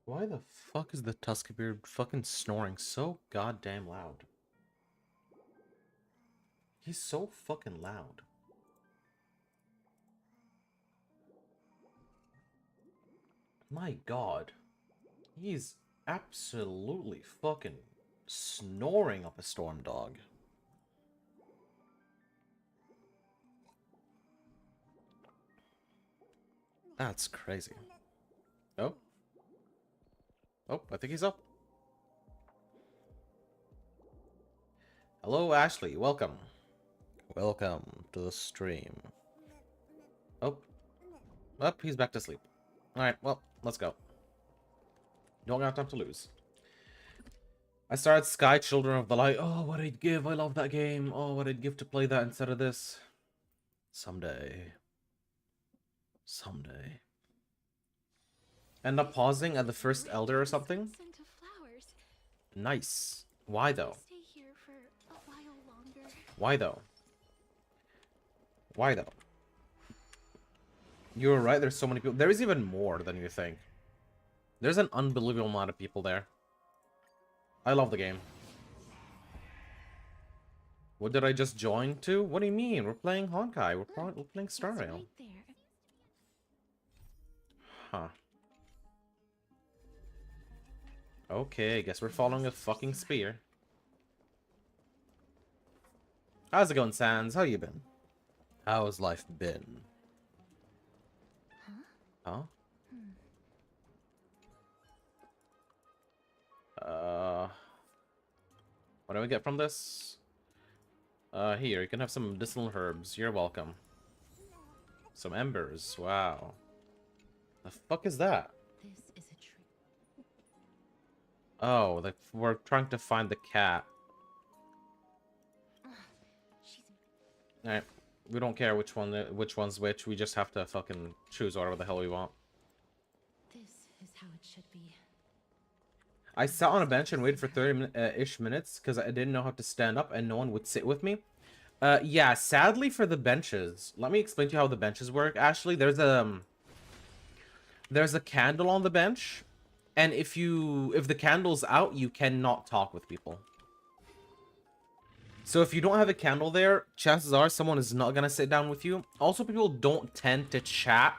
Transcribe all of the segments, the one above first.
Why the fuck is the Tuskabeard fucking snoring so goddamn loud? He's so fucking loud. My god. He's absolutely fucking snoring up a storm dog. That's crazy. Oh. Oh, I think he's up. Hello, Ashley. Welcome. Welcome to the stream. Oh. Up, he's back to sleep. Alright, well, let's go. Don't got time to lose. I started Sky Children of the Light. Oh, what I'd give. I love that game. Oh, what I'd give to play that instead of this. Someday. Someday. End up pausing at the first elder or something? Nice. Why though? Why though? Why though? You were right, there's so many people. There is even more than you think. There's an unbelievable amount of people there. I love the game. What did I just join to? What do you mean? We're playing Honkai. We're playing Star Rail. Huh. Okay, I guess we're following a fucking spear. How's it going, Sans? How you been? How's life been? Huh? What do we get from this? Here, you can have some medicinal herbs. You're welcome. Some embers. Wow. The fuck is that? This is a tree. Oh, we're trying to find the cat. Alright. We don't care which one's which. We just have to fucking choose whatever the hell we want. This is how it should be. I sat on a bench and waited for 30-ish minutes because I didn't know how to stand up and no one would sit with me. Yeah, sadly for the benches. Let me explain to you how the benches work. Ashley, there's a candle on the bench, and if the candle's out, you cannot talk with people. So if you don't have a candle there, chances are someone is not gonna sit down with you. Also, people don't tend to chat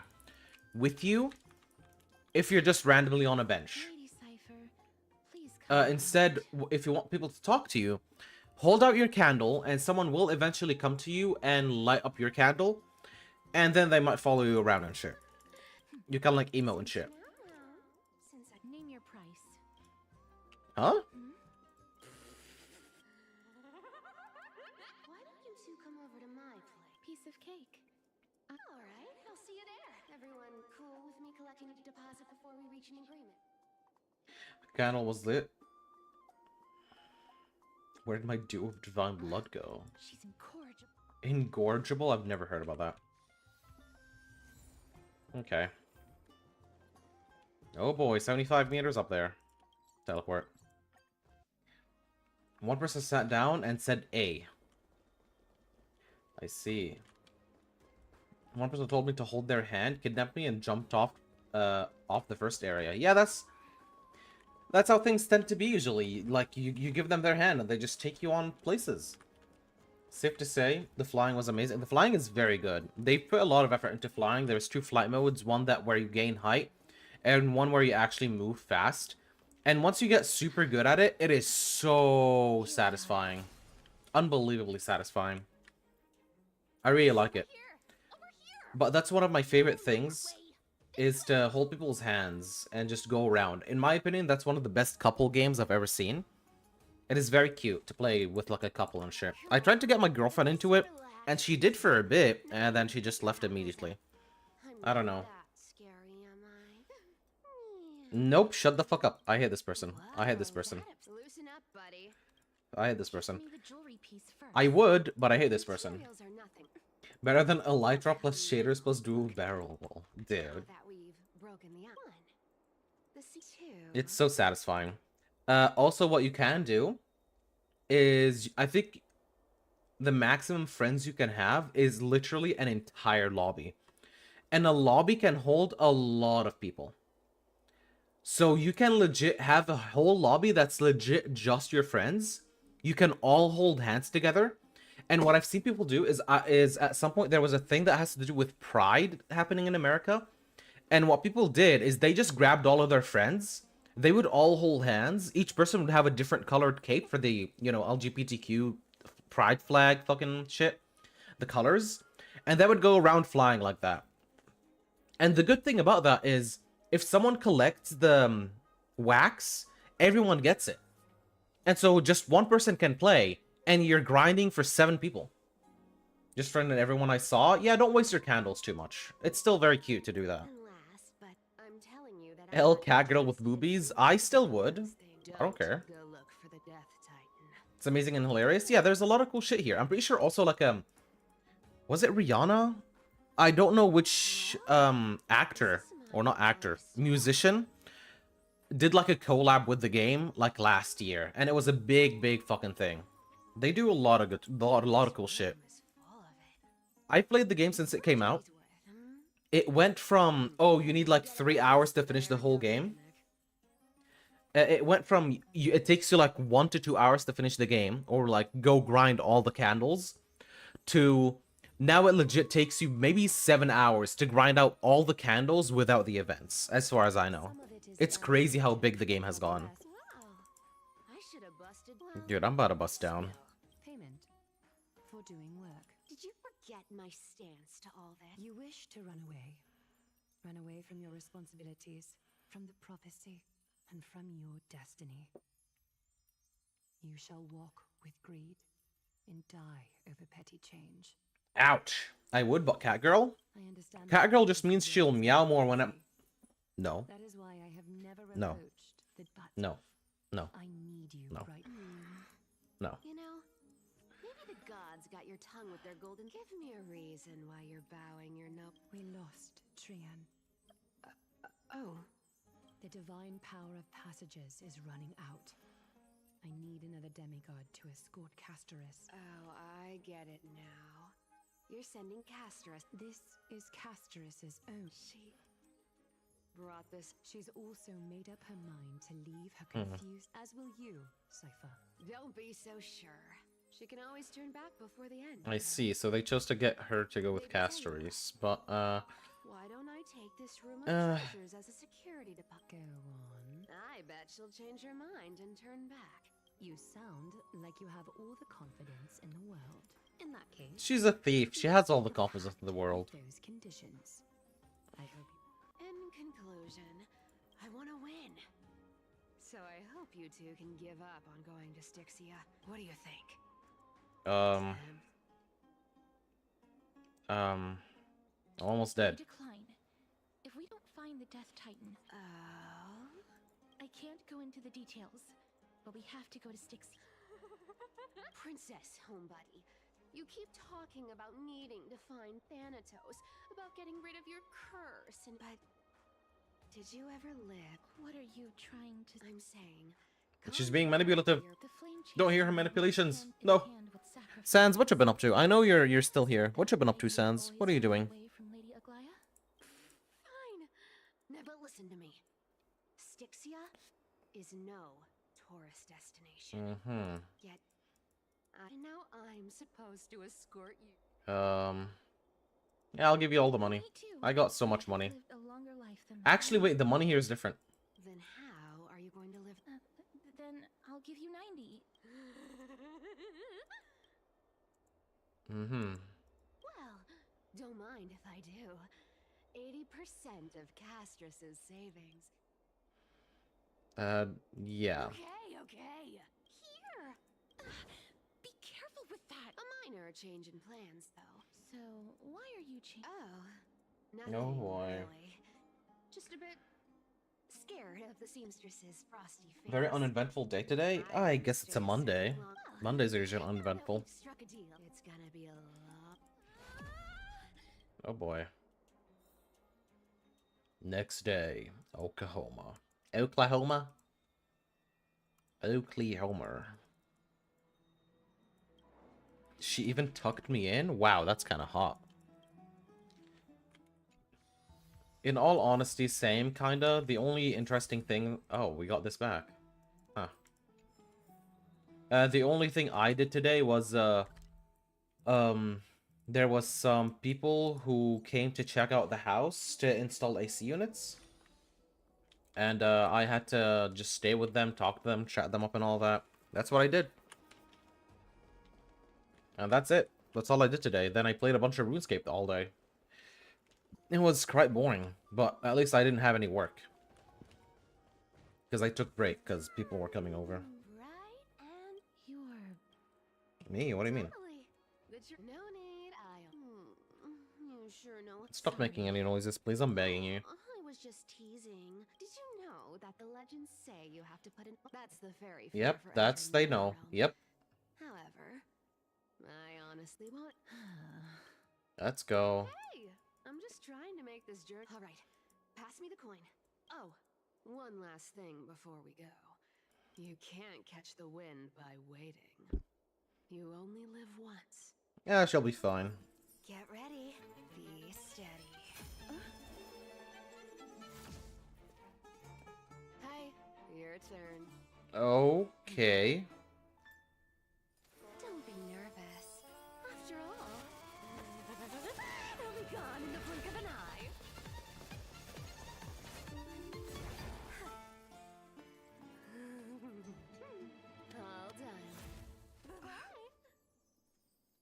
with you if you're just randomly on a bench. Instead, if you want people to talk to you, hold out your candle and someone will eventually come to you and light up your candle, and then they might follow you around and shit. You kind of like emote and shit. Name your price. Huh? Why don't you two come over to my place? Piece of cake. All right, I'll see you there. Everyone cool with me collecting a deposit before we reach an agreement? Candle was lit. Where did my Dew of Divine Blood go? She's incorrigible. Ingorgible? I've never heard about that. Okay. Oh boy, 75 meters up there. Teleport. One person sat down and said A. I see. One person told me to hold their hand, kidnapped me, and jumped off the first area. Yeah, that's how things tend to be usually. Like, you give them their hand and they just take you on places. Safe to say, the flying was amazing. The flying is very good. They put a lot of effort into flying. There's two flight modes, one where you gain height, and one where you actually move fast. And once you get super good at it, it is so satisfying. Unbelievably satisfying. I really like it. But that's one of my favorite things, is to hold people's hands and just go around. In my opinion, that's one of the best couple games I've ever seen. It is very cute to play with like a couple and shit. I tried to get my girlfriend into it, and she did for a bit, and then she just left immediately. I don't know. Nope, shut the fuck up. I hate this person. I hate this person. I hate this person. Show me the jewelry piece first. I would, but I hate this person. Materials are nothing. Better than Elytra plus shaders plus dual barrel. Now Dude. that we've broken the one, the C2. It's so satisfying. Also, what you can do is, I think the maximum friends you can have is literally an entire lobby. And a lobby can hold a lot of people. So you can legit have a whole lobby that's legit just your friends. You can all hold hands together. And what I've seen people do is at some point there was a thing that has to do with pride happening in America. And what people did is they just grabbed all of their friends. They would all hold hands. Each person would have a different colored cape for the, you know, LGBTQ pride flag fucking shit. The colors. And they would go around flying like that. And the good thing about that is if someone collects the wax, everyone gets it. And so just one person can play, and you're grinding for 7 people. Just friend and everyone I saw. Yeah, don't waste your candles too much. It's still very cute to do that. Last, but I'm telling you that Hell, cat girl with boobies? I still would. I don't care. Go look for the Death Titan. It's amazing and hilarious. Yeah, there's a lot of cool shit here. I'm pretty sure also like was it Rihanna? I don't know which actor, or not actor, musician did like a collab with the game like last year, and it was a big fucking thing. They do a lot of good, a lot of cool shit. I played the game since it came out. It went from, oh, you need like 3 hours to finish the whole game. It went from, it takes you like 1 to 2 hours to finish the game, or like go grind all the candles, to now it legit takes you maybe 7 hours to grind out all the candles without the events, as far as I know. It's crazy how big the game has gone. Dude, I'm about to bust down. Payment for doing work. Did you forget my stance to all this? You wish to run away. Run away from your responsibilities, from the prophecy, and from your destiny. You shall walk with greed and die over petty change. Ouch. I would, but Catgirl? I understand. Catgirl just means she'll meow more when I'm... No. That is why I have never No. approached the but. No. No. I need you No. right. No. You know, maybe the gods got your tongue with their golden. Give me a reason why you're bowing your no. We lost Trian. Oh, The divine power of passages is running out. I need another demigod to escort Castorice. I get it now. You're sending Castorice. This is Castorice's own. She brought this. She's also made up her mind to leave her confused, as will you, Cypher. Don't be so sure. She can always turn back before the end. I see, so they chose to get her to go with Castorice, but, Why don't I take this room of treasures as a security deposit? Go on. I bet she'll change her mind and turn back. You sound like you have all the confidence in the world. In that case, she's a thief. She has all the confidence in the world. those conditions. I hope In conclusion, I want to win. So I hope you two can give up on going to Styxia. What do you think? Almost dead. Decline. If we don't find the Death Titan, Oh? I can't go into the details, but we have to go to Styxia. Princess, homebuddy. You keep talking about needing to find Thanatos, about getting rid of your curse, but did you ever live? What are you trying to... I'm saying... She's being manipulative. The flame Don't hear her chaser manipulations. hand in No. hand with sacrifice. Sans, what you been up to? I know you're still here. What you been up to, Maybe Sans? What are you always doing? away from Lady Aglaya? Fine. Now, but listen to me. Styxia is no tourist destination. Mm-hmm. Yet, now I'm supposed to escort you. Yeah, I'll give you all the money. Me too. I got so much I've money. lived a longer life than Actually, mine. wait, the money here is different. Then how are you going to live? Then I'll give you 90. Mm-hmm. Well, don't mind if I do. 80% of Castorice's savings. Yeah. Okay. Here. Be careful with that. A minor change in plans, though. So, why are you changing? Oh. Nothing, Oh, boy. really. Just a bit scared of the seamstress's frosty face. Very uneventful day today. I guess it's a Monday. Mondays are usually uneventful. Struck a deal. It's gonna be a lot. Oh boy. Next day, Oklahoma. Oklahoma? Oklahoma. She even tucked me in? Wow, that's kind of hot. In all honesty, same, kinda. The only interesting thing... Oh, we got this back. Huh. The only thing I did today was, there was some people who came to check out the house to install AC units. And, I had to just stay with them, talk to them, chat them up and all that. That's what I did. And that's it. That's all I did today. Then I played a bunch of RuneScape all day. It was quite boring, but at least I didn't have any work. Because I took break, because people were coming over. Right, and you're Me? What do you mean? totally. No need. You sure know what's Stop making any noises, please. I'm begging you. I was just teasing. Did you know that the legends say you have to put in? That's the fairy. Yep, that's... they know. Yep. However, I honestly won't. Let's go. Hey, I'm just trying to make this journey. All right, pass me the coin. Oh, one last thing before we go. You can't catch the wind by waiting. You only live once. Yeah, she'll be fine. Get ready. Be steady. Hi, your turn. Okay. Don't be nervous. After all, it'll be gone in the blink of an eye. All done.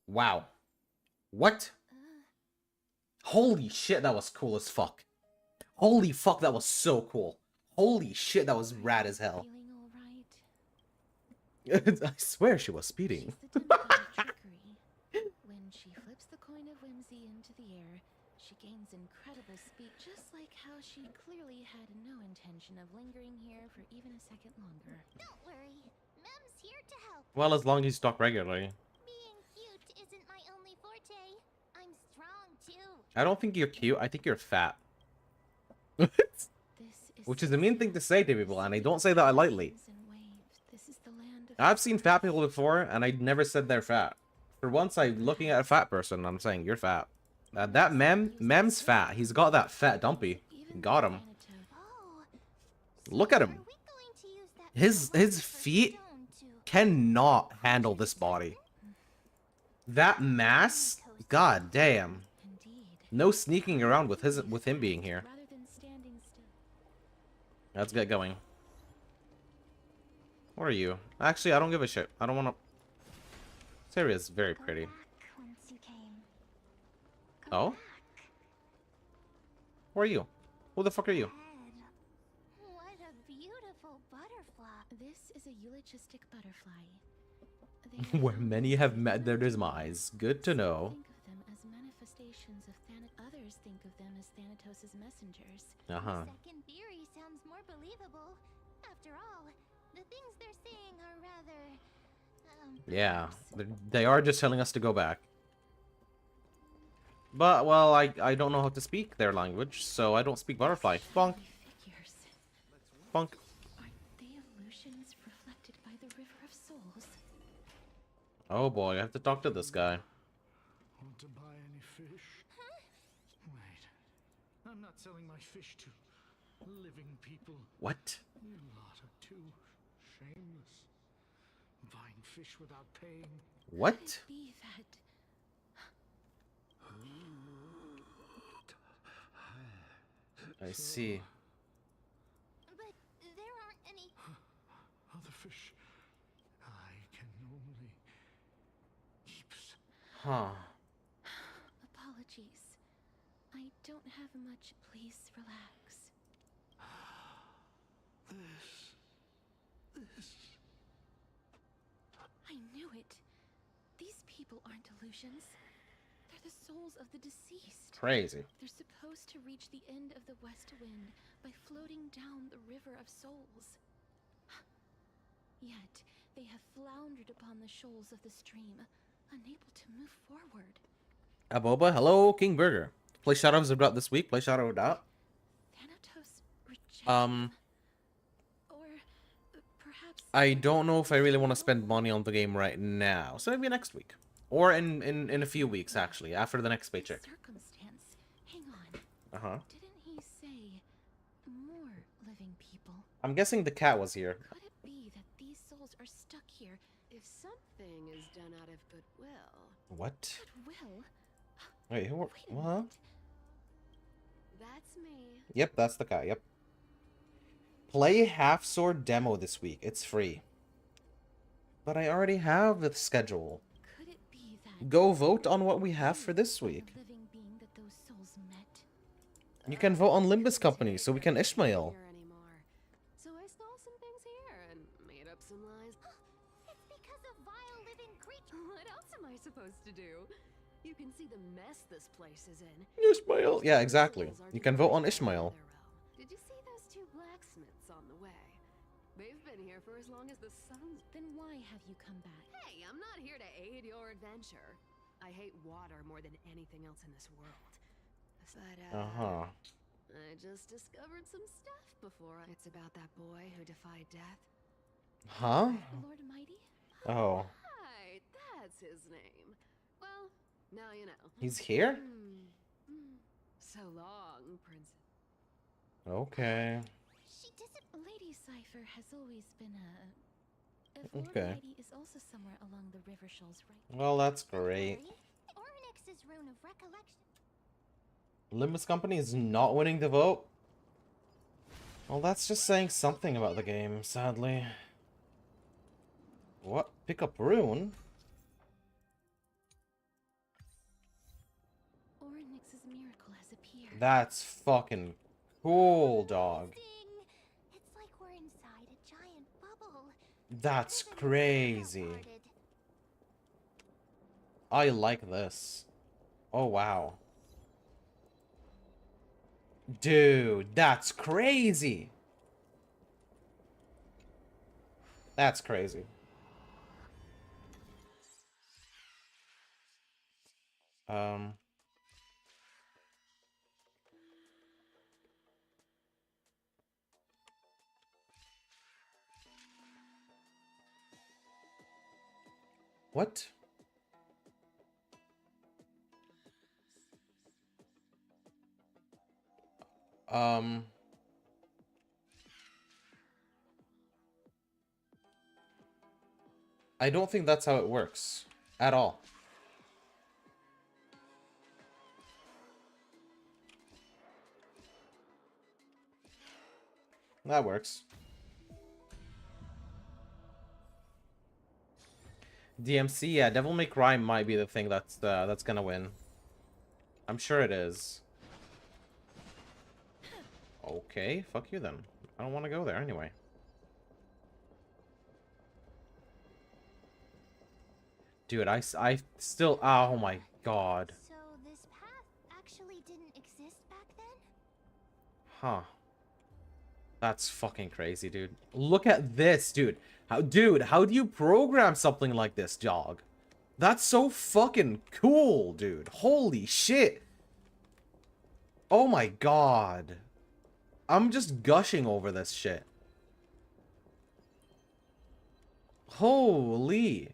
Wow. What? Holy shit, that was cool as fuck. Holy fuck, that was so cool. Holy shit, that was rad as hell. Feeling all right? I swear she was speeding. She's the type of trickery. When she flips the coin of whimsy into the air, she gains incredible speed, just like how she clearly had no intention of lingering here for even a second longer. Don't worry. Mem's here to help. Well, as long as you talk regularly. Being cute isn't my only forte. I'm strong too. I don't think you're cute, I think you're fat. This is Which is a mean thing to say to people, and I don't say that lightly. winds and waves. This is the land of I've seen fat people before, and I never said they're fat. For once, I'm looking at a fat person, and I'm saying, you're fat. That Mem's fat. He's got that fat dumpy. even Got him. Thanatos. Oh. Look at Are him. we going to use that His philosopher's feet stone to- cannot handle this body. That mass? God damn. Indeed. No sneaking around with him being here. Rather than standing still. Let's get going. What are you? Actually, I don't give a shit. I don't want to... This area is very Go pretty. back whence you came. Go Oh? back. Who are you? Who the fuck are you? Ed, what a beautiful butterfly. This is a eulogistic butterfly. They are Where many have met their demise. Good to know. Think of them as manifestations of Thanatos. Others think of them as Thanatos' messengers. Uh-huh. The second theory sounds more believable. After all, the things they're saying are rather... Yeah. They are just telling us to go back. But, well, I don't know how to speak their language, so I don't speak butterfly. Bonk. Figures. Bonk. Are they illusions reflected by the River of Souls? Oh boy, I have to talk to this guy. Want to buy any fish? Wait. I'm not selling my fish to living people. What? You lot are too shameless. Buying fish without paying. What? Could it be that I see. But there aren't any... Other fish. I can only keep... Huh. apologies? I don't have much. Please relax. This... I knew it. These people aren't illusions. They're the souls of the deceased. Crazy. They're supposed to reach the end of the West Wind by floating down the River of Souls. Yet, they have floundered upon the shoals of the stream, unable to move forward. Aboba, hello, King Burger. Play Shadow of Zebra this week. Play Shadow of Doubt. Thanatos rejection? Or perhaps... I don't know if I really want to spend money on the game right now. So maybe next week. Or in a few weeks, actually, after the next paycheck. Circumstance. Hang on. Uh-huh. Didn't he say more living people? I'm guessing the cat was here. Could it be that these souls are stuck here? If something is done out of goodwill. What? Goodwill? Wait, who? Wait a What? minute. That's me. Yep, that's the guy. Yep. Play Half Sword demo this week. It's free. But I already have the schedule. Could it be that Go vote on what we have for this the week. living being that those souls met? You can vote on Limbus Company so we can Ishmael. Here anymore. So I stole some things here and made up some lies. It's because of vile living creatures. What else am I supposed to do? You can see the mess this place is in. Ishmael. Yeah, exactly. You can vote on Ishmael. Did you see those two blacksmiths on the way? They've been here for as long as the sun. Then why have you come back? Hey, I'm not here to aid your adventure. I hate water more than anything else in this world. But, Uh-huh. I just discovered some stuff before. It's about that boy who defied death. Huh? Lord Mighty? Oh. Right, that's his name. Well, now you know. He's here? So long, Princess. Okay. She doesn't. Lady Cypher has always been a... If Lord Okay. Mighty is also somewhere along the river shoals, right? Well, that's great. Ornix's rune of recollection. Limbus Company is not winning the vote? Well, that's just saying something about the game, sadly. What? Pick up rune? Ornyx's miracle has appeared. That's fucking cool, dog. Amazing. It's like we're inside a giant bubble. That's Even the crazy. veil parted. I like this. Oh, wow. Dude, that's crazy. That's crazy. What? I don't think that's how it works. At all. That works. DMC, yeah, Devil May Cry might be the thing that's gonna win. I'm sure it is. Okay, fuck you then. I don't want to go there anyway. Dude, I still... Oh my god. So this path actually didn't exist back then? Huh. That's fucking crazy, dude. Look at this, dude. How do you program something like this, dog? That's so fucking cool, dude. Holy shit. Oh my god. I'm just gushing over this shit. Holy.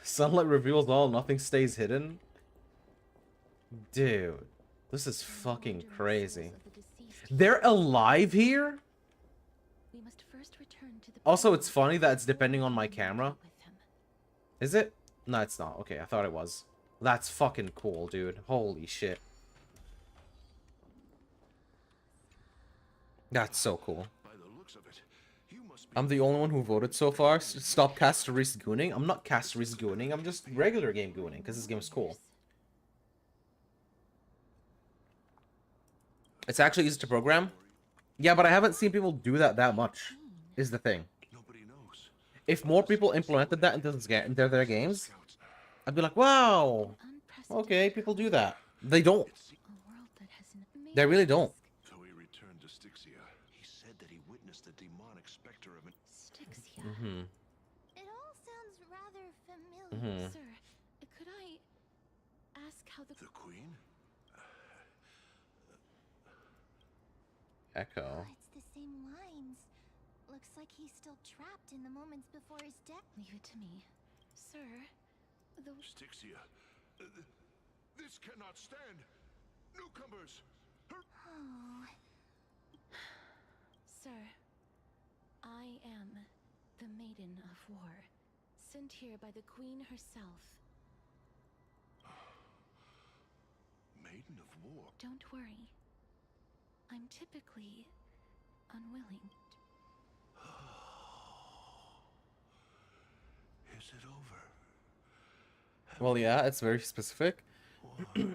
Sunlight reveals all, nothing stays hidden. Dude, this is fucking crazy. They're alive here? We must first return to the Also, it's funny that it's depending on my camera. Is it? No, it's not. Okay, I thought it was. That's fucking cool, dude. Holy shit. That's so cool. I'm the only one who voted so far. Stop Castorice gooning. I'm not Castorice gooning. I'm just regular game gooning because this game is cool. It's actually easy to program. Yeah, but I haven't seen people do that much, is the thing. Nobody knows. if more people implemented that into their games, I'd be like, wow, okay, people do that. They don't. A world that has They really don't. Though he returned to Styxia, he said that he witnessed the demonic specter of an... Styxia. Mm-hmm. It all sounds rather familiar. Mm-hmm. Sir, could I ask how the The Queen? Echo. Oh, it's the same lines. Looks like he's still trapped in the moments before his death. Leave it to me. Sir, the Styxia. This cannot stand. Newcomers. Oh, Sir, I am the Maiden of War, sent here by the Queen herself. Maiden of War. Don't worry. I'm typically unwilling. Is it over? Well, yeah, it's very specific.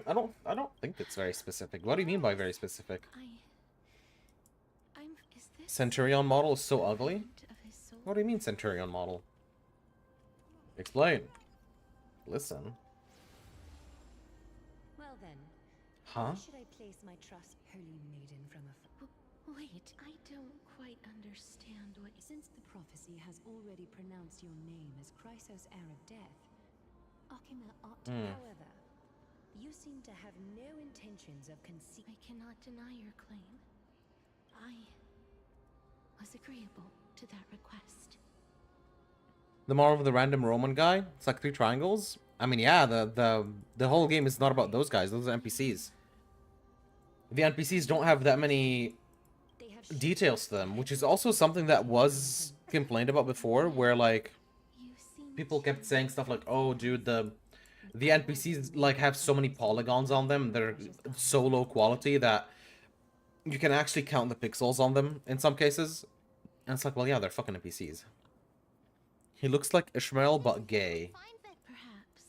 I don't think it's very specific. What do you mean by very specific? Is this Centurion model is so ugly? element of his soul? What do you mean Centurion model? Explain. Listen. Well then, Huh? where should I place my trust, holy maiden from afar? Wait, I don't quite understand what. Since the prophecy has already pronounced your name as Chrysos, heir of death, Okima ought, however, you seem to have no intentions of concealing. I cannot deny your claim. I was agreeable to that request. The model of the random Roman guy? It's like 3 triangles? I mean, yeah, the whole game is not about those guys. Those are NPCs. The NPCs don't have that many details to them, which is also something that was complained about before, where, like, You seem people kept saying stuff like, oh, dude, the NPCs, like, have so many polygons on them. They're so low quality that you can actually count the pixels on them in some cases. And it's like, well, yeah, they're fucking NPCs. He looks like Ishmael, but gay. fine that perhaps.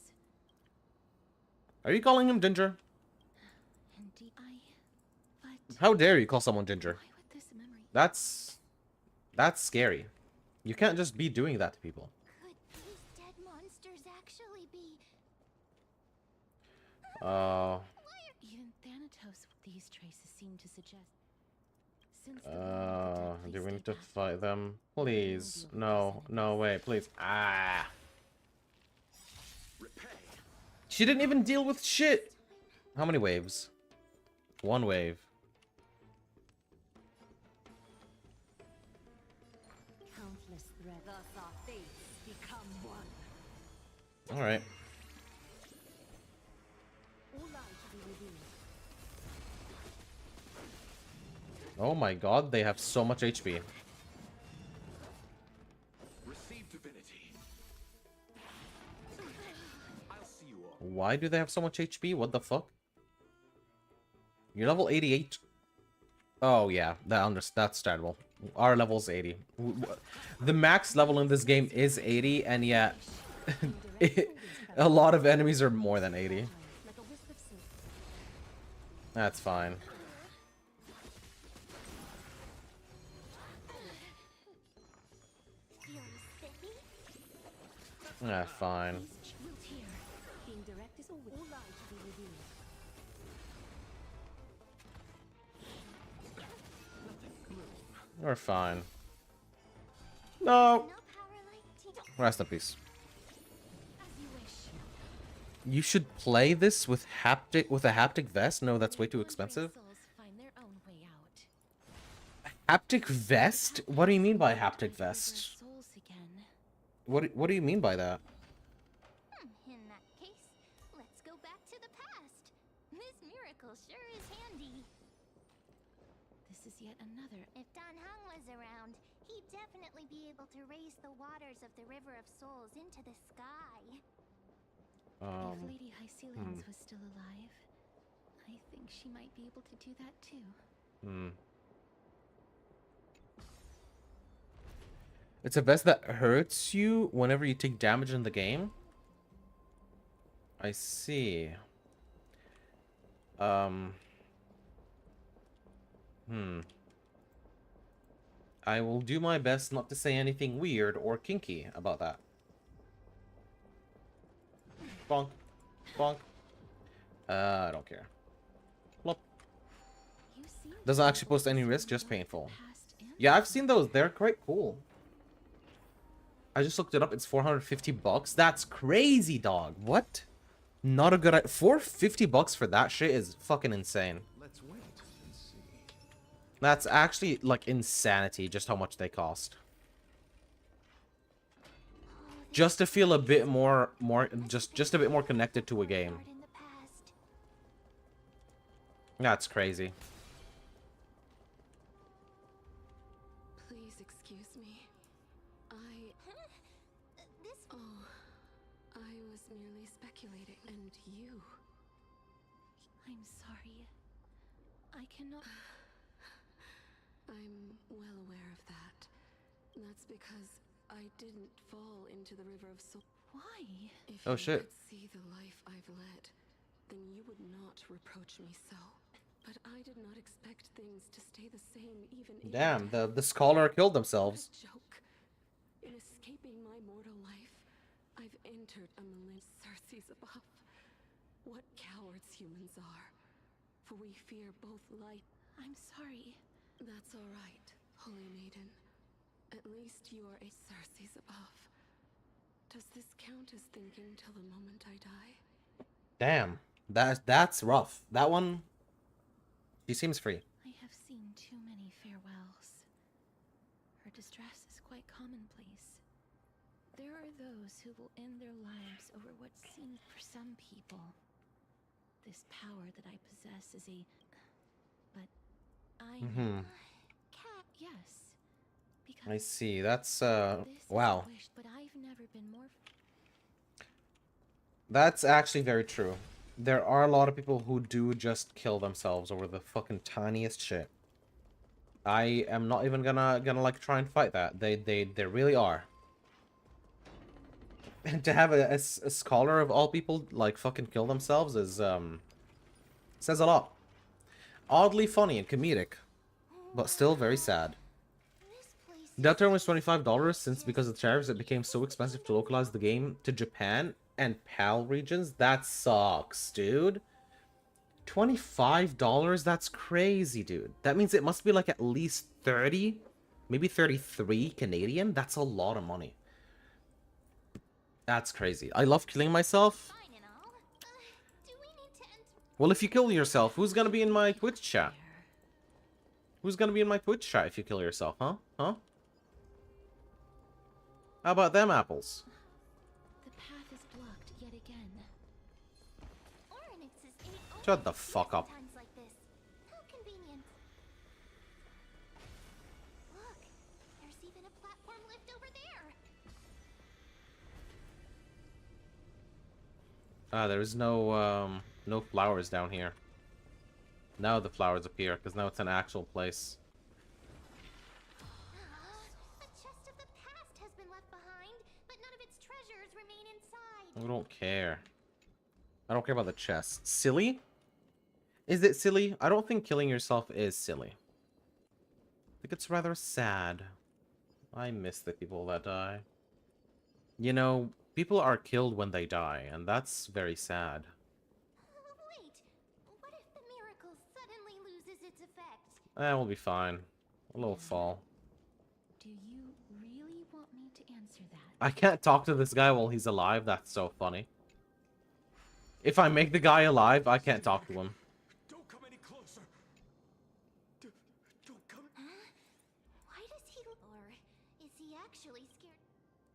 Are you calling him Ginger? Indeed, but How dare you call someone Ginger? why would this memory? That's scary. You can't just be doing that to people. could these dead monsters actually be? Even Thanatos, these traces seem to suggest. Since the moment the Do we deathly need to stay fight them? Please. No, no, wait, please. Ah. She didn't even deal with shit. How many waves? 1 wave. Countless threads. Thus our fates become one. Alright. All lies to be revealed. Oh my god, they have so much HP. Receive divinity. I'll see you all. Why do they have so much HP? What the fuck? You're level 88. Oh yeah, that's understandable. Our level's 80. The max level in this game is 80, and yet a lot of enemies are more than 80. Like a wisp of silk. That's fine. Feeling spiffy? Ah, fine. Shield here. Being direct is always all lies to be revealed. We're fine. No! No power like Rest in peace. as you wish. You should play this with a haptic vest? No, that's way too Brave expensive. souls find their own way out. Haptic vest? What do you mean by haptic Deliver vest? souls again. What do you mean by that? In that case, let's go back to the past. This miracle sure is handy. This is yet another. If Don Hung was around, he'd definitely be able to raise the waters of the River of Souls into the sky. If Lady Hycelians was still alive, I think she might be able to do that too. It's a vest that hurts you whenever you take damage in the game? I see. I will do my best not to say anything weird or kinky about that. Bonk. Bonk. I don't care. Plop. You seem to Doesn't be actually pose any risk, just both the painful. past and Yeah, the I've seen those. They're quite cool. I just looked it up. It's 450 bucks. That's crazy, dog. What? Not a good idea. 450 bucks for that shit is fucking insane. Let's wait and see. That's actually like insanity just how much they cost. Just to feel a bit just a bit more connected to a game. In the past. That's crazy. Please excuse me. This Oh, I was merely speculating. And you. I'm sorry. I cannot. I'm well aware of that. That's because I didn't fall into the river of soul. Why? If Oh, you shit. could see the life I've led, then you would not reproach me so. But I did not expect things to stay the same even in Damn, death. the scholar killed What themselves. a joke. In escaping my mortal life, I've entered a millennium. Cersei's above. What cowards humans are. For we fear both light. I'm sorry. That's all right, Holy Maiden. At least you are a Cersei's above. Does this count as thinking till the moment I die? Damn. That's rough. That one, she seems free. I have seen too many farewells. Her distress is quite commonplace. There are those who will end their lives over what seems for some people. This power that I possess is a... But I know... cat. Yes. Because I see. That's this is wow. wished, but I've never been more... That's actually very true. There are a lot of people who do just kill themselves over the fucking tiniest shit. I am not even gonna like try and fight that. They really are. And to have a scholar of all people like fucking kill themselves is says a lot. Oddly funny and comedic, but still very sad. This place That term was $25 since because of the tariffs it became so expensive to localize the game to Japan and PAL regions. That sucks, dude. $25? That's crazy, dude. That means it must be like at least 30, maybe 33 Canadian. That's a lot of money. That's crazy. I love killing myself. fine and all. Do we need to enter? Well, if you kill yourself, who's gonna be in my Twitch chat? Who's gonna be in my Twitch chat if you kill yourself, huh? Huh? How about them apples? The path is blocked yet again. Orynyx's ate Shut the fuck up. times like this. How convenient. Look, there's even a platform lift over there. Ah, there's no flowers down here. Now the flowers appear, because now it's an actual place. A chest of the past has been left behind, but none of its treasures remain inside. I don't care. I don't care about the chest. Silly? Is it silly? I don't think killing yourself is silly. I think it's rather sad. I miss the people that die. You know, people are killed when they die, and that's very sad. Wait, what if the miracle suddenly loses its effect? We'll be fine. A little fall. Do you really want me to answer that? I can't talk to this guy while he's alive. That's so funny. If I make the guy alive, I can't talk to him. Don't come any closer. Don't come. Why does he... Or is he actually scared?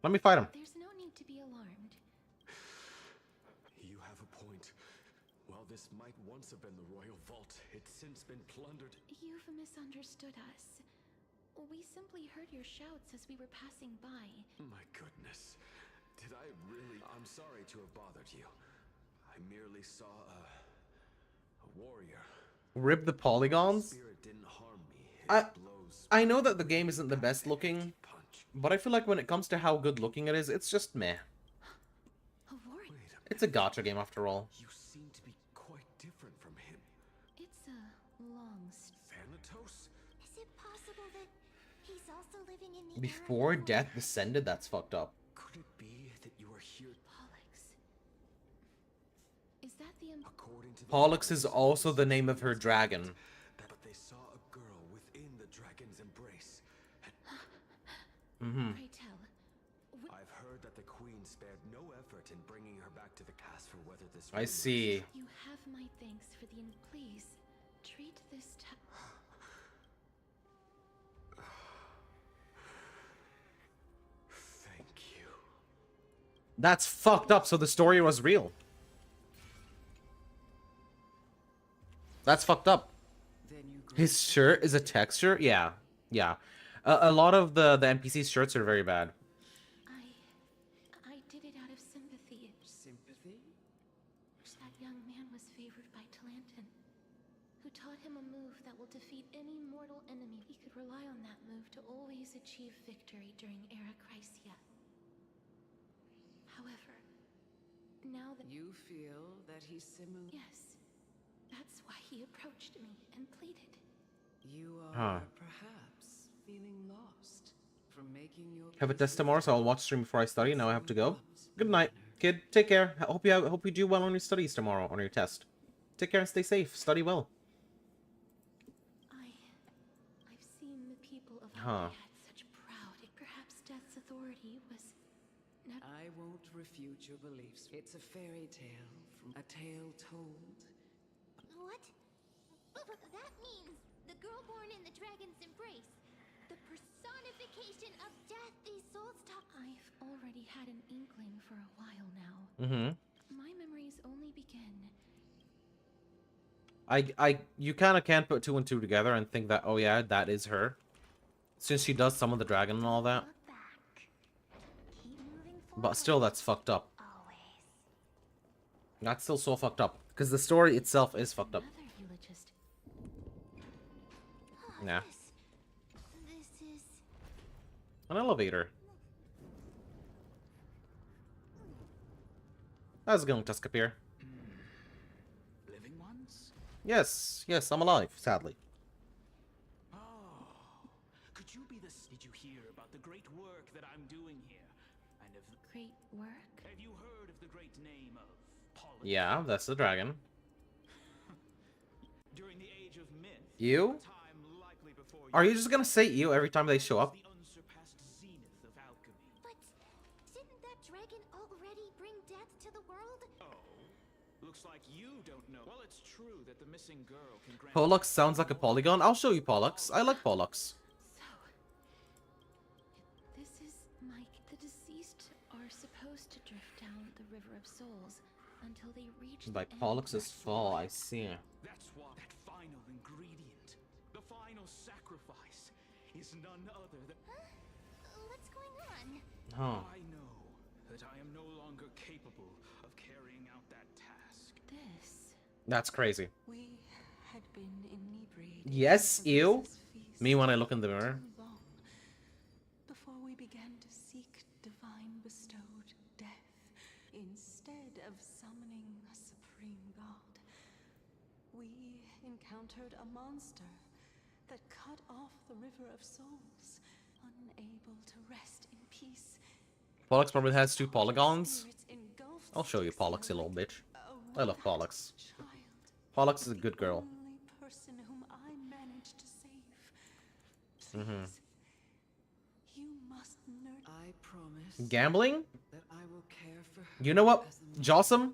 Let me fight him. There's no need to be alarmed. You have a point. While this might once have been the royal vault, it's since been plundered. You've misunderstood us. We simply heard your shouts as we were passing by. My goodness. Did I really? I'm sorry to have bothered you. I merely saw a warrior. Rip the polygons? Spirit didn't harm me. His I- blows I know that the game isn't the best looking, punch. but I feel like when it comes to how good looking it is, it's just meh. A warrior. Wait a It's a gacha game after all. You seem to be quite different from him. It's a long Thanatos? Is it possible that He's also living in the Before era death descended? That's fucked up. Could it be that you are here Pollux. Is that the according to the Pollux is also the name of her dragon. but they saw a girl within the dragon's embrace? Mm-hmm. Pray tell. I've heard that the queen spared no effort in bringing her back to the castle, whether this I see. You have my thanks for the please treat this Thank you. That's fucked up. So the story was real. That's fucked up. His shirt is a texture? Yeah. Yeah. A lot of the NPC's shirts are very bad. I did it out of sympathy. Sympathy? That young man was favored by Talantin, who taught him a move that will defeat any mortal enemy. He could rely on that move to always achieve victory during Era Chrysia. However, now that You feel that he's similar? yes, that's why he approached me and pleaded. You Huh. are perhaps feeling lost from making your Have a peace test with tomorrow, so I'll death. watch stream before I study. Now I have to go. Loves Good night, manner. kid. Take care. I hope you do well on your studies tomorrow on your test. Take care and stay safe. Study well. I've seen the people of Huh. Albion had such proud. Perhaps Death's authority was not. I won't refute your beliefs. It's a fairy tale from a tale told. What? That means the girl born in the dragon's embrace. The personification of death these souls talk. I've already had an inkling for a while now. Mm-hmm. My memories only begin. You kind of can't put two and two together and think that, oh yeah, that is her. Since she does summon the dragon and all that. Look back. Keep moving forward. But still, that's fucked up. Always. That's still so fucked up. Because the story itself is fucked up. Another eulogist. Nah. This is An elevator. How's it going, Tuscapir? Living ones? Yes, yes, I'm alive, sadly. Oh, could you be the... Did you hear about the great work that I'm doing here? And Great work. have you heard of the great name of Pollux? Yeah, that's the dragon. During the age of myth, You? a time likely before Are you just gonna say you every time they show up? the unsurpassed zenith of alchemy. But didn't that dragon already bring death to the world? Oh, looks like you don't know. Well, it's true that the missing girl can grant... Pollux sounds like a polygon. I'll show you Pollux. I like Pollux. So, this is Mike. The deceased are supposed to drift down the River of Souls until they reach the Like end Pollux's where- fall, I see. That's why that final ingredient, the final sacrifice, is none other than... What's going on? Huh. I know that I am no longer capable of carrying out that task. This. That's crazy. We had been inebriated. Yes, for ew. this feast Me when I look in the mirror. too long, before we began to seek divine bestowed death, instead of summoning a supreme god, we encountered a monster that cut off the River of Souls, unable to rest in peace. Pollux probably has two Our polygons. spirits engulfed I'll show you Sixia Pollux, you little like bitch. a I love rat Pollux. child. Pollux is a good girl. Only person whom I managed to save. Mhm. Please, you must nurture. I promise Gambling? that I will care for her. You know what, as a mother. Jossum?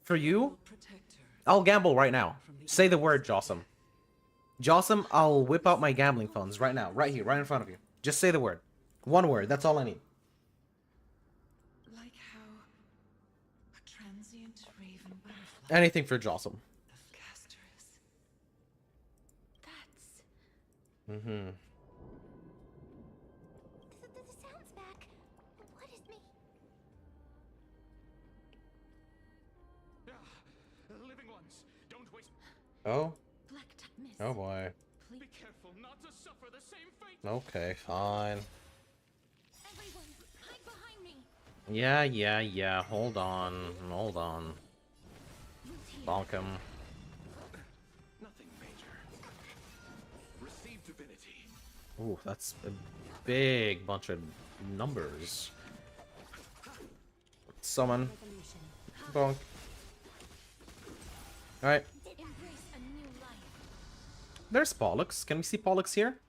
For I you, will protect her. I'll gamble right now. Say the word, Jossum. Jossum, I'll whip out my gambling funds right now. Right here, right in front of you. Just say the word. One word, that's all I need. Like how a transient raven butterfly Anything for Jossum. of Castorice. That's. Mm-hmm. The sound's back. What is me? Living ones, don't waste... Oh? Black Miss. Oh boy. Please. Be careful not to suffer the same fate. Okay, fine. Everyone, hide behind me. Yeah. Hold on. Bonk him. Nothing major. Receive divinity. Ooh, that's a big bunch of numbers. Summon. Resolution. Bonk. Alright. Embrace a new life. There's Pollux. Can we see Pollux here?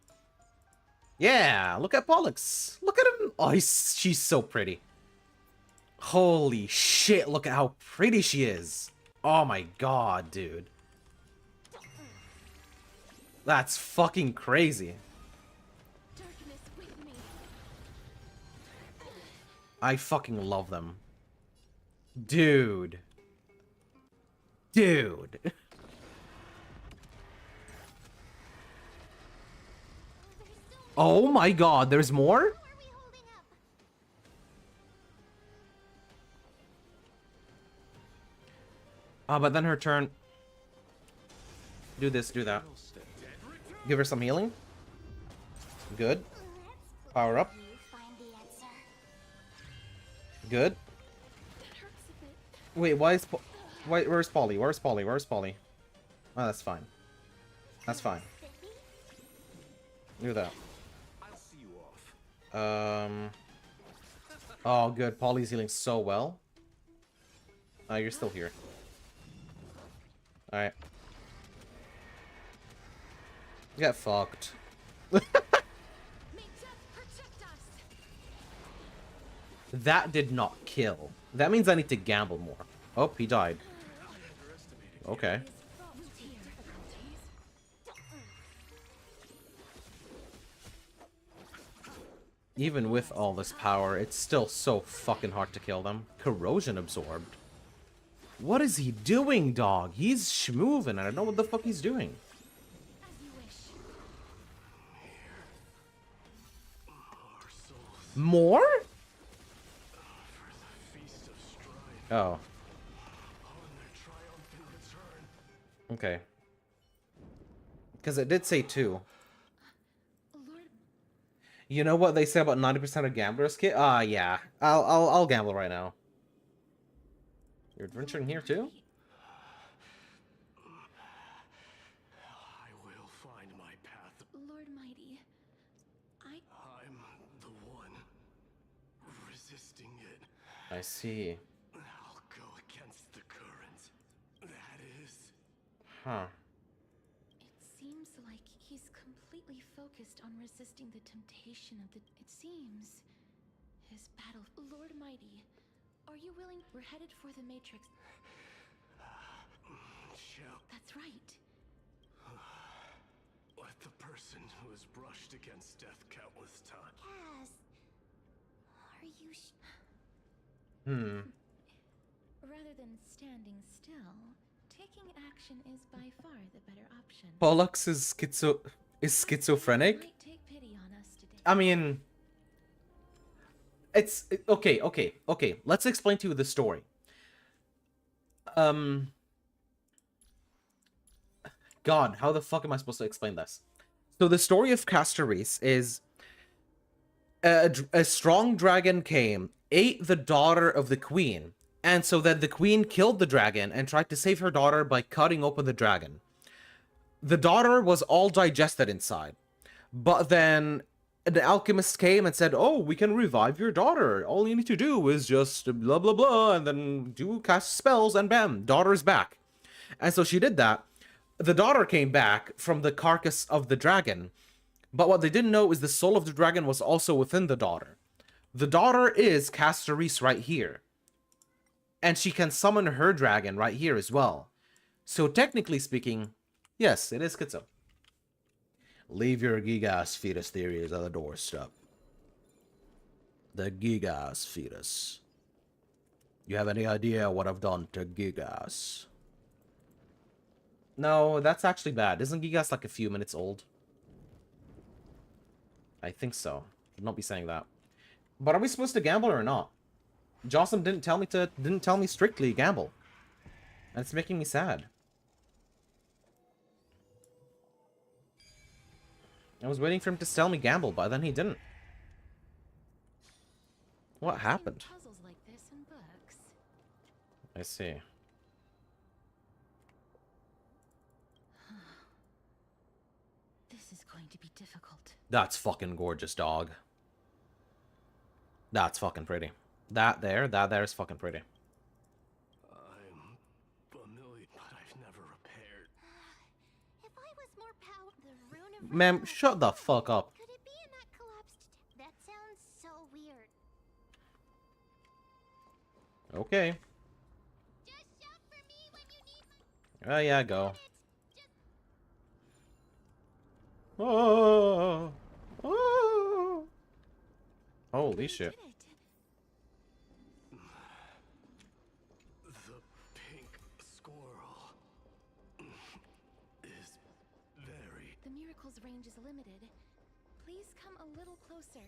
Yeah, look at Pollux. Look at him. Oh, she's so pretty. Holy shit, look at how pretty she is. Oh my god, dude. That's fucking crazy. Darkness with me. I fucking love them. Dude. Dude. Oh my god, there's more? How are we holding up? But then her turn. Do this, do that. Give her some healing. Good. Power up. You find the answer. Good. That hurts a bit. Wait, why is where's Polly? Where's Polly? Where's Polly? Oh, that's fine. That's fine. Do that. I'll see you off. Oh, good. Polly's healing so well. Oh, you're still here. Alright. Get fucked. May death protect us. That did not kill. That means I need to gamble more. Oh, he died. Okay. Even with all this power, it's still so fucking hard to kill them. Corrosion absorbed. What is he doing, dog? He's schmoovin'. I don't know what the fuck he's doing. As you wish. More? Oh. Okay. Because it did say 2. Lord, You know what they say about 90% of gamblers, kid? Yeah. I'll gamble right now. You're adventuring here too? I will find my path. Lord Mighty, I'm the one resisting it. I see. I'll go against the current. That is. Huh. it seems like he's completely focused on resisting the temptation of the... It seems his battle... Lord Mighty, are you willing? We're headed for the Matrix. Shall That's right. let the person who has brushed against death countless times. Cass, are you Rather than standing still, taking action is by far the better option. Pollux is schizophrenic? Might take pity on us today. I mean... It's... Okay. Let's explain to you the story. God, how the fuck am I supposed to explain this? So the story of Castorice is... A strong dragon came, ate the daughter of the queen, and so then the queen killed the dragon and tried to save her daughter by cutting open the dragon. The daughter was all digested inside, but then the alchemist came and said, oh, we can revive your daughter. All you need to do is just blah, blah, blah, and then cast spells, and bam, daughter's back. And so she did that. The daughter came back from the carcass of the dragon, but what they didn't know is the soul of the dragon was also within the daughter. The daughter is Castorice right here. And she can summon her dragon right here as well. So technically speaking, yes, it is schizo. Leave your Gigas fetus theories on the doorstep. The Gigas fetus. You have any idea what I've done to Gigas? No, that's actually bad. Isn't Gigas like a few minutes old? I think so. Should not be saying that. But are we supposed to gamble or not? Jocelyn didn't tell me strictly gamble. And it's making me sad. I was waiting for him to tell me gamble, but then he didn't. What happened? Puzzles like this in books. I see. This This is going to be difficult. That's fucking gorgeous, dog. That's fucking pretty. That there is fucking pretty. I'm familiar, but I've never repaired. If I was more power, the rune of Ma'am, shut the fuck up. Could it be in that collapsed? That sounds so weird. Okay. Just shout for me when you need my Oh yeah, go. Just Oh, oh. Holy shit. Did it. The pink squirrel is very... The miracle's range is limited. Please come a little closer.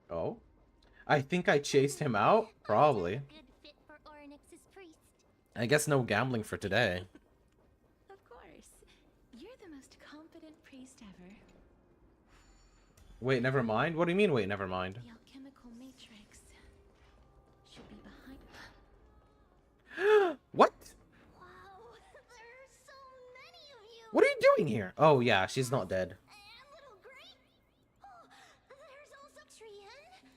Oh? I think I chased him out? Probably. good fit for Orynyx's priest. I guess no gambling for today. Of course. You're the most confident priest ever. Wait, never mind? What do you mean, wait, never mind? The alchemical matrix should be behind. What? Wow, there are so many of you. What are you doing here? Oh yeah, she's not dead. And little Grape. Oh, there's also Trian.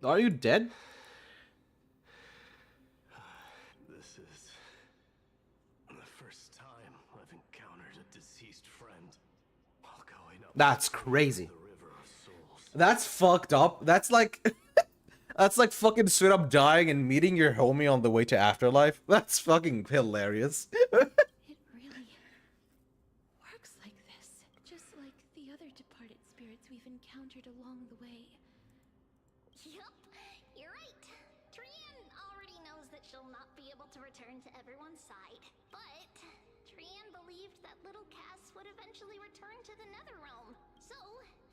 Are you dead? This is the first time I've encountered a deceased friend while going up That's crazy. the river of souls. That's fucked up. That's like... That's like fucking straight up dying and meeting your homie on the way to afterlife. That's fucking hilarious. It really works like this, just like the other departed spirits we've encountered along the way. Yup, you're right. Trian already knows that she'll not be able to return to everyone's side. But Trian believed that little Cass would eventually return to the Netherrealm. So,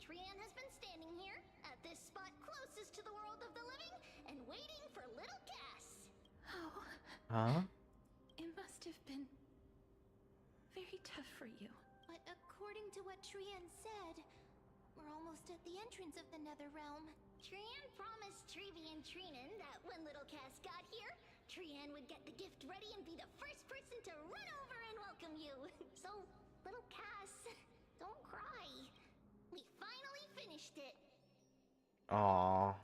Trian has been standing here at this spot closest to the world of the living and waiting for little Cass. Oh, Huh? it must have been very tough for you. But according to what Trian said, we're almost at the entrance of the Netherrealm. Trian promised Trevi and Trinan that when little Cass got here, Trian would get the gift ready and be the first person to run over and welcome you. So, little Cass, don't cry. We finally finished it. Aww.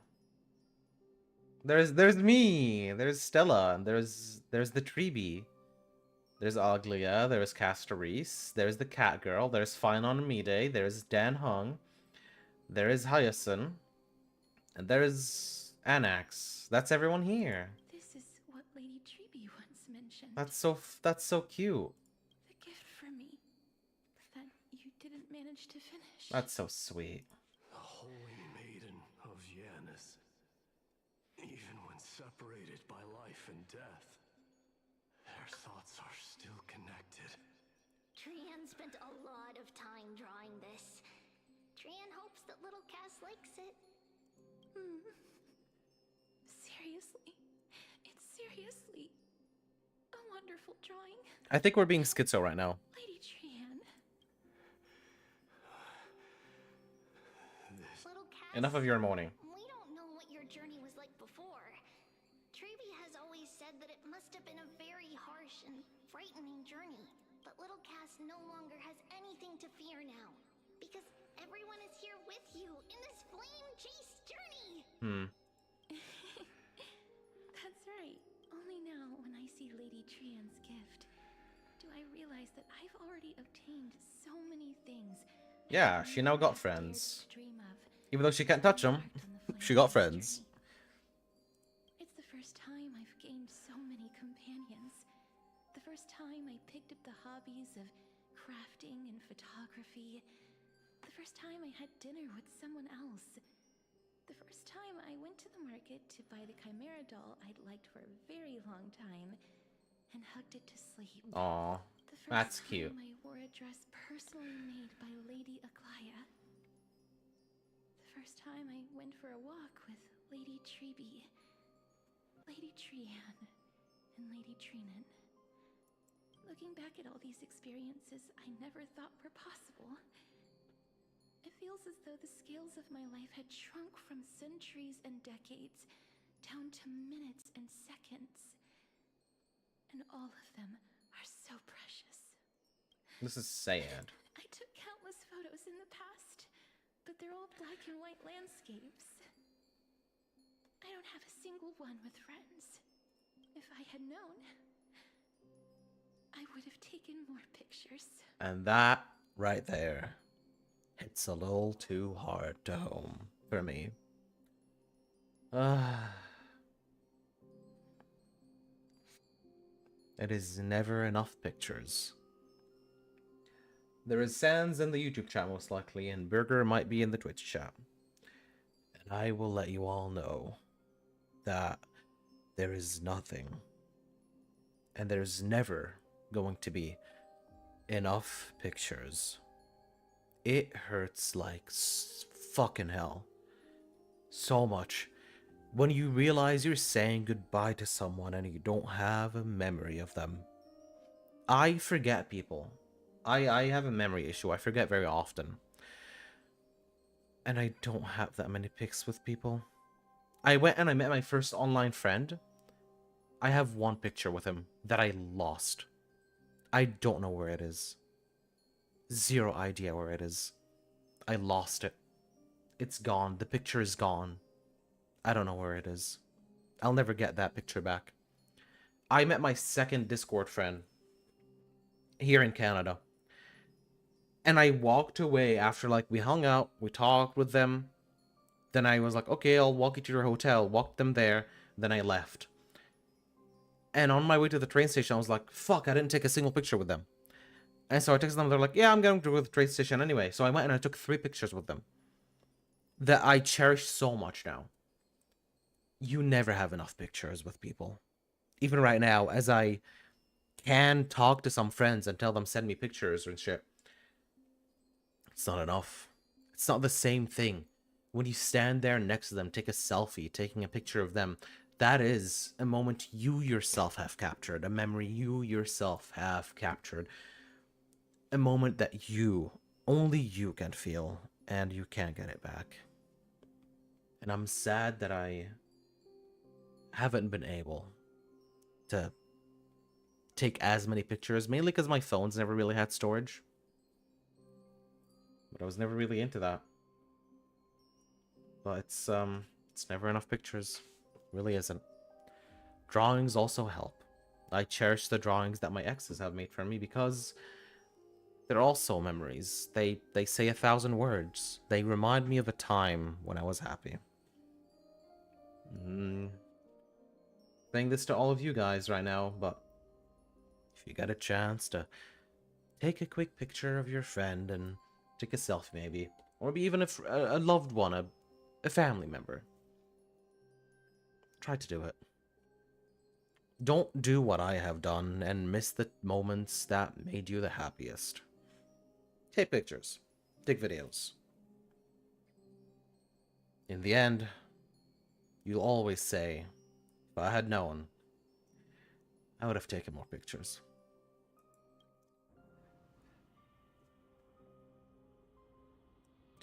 There's me. There's Stella. There's the Treeby. There's Aglia. There's Castorice. There's the Cat Girl. There's Fine on Me Day. There's Dan Hung. There is Hyacinth. And there's Anax. That's everyone here. This is what Lady Treeby once mentioned. That's so cute. The gift for me that you didn't manage to finish. That's so sweet. The holy maiden of Yanis. Even when separated by life and death, their thoughts are still connected. Trian spent a lot of time drawing this. Trian hopes that little Cass likes it. Seriously? It's seriously a wonderful drawing. I think we're being schizo right now. Lady Trian. Little Cass, Enough of your moaning. we don't know what your journey was like before. Trevi has always said that it must have been a very harsh and frightening journey. But little Cass no longer has anything to fear now. Because everyone is here with you in this flame-chased journey. That's right. Only now, when I see Lady Trian's gift, do I realize that I've already obtained so many things. Yeah, she now got friends. Even though she can't touch them, she got friends. It's the first time I've gained so many companions. The first time I picked up the hobbies of crafting and photography. The first time I had dinner with someone else. The first time I went to the market to buy the Chimera doll I'd liked for a very long time and hugged it to sleep. Aw, The first that's time cute. I wore a dress personally made by Lady Aglaia. The first time I went for a walk with Lady Treeby, Lady Trian, and Lady Trinan. Looking back at all these experiences I never thought were possible, it feels as though the scales of my life had shrunk from centuries and decades down to minutes and seconds. And all of them are so precious. This is sad. I took countless but they're all black and white landscapes. I don't have a single one with friends. If I had known, I would have taken more pictures. And that right there hits a little too hard to home for me. It is never enough pictures. There is Sans in the YouTube chat most likely, and Burger might be in the Twitch chat. And I will let you all know that there is nothing, and there's never going to be enough pictures. It hurts like fucking hell. So much. When you realize you're saying goodbye to someone and you don't have a memory of them. I forget people. I have a memory issue. I forget very often. And I don't have that many pics with people. I went and I met my first online friend. I have one picture with him that I lost. I don't know where it is. Zero idea where it is. I lost it. It's gone. The picture is gone. I don't know where it is. I'll never get that picture back. I met my second Discord friend here in Canada. And I walked away after, like, we hung out, we talked with them. Then I was like, okay, I'll walk you to your hotel. Walked them there. Then I left. And on my way to the train station, I was like, fuck, I didn't take a single picture with them. And so I texted them, they're like, yeah, I'm going to the train station anyway. So I went and I took 3 pictures with them. That I cherish so much now. You never have enough pictures with people. Even right now, as I can talk to some friends and tell them send me pictures and shit. It's not enough. It's not the same thing. When you stand there next to them, take a selfie, taking a picture of them, that is a moment you yourself have captured, a memory you yourself have captured, a moment that you, only you can feel, and you can't get it back. And I'm sad that I haven't been able to take as many pictures, mainly because my phone's never really had storage. But I was never really into that. But it's never enough pictures. It really isn't. Drawings also help. I cherish the drawings that my exes have made for me because they're also memories. They say 1,000 words. They remind me of a time when I was happy. Saying this to all of you guys right now, but if you get a chance to take a quick picture of your friend and take a selfie maybe, or be even a loved one, a family member, try to do it. Don't do what I have done and miss the moments that made you the happiest. Take pictures. Take videos. In the end, you'll always say, if I had known, I would have taken more pictures.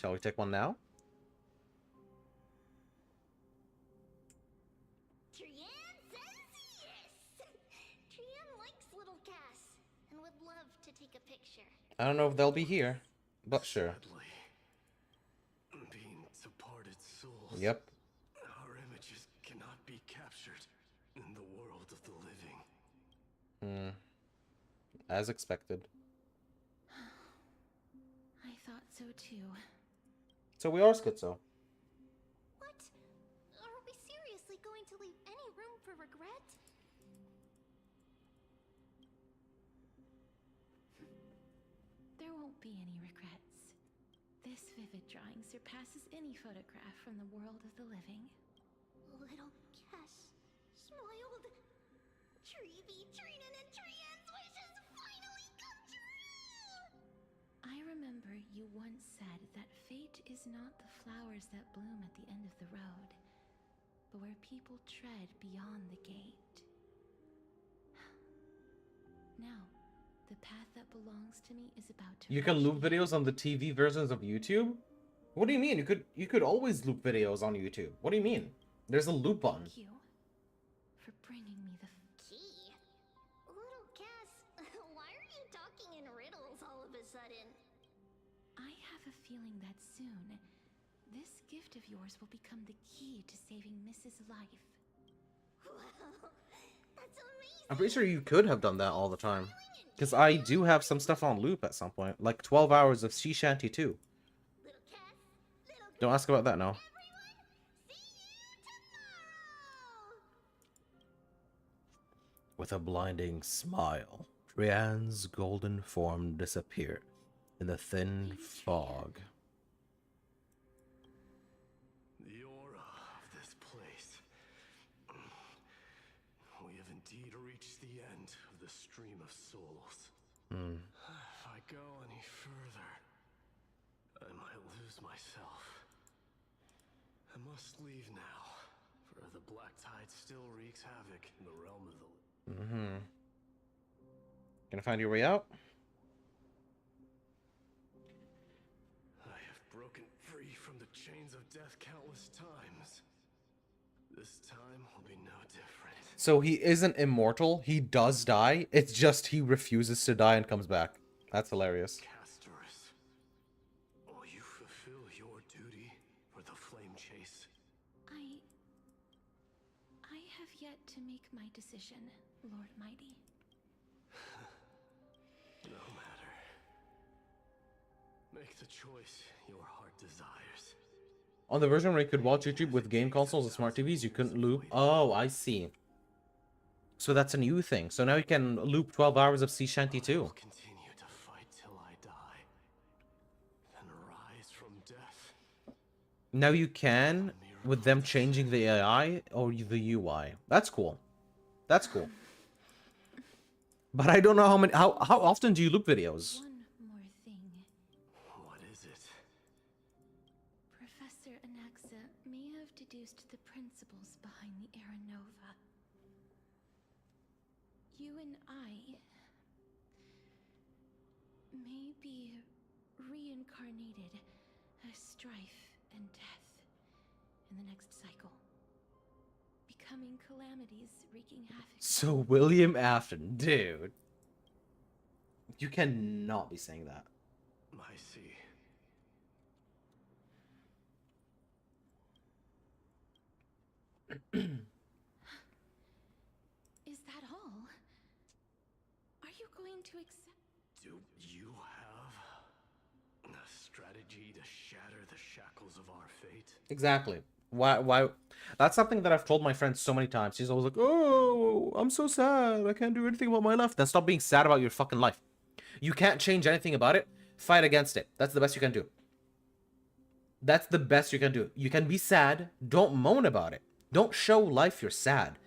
Shall we take one now? Trian says yes! Trian likes little Cass and would love to take a picture. I don't know if they'll be here, but sure. Sadly, being departed souls. Yep. Our images cannot be captured in the world of the living. As expected. I thought so too. So we are schizo. What? Are we seriously going to leave any room for regret? There won't be any regrets. This vivid drawing surpasses any photograph from the world of the living. Little Cass smiled. Treevee, Treenan, and Trian's wishes finally come true! I remember you once said that fate is not the flowers that bloom at the end of the road, but where people tread beyond the gate. Now, the path that belongs to me is about to. You can loop videos on the TV versions of YouTube? What do you mean? You could always loop videos on YouTube. What do you mean? There's a loop button. Thank you for bringing me the Key? Little Cass, why are you talking in riddles all of a sudden? I have a feeling that soon, this gift of yours will become the key to saving Mrs. Life. Wow, that's amazing. I'm pretty sure you could have done that all the time. Because I do have some stuff on loop at some point. Like 12 hours of Sea Shanty 2. Little Cass, little Don't ask about that now. everyone, see you tomorrow. With a blinding smile, Brienne's golden form disappeared in the thin fog. The aura of this place. We have indeed reached the end of the stream of souls. If I go any further, I might lose myself. I must leave now, for the black tide still wreaks havoc in the realm of the... Gonna find your way out? I have broken free from the chains of death countless times. This time will be no different. So he isn't immortal. He does die. It's just he refuses to die and comes back. That's hilarious. Castorice, will you fulfill your duty for the flame chase? I have yet to make my decision, Lord Mighty. No matter. Make the choice your heart desires. On the version where you could watch YouTube with game consoles and smart TVs, you couldn't loop. Oh, I see. So that's a new thing. So now you can loop 12 hours of Sea Shanty I 2. will continue to fight till I die, then rise from death. Now you can, with them changing the AI or the UI. That's cool. That's cool. But I don't know how often do you loop videos? One more thing. What is it? Professor Anaxa may have deduced the principles behind the Era Nova. You and I may be reincarnated as strife and death in the next cycle, becoming calamities wreaking havoc. So William Afton, dude. You cannot be saying that. I see. Is that all? Are you going to accept? Do you have a strategy to shatter the shackles of our fate? Exactly. Why? That's something that I've told my friends so many times. She's always like, oh, I'm so sad. I can't do anything about my life. Then stop being sad about your fucking life. You can't change anything about it. Fight against it. That's the best you can do. That's the best you can do. You can be sad. Don't moan about it. Don't show life you're sad.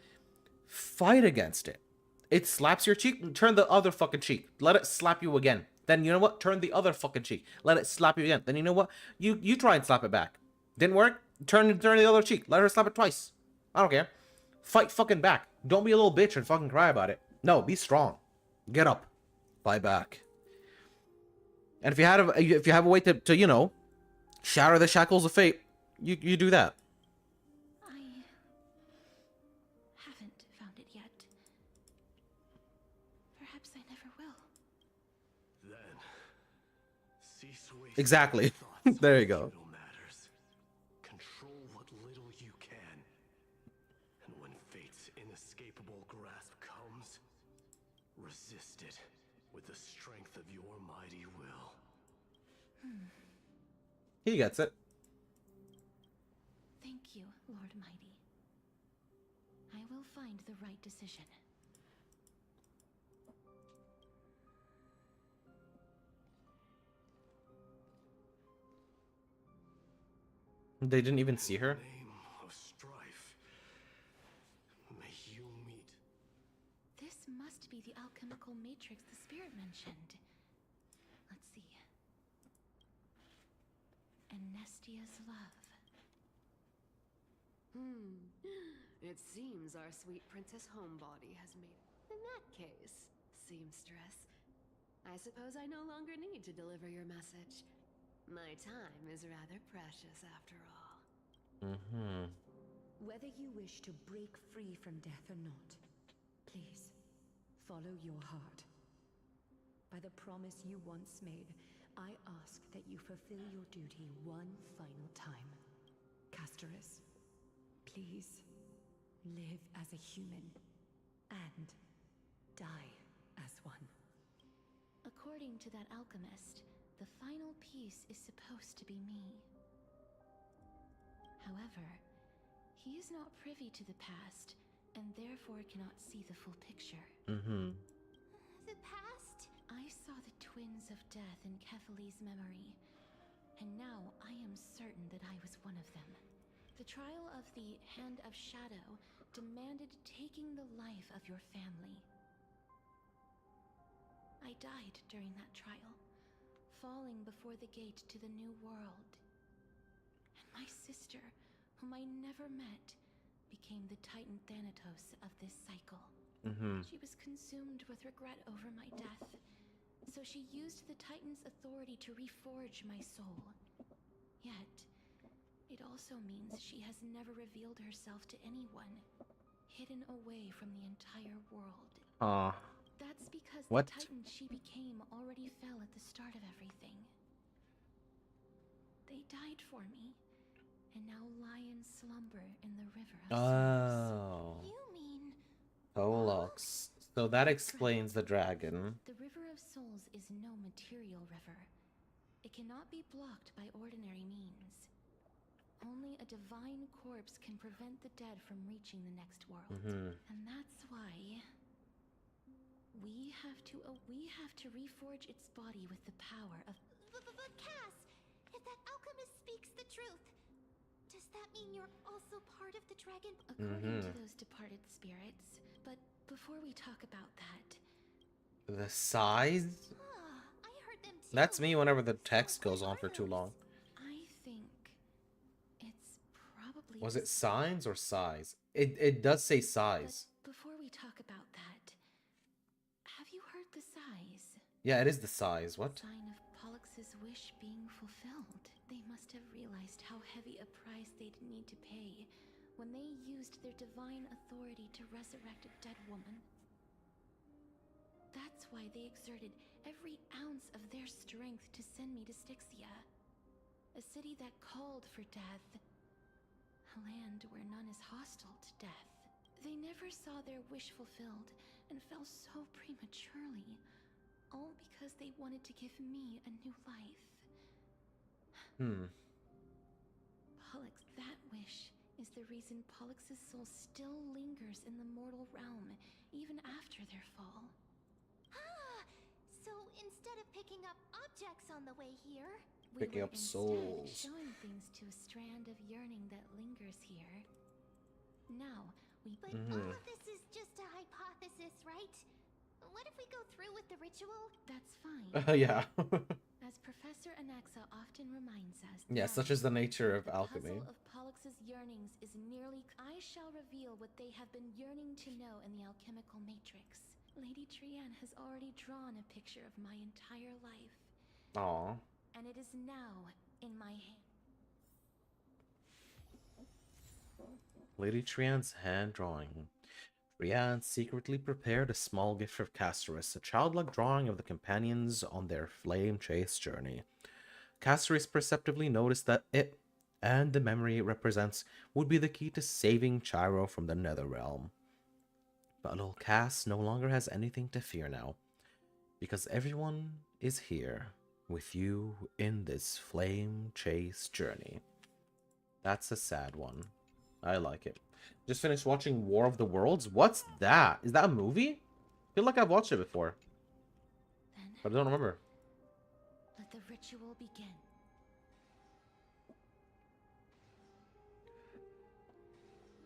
Fight against it. It slaps your cheek. Turn the other fucking cheek. Let it slap you again. Then you know what? Turn the other fucking cheek. Let it slap you again. Then you know what? You try and slap it back. Didn't work? Turn the other cheek. Let her slap it twice. I don't care. Fight fucking back. Don't be a little bitch and fucking cry about it. No, be strong. Get up. Fight back. And if you have a way to you know, shatter the shackles of fate, you do that. I haven't found it yet. Perhaps I never will. Then cease wasting Exactly. thoughts There you on go. futile matters. Control what little you can. And when fate's inescapable grasp comes, resist it with the strength of your mighty will. He gets it. Thank you, Lord Mighty. I will find the right decision. They didn't even see her. Name of strife. May you meet. This must be the alchemical matrix the spirit mentioned. Let's see. Anestia's love. It seems our sweet Princess Homebody has made it. In that case, seamstress, I suppose I no longer need to deliver your message. My time is rather precious after all. Whether you wish to break free from death or not, please follow your heart. By the promise you once made, I ask that you fulfill your duty one final time. Castorice, please live as a human and die as one. According to that alchemist, the final piece is supposed to be me. However, he is not privy to the past, and therefore cannot see the full picture. Mm-hmm. The past? I saw the twins of death in Kethely's memory, and now I am certain that I was one of them. The trial of the Hand of Shadow demanded taking the life of your family. I died during that trial, falling before the gate to the new world. And my sister, whom I never met, became the Titan Thanatos of this cycle. Mm-hmm. She was consumed with regret over my death, so she used the Titan's authority to reforge my soul. Yet, it also means she has never revealed herself to anyone, hidden away from the entire world. Aw. That's because What? the Titan she became already fell at the start of everything. They died for me, and now lie in slumber in the river of souls. Oh. You mean... Pollux. So that explains the dragon. The River of Souls is no material river. It cannot be blocked by ordinary means. Only a divine corpse can prevent the dead from reaching the next world. Mm-hmm. And that's why we have to reforge its body with the power of... But Cass, if that alchemist speaks the truth, does that mean you're also part of the dragon? According to those departed spirits. But before we talk about that... The size? I heard them too. That's me whenever the text goes on for too long. I think it's probably... Was it signs or size? It does say size. But before we talk about that, have you heard the sighs? Yeah, it is the size. What? Sign of Pollux's wish being fulfilled. They must have realized how heavy a price they'd need to pay when they used their divine authority to resurrect a dead woman. That's why they exerted every ounce of their strength to send me to Styxia, a city that called for death, a land where none is hostile to death. They never saw their wish fulfilled and fell so prematurely, all because they wanted to give me a new life. Pollux, that wish is the reason Pollux's soul still lingers in the mortal realm, even after their fall. So instead of picking up objects on the way here, We Picking were up instead souls. showing things to a strand of yearning that lingers here. Now, we... but all of this is just a hypothesis, right? What if we go through with the ritual? That's fine. Yeah. As Professor Anaxa often reminds us... Yeah, that such is the nature of the alchemy. puzzle of Pollux's yearnings is nearly... I shall reveal what they have been yearning to know in the alchemical matrix. Lady Trianne has already drawn a picture of my entire life, Aw. and it is now in my hand. Lady Trianne's hand drawing. Trianne secretly prepared a small gift for Castorice, a childlike drawing of the companions on their flame chase journey. Castorice perceptively noticed that it and the memory it represents would be the key to saving Chiro from the Netherrealm. But little Cass no longer has anything to fear now, because everyone is here with you in this flame chase journey. That's a sad one. I like it. Just finished watching War of the Worlds. What's that? Is that a movie? I feel like I've watched it before, Then but I don't remember. let the ritual begin.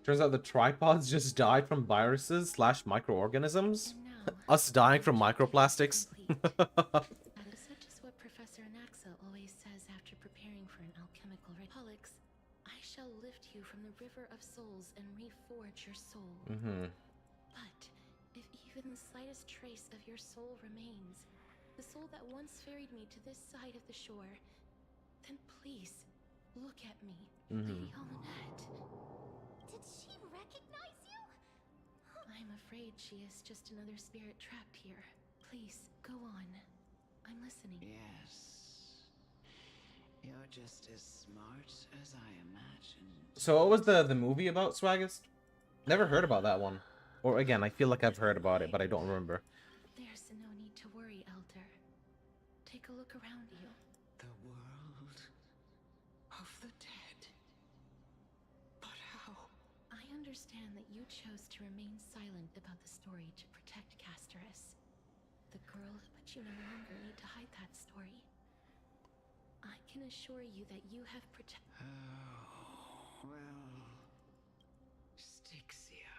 Turns out the tripods just died from viruses / microorganisms. And now, Us dying from microplastics. that is such as what Professor Anaxa always says after preparing for an alchemical ritual. Pollux, I shall lift you from the river of souls and reforge your soul. But if even the slightest trace of your soul remains, the soul that once ferried me to this side of the shore, then please look at me, Lady Almanette. Did she recognize you? I'm afraid she is just another spirit trapped here. Please, go on. I'm listening. Yes. You're just as smart as I imagined. So what was the movie about, Swaggist? Never heard about that one. Or again, I feel like I've heard about it, but I don't remember. There's no need to worry, Elder. Take a look around you. The world of the dead. But how? I understand that you chose to remain silent about the story to protect Castorice. The girl, but you no longer need to hide that story. I can assure you that you have Oh, well... Styxia.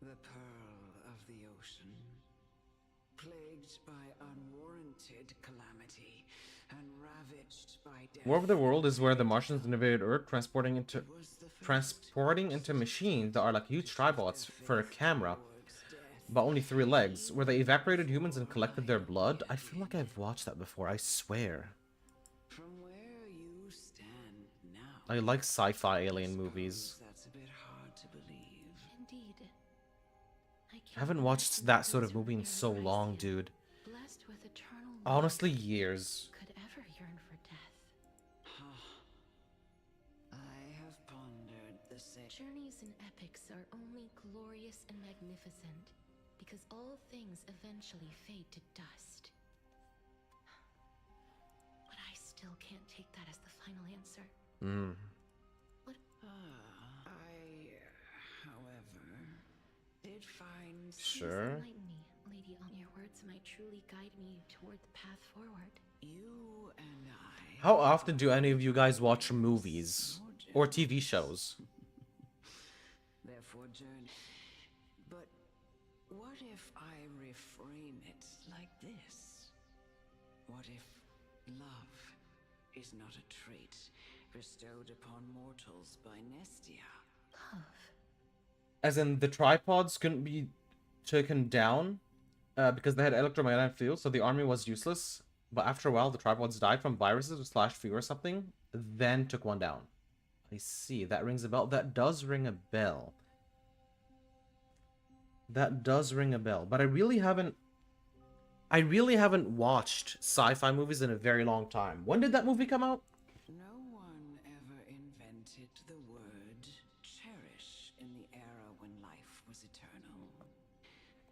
The pearl of the ocean. Plagued by unwarranted calamity and ravaged by death. War of the World is where the Martians invaded Earth, transporting into machines that are like huge tripods for a camera, but only 3 legs, where they evaporated humans and collected their blood. I feel like I've watched that before, I swear. From where you stand now, I like sci-fi alien movies. that's a bit hard to believe. Indeed. I haven't watched that sort of movie in so long, dude. Blessed with eternal Honestly, years. could ever yearn for death. I have pondered the same. Journeys and epics are only glorious and magnificent because all things eventually fade to dust. But I still can't take that as the final answer. What? However, did find Sure. Enlighten me, Lady. Your words might truly guide me toward the path forward. you and I. How often do any of you guys watch movies? Or TV shows? Therefore, journey. But what if I reframe it like this? What if love is not a trait bestowed upon mortals by Nestia? Love. As in, the tripods couldn't be taken down because they had electromagnetic fields, so the army was useless. But after a while, the tripods died from viruses or /fever or something, then took one down. I see. That rings a bell. That does ring a bell. That does ring a bell. But I really haven't watched sci-fi movies in a very long time. When did that movie come out? No one ever invented the word cherish in the era when life was eternal.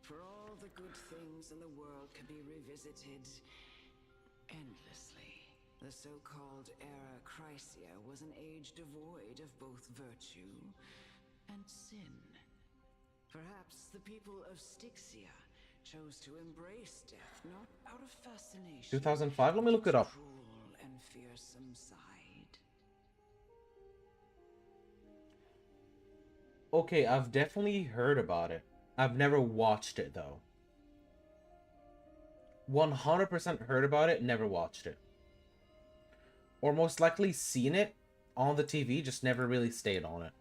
For all the good things in the world can be revisited endlessly. The so-called era Chrysia was an age devoid of both virtue and sin. Perhaps the people of Styxia chose to embrace death not out of fascination. 2005? Let me look it up. Cruel and fearsome side. Okay, I've definitely heard about it. I've never watched it, though. 100% heard about it, never watched it. Or most likely seen it on the TV, just never really stayed on it.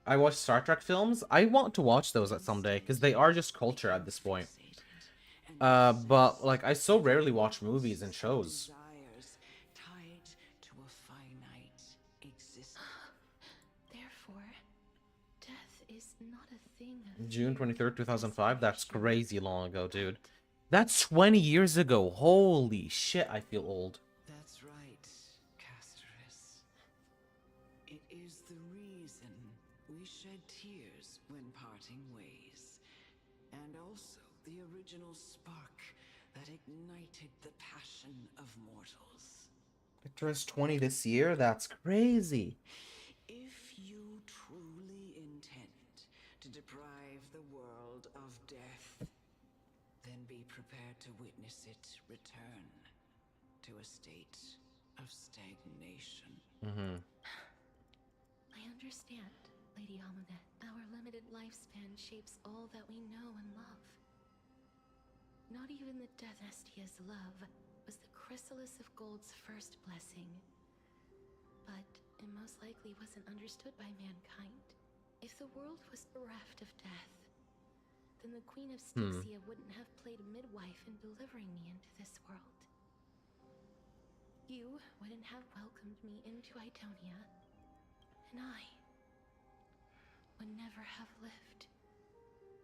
I watch Star Trek films. I want to watch those at some day, because they are just culture at this point. But, like, I so rarely watch movies and shows. Desires tied to a finite existence. Therefore, death is not a thing of June 23rd, 2005? That's crazy long ago, dude. That's 20 years ago. Holy shit, I feel old. That's right, Castorice. It is the reason we shed tears when parting ways, and also the original spark that ignited the passion of mortals. It turns 20 this year? That's crazy. If you truly intend to deprive the world of death, then be prepared to witness it return to a state of stagnation. I understand, Lady Almanet. Our limited lifespan shapes all that we know and love. Not even the death Nestia's love was the chrysalis of gold's first blessing. But it most likely wasn't understood by mankind. If the world was bereft of death, then the Queen of Styxia wouldn't have played midwife in delivering me into this world. You wouldn't have welcomed me into Idonia, and I would never have lived,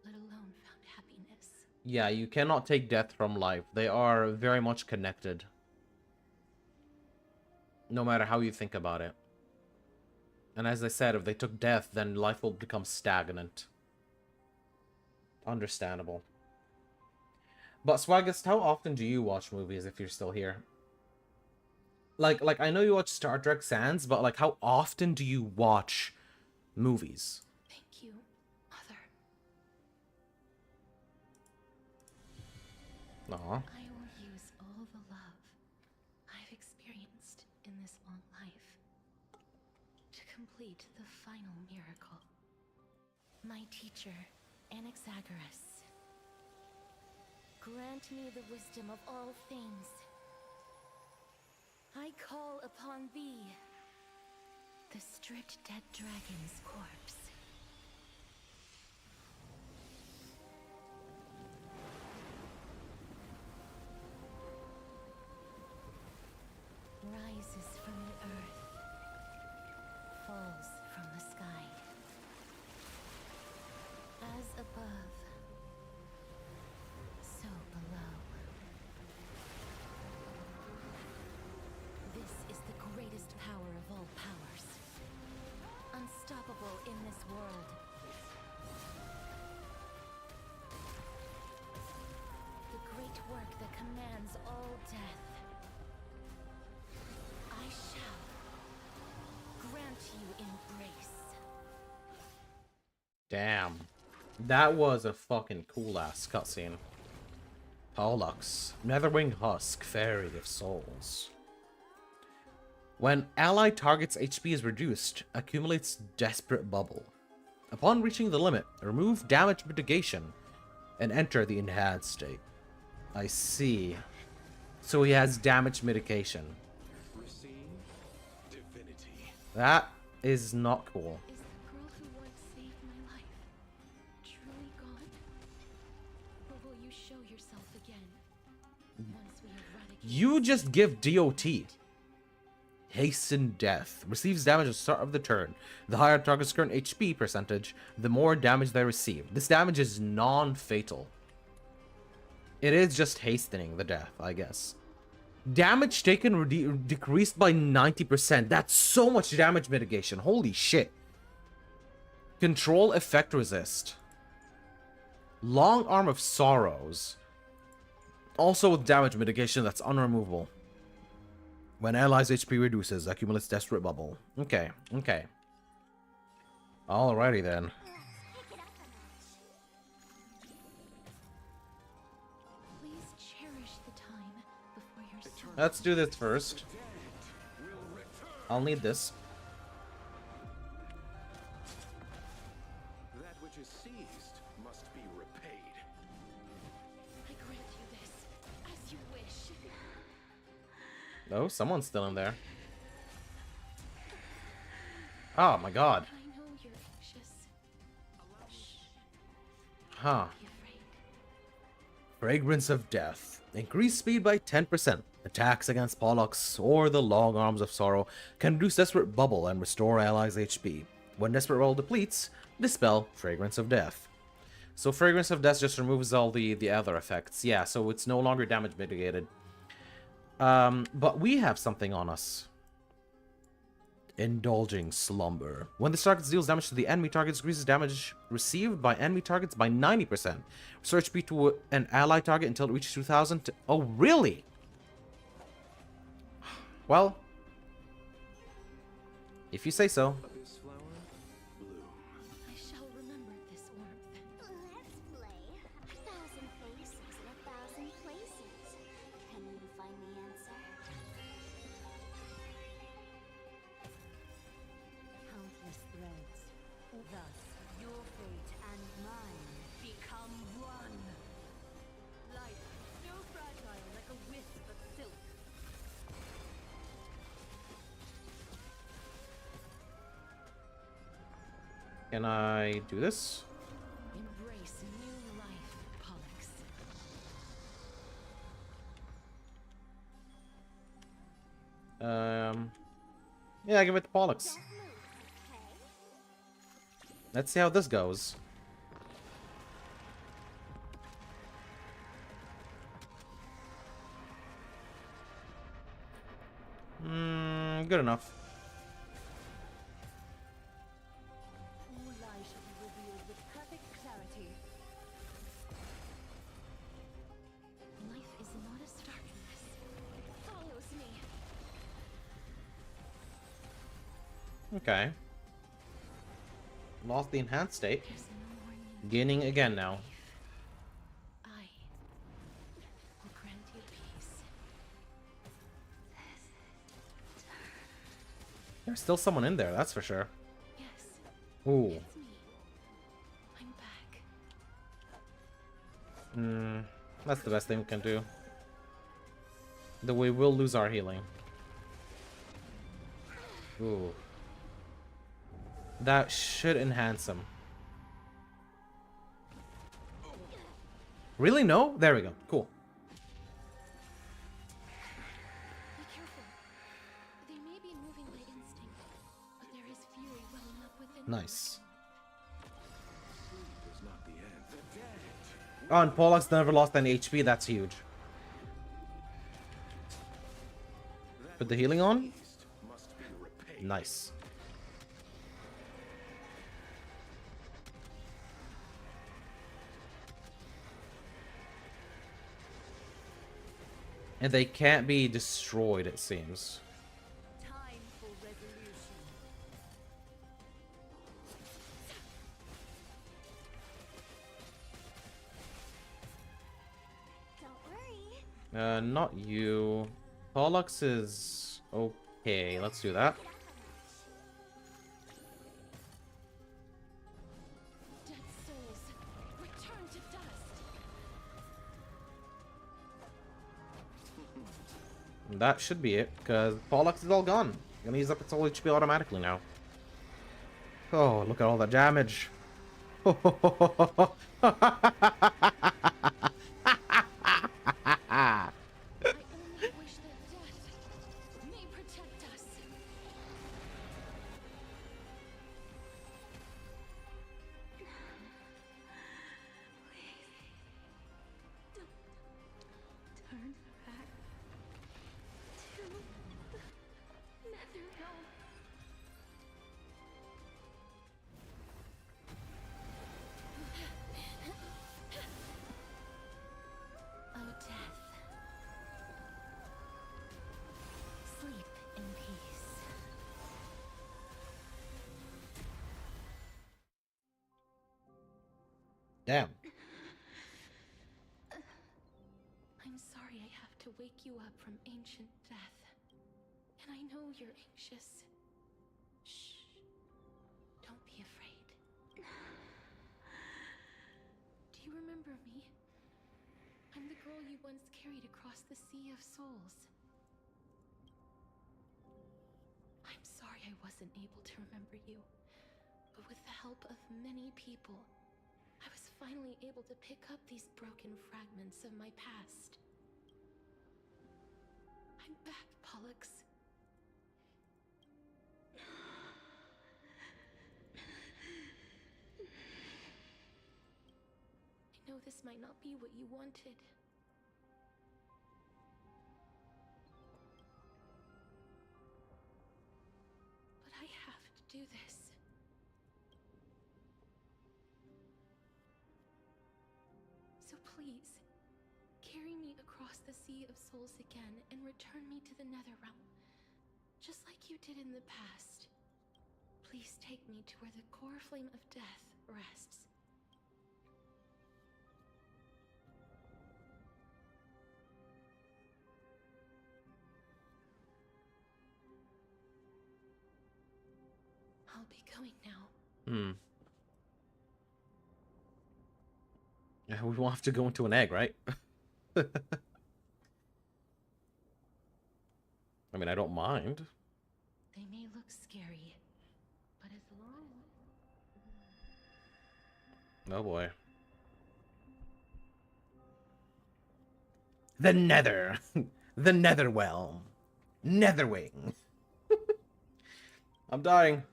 let alone found happiness. Yeah, you cannot take death from life. They are very much connected. No matter how you think about it. And as I said, if they took death, then life will become stagnant. Understandable. But Swaggist, how often do you watch movies if you're still here? Like I know you watch Star Trek Sans, but like how often do you watch movies? Thank you, Mother. Aw. I will use all the love I've experienced in this long life to complete the final miracle. My teacher, Anaxagoras, grant me the wisdom of all things. I call upon thee, the stripped dead dragon's corpse. Rises from the earth, falls from the sky. As above, so below. This is the greatest power of all powers. Unstoppable in this world. The great work that commands all death. I shall grant you embrace. Damn. That was a fucking cool-ass cutscene. Pollux, Netherwing Husk, Fairy of Souls. When allied target's HP is reduced, accumulates Desperate Bubble. Upon reaching the limit, remove damage mitigation and enter the enhanced state. I see. So he has damage mitigation. Receive divinity. That is not cool. Is the girl who once saved my life truly gone? Or will you show yourself again once we eradicate? You just give DOT. Hasten Death. Receives damage at the start of the turn. The higher target's current HP percentage, the more damage they receive. This damage is non-fatal. It is just hastening the death, I guess. Damage taken decreased by 90%. That's so much damage mitigation. Holy shit. Control effect resist. Long Arm of Sorrows. Also with damage mitigation that's unremovable. When allies' HP reduces, accumulates Desperate Bubble. Okay, okay. Alrighty then. Please cherish the time before your soul. Let's do this first. I'll need this. That which is seized must be repaid. I grant you this, as you wish. Oh, someone's still in there. Oh my god. I know you're anxious. Huh. Be afraid. Fragrance of Death. Increase speed by 10%. Attacks against Pollux or the Long Arms of Sorrow can reduce Desperate Bubble and restore allies' HP. When Desperate Bubble depletes, dispel Fragrance of Death. So Fragrance of Death just removes all the other effects. Yeah, so it's no longer damage mitigated. But we have something on us. Indulging Slumber. When this target deals damage to the enemy target, decreases damage received by enemy targets by 90%. Restore HP to an ally target until it reaches 2000. Oh, really? Well, if you say so. Abyss flower, bloom. I shall remember this warmth. Let's play 1,000 faces in 1,000 places. Can you find the answer? Countless threads. Thus, your fate and mine become one. Life, so fragile like a wisp of silk. Can I do this? Embrace new life, Pollux. Yeah, give it to Pollux. Don't move, okay? Let's see how this goes. Good enough. All lies shall be revealed with perfect clarity. Life is not as darkness. Follows me. Okay. Lost the enhanced state. There's no more need. Gaining again now. I will grant you peace. There's still someone in there, that's for sure. Yes, Ooh. it's me. I'm back. That's the best thing we can do. Though we will lose our healing. Ooh. That should enhance him. Really? No? There we go. Cool. Be careful. They may be moving by instinct, but there is fury welling up within them. Nice. Sleep is not the end. The dead. Oh, and Pollux never lost any HP. That's huge. Put the healing on. Beast must be repaid. Nice. And they can't be destroyed, it seems. Time for resolution. Don't worry. Not you. Pollux is okay. Let's do that. Dead souls, return to dust. That should be it, because Pollux is all gone. Gonna use up its whole HP automatically now. Oh, look at all the damage. I only wish that death may protect us. Turn back to the nether realm. Oh, death. Sleep in peace. Damn. I'm sorry I have to wake you up from ancient death. And I know you're anxious. Shh. Don't be afraid. Do you remember me? I'm the girl you once carried across the Sea of Souls. I'm sorry I wasn't able to remember you, but with the help of many people, I was finally able to pick up these broken fragments of my past. I'm back, Pollux. I know this might not be what you wanted. But I have to do this. So please, carry me across the Sea of Souls again and return me to the Netherrealm, just like you did in the past. Please take me to where the core flame of death rests. I'll be going now. Yeah, we won't have to go into an egg, right? I mean, I don't mind. They may look scary, but as long Oh boy. The Nether. The Netherwhelm. Netherwing. I'm dying.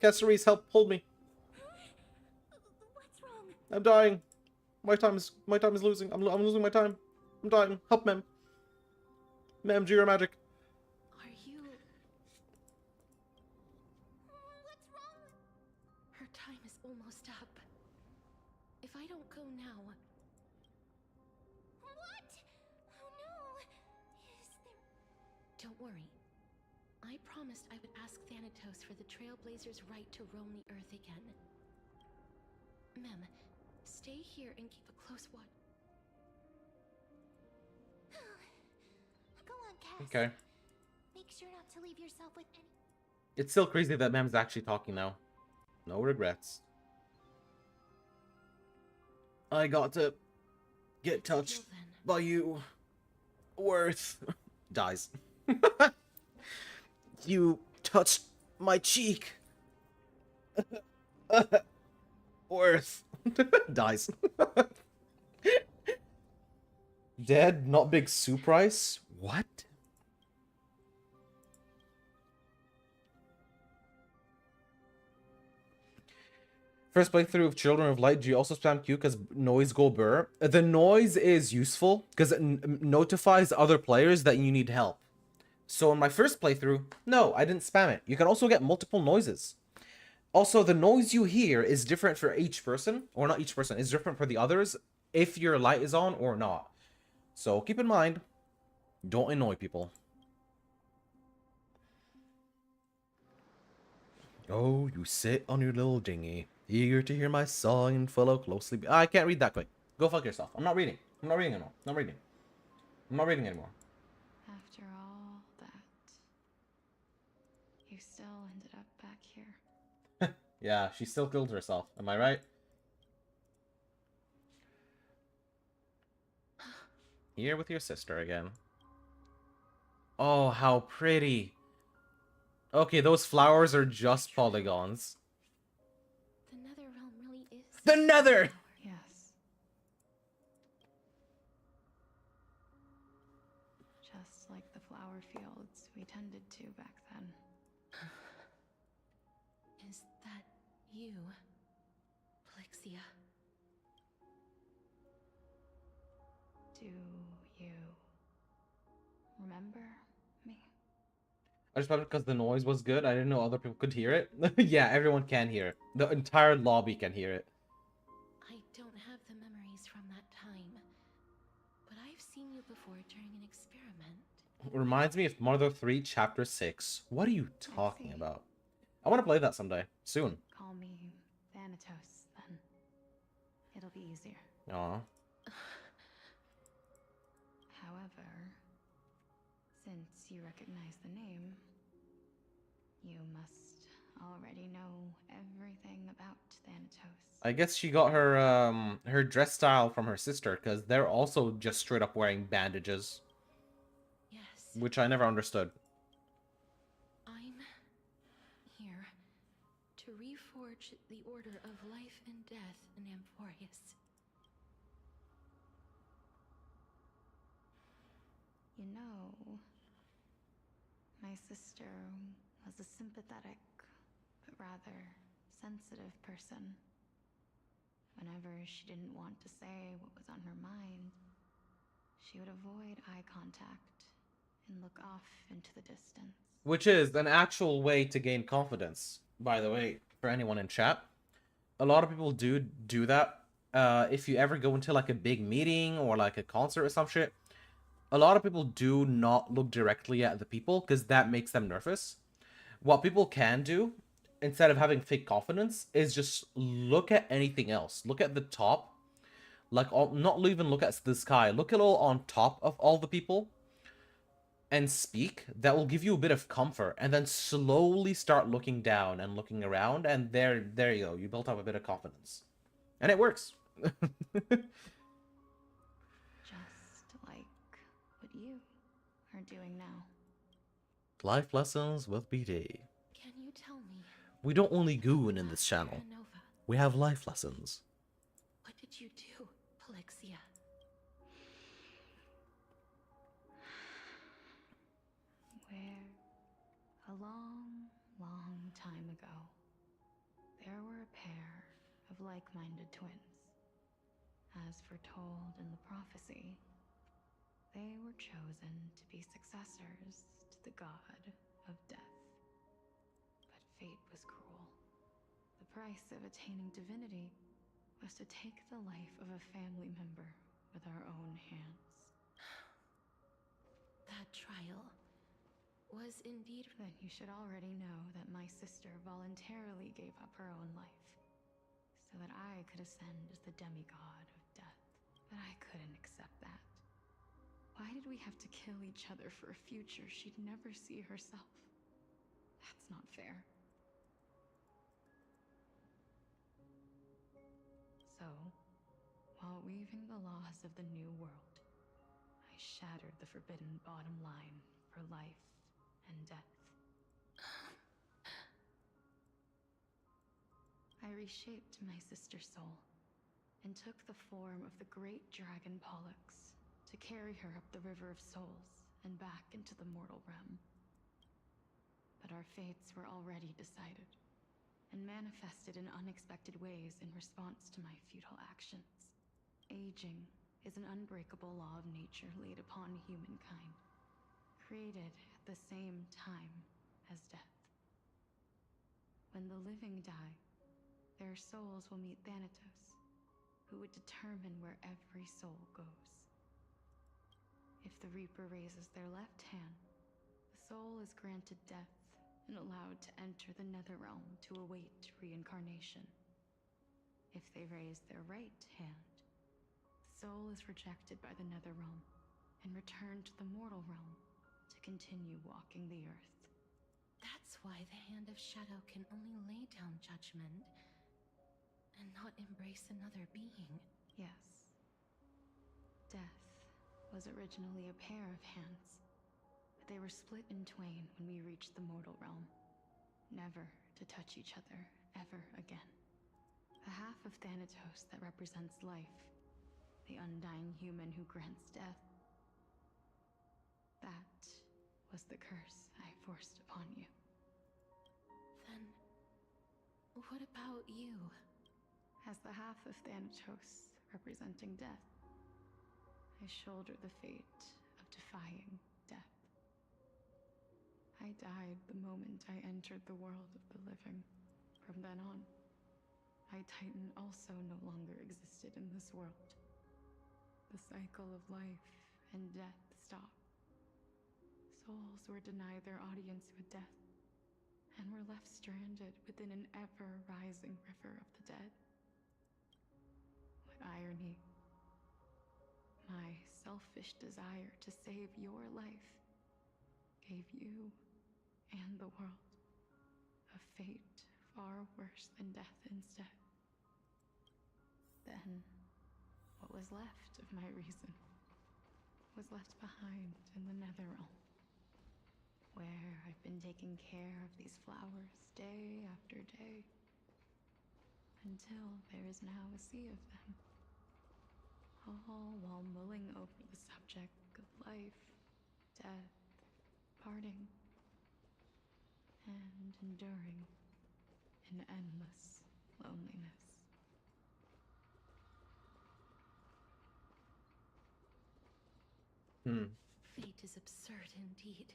Castorice, help, hold me. What's wrong? I'm dying. My time is losing. I'm losing my time. I'm dying. Help, ma'am. Ma'am, do your magic. Are you almost up. If I don't go now... What? Oh no! Is there... Don't worry. I promised I would ask Thanatos for the Trailblazers' right to roam the Earth again. Mem, stay here and keep a close watch. Go on, Cass. Okay. Make sure not to leave yourself with any... It's still crazy that Mem's actually talking now. No regrets. I got to get touched by you. Worth. Dies. You touched my cheek. Worth. Dies. Dead, not big surprise. What? First playthrough of Children of Light, do you also spam Q because noise go burr? The noise is useful because it notifies other players that you need help. So in my first playthrough, no, I didn't spam it. You can also get multiple noises. Also, the noise you hear is different for each person, or not each person, it's different for the others if your light is on or not. So keep in mind, don't annoy people. Oh, you sit on your little dinghy, eager to hear my song and follow closely. I can't read that quick. Go fuck yourself. I'm not reading. I'm not reading anymore. I'm not reading. I'm not reading anymore. After all that, you still ended up back here. Yeah, she still killed herself. Am I right? Here with your sister again. Oh, how pretty. Okay, those flowers are just polygons. The Nether Realm really is... The Nether! Yes. Just like the flower fields we tended to back then. Is that you, Plexia? Do you remember me? I just thought because the noise was good, I didn't know other people could hear it. Yeah, everyone can hear it. The entire lobby can hear it. I don't have the memories from that time, but I've seen you before during an experiment. Reminds me of Mother 3 Chapter 6. What are you talking about? I want to play that someday. Soon. Call me Thanatos, then. It'll be easier. Aw. However, since you recognize the name, you must already know everything about Thanatos. I guess she got her dress style from her sister, because they're also just straight up wearing bandages. Yes. Which I never understood. I'm here to reforge the order of life and death in Amphorius. You know, my sister was a sympathetic, but rather sensitive person. Whenever she didn't want to say what was on her mind, she would avoid eye contact and look off into the distance. Which is an actual way to gain confidence, by the way, for anyone in chat. A lot of people do that. If you ever go into like a big meeting or like a concert or some shit, a lot of people do not look directly at the people because that makes them nervous. What people can do, instead of having fake confidence, is just look at anything else. Look at the top. Like, not even look at the sky. Look at all on top of all the people. And speak. That will give you a bit of comfort. And then slowly start looking down and looking around. And there you go. You built up a bit of confidence. And it works. Just like what you are doing now. Life lessons with BD. Can you tell me? We don't only goon in this channel. We have life lessons. What did you do, Plexia? Where, a long, long time ago, there were a pair of like-minded twins. As foretold in the prophecy, they were chosen to be successors to the god of death. But fate was cruel. The price of attaining divinity was to take the life of a family member with our own hands. That trial was indeed... Then you should already know that my sister voluntarily gave up her own life so that I could ascend as the demigod of death. But I couldn't accept that. Why did we have to kill each other for a future she'd never see herself? That's not fair. So, while weaving the laws of the new world, I shattered the forbidden bottom line for life and death. I reshaped my sister's soul and took the form of the great dragon Pollux to carry her up the River of Souls and back into the mortal realm. But our fates were already decided and manifested in unexpected ways in response to my futile actions. Aging is an unbreakable law of nature laid upon humankind, created at the same time as death. When the living die, their souls will meet Thanatos, who would determine where every soul goes. If the Reaper raises their left hand, the soul is granted death and allowed to enter the Netherrealm to await reincarnation. If they raise their right hand, the soul is rejected by the Netherrealm and returned to the mortal realm to continue walking the earth. That's why the Hand of Shadow can only lay down judgment and not embrace another being. Yes. Death was originally a pair of hands, but they were split in twain when we reached the mortal realm, never to touch each other ever again. The half of Thanatos that represents life, the undying human who grants death, that was the curse I forced upon you. Then, what about you? As the half of Thanatos representing death, I shoulder the fate of defying death. I died the moment I entered the world of the living. From then on, my Titan also no longer existed in this world. The cycle of life and death stopped. Souls were denied their audience with death, and were left stranded within an ever-rising river of the dead. What irony. My selfish desire to save your life gave you and the world a fate far worse than death instead. Then, what was left of my reason was left behind in the Netherrealm, where I've been taking care of these flowers day after day, until there is now a sea of them, all while mulling over the subject of life, death, parting, and enduring an endless loneliness. Fate is absurd indeed.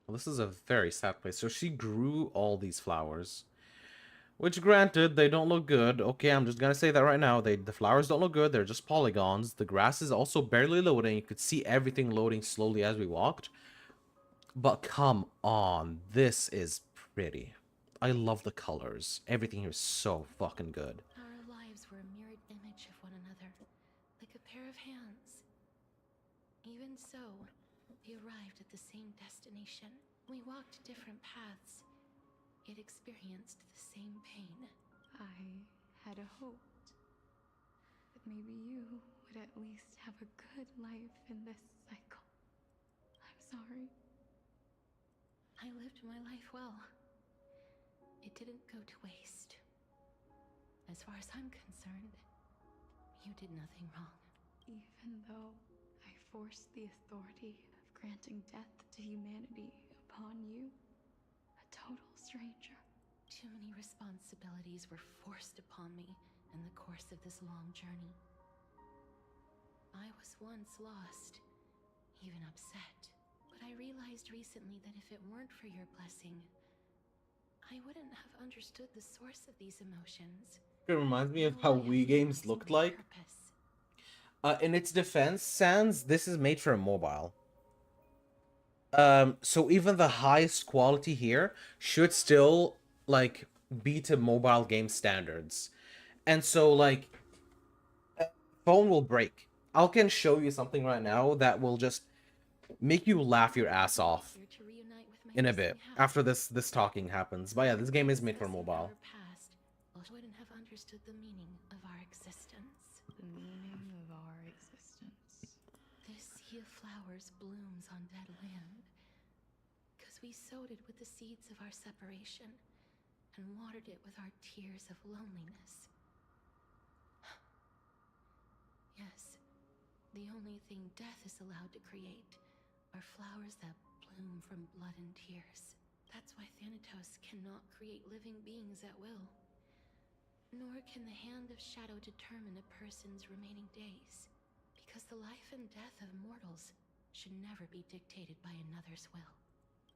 Well, this is a very sad place. So she grew all these flowers. Which, granted, they don't look good. Okay, I'm just gonna say that right now. The flowers don't look good. They're just polygons. The grass is also barely loading. You could see everything loading slowly as we walked. But come on. This is pretty. I love the colors. Everything here is so fucking good. Our lives were a mirrored image of one another, like a pair of hands. Even so, we arrived at the same destination. We walked different paths, yet experienced the same pain. I had hoped that maybe you would at least have a good life in this cycle. I'm sorry. I lived my life well. It didn't go to waste. As far as I'm concerned, you did nothing wrong. Even though I forced the authority of granting death to humanity upon you, a total stranger. Too many responsibilities were forced upon me in the course of this long journey. I was once lost, even upset. But I realized recently that if it weren't for your blessing, I wouldn't have understood the source of these emotions. It reminds me of No how way of Wii games realizing looked my like. purpose. In its defense, Sans, this is made for a mobile. So even the highest quality here should still, like, be to mobile game standards. And so, like, phone will break. I can show you something right now that will just make you laugh your ass off Here to reunite with my in a missing bit half. after this talking happens. But yeah, this game is made for Accessing mobile. our past, I wouldn't have understood the meaning of our existence. The meaning of our existence. This sea of flowers blooms on dead land, because we sowed it with the seeds of our separation and watered it with our tears of loneliness. Yes, the only thing death is allowed to create are flowers that bloom from blood and tears. That's why Thanatos cannot create living beings at will. Nor can the hand of shadow determine a person's remaining days, because the life and death of mortals should never be dictated by another's will.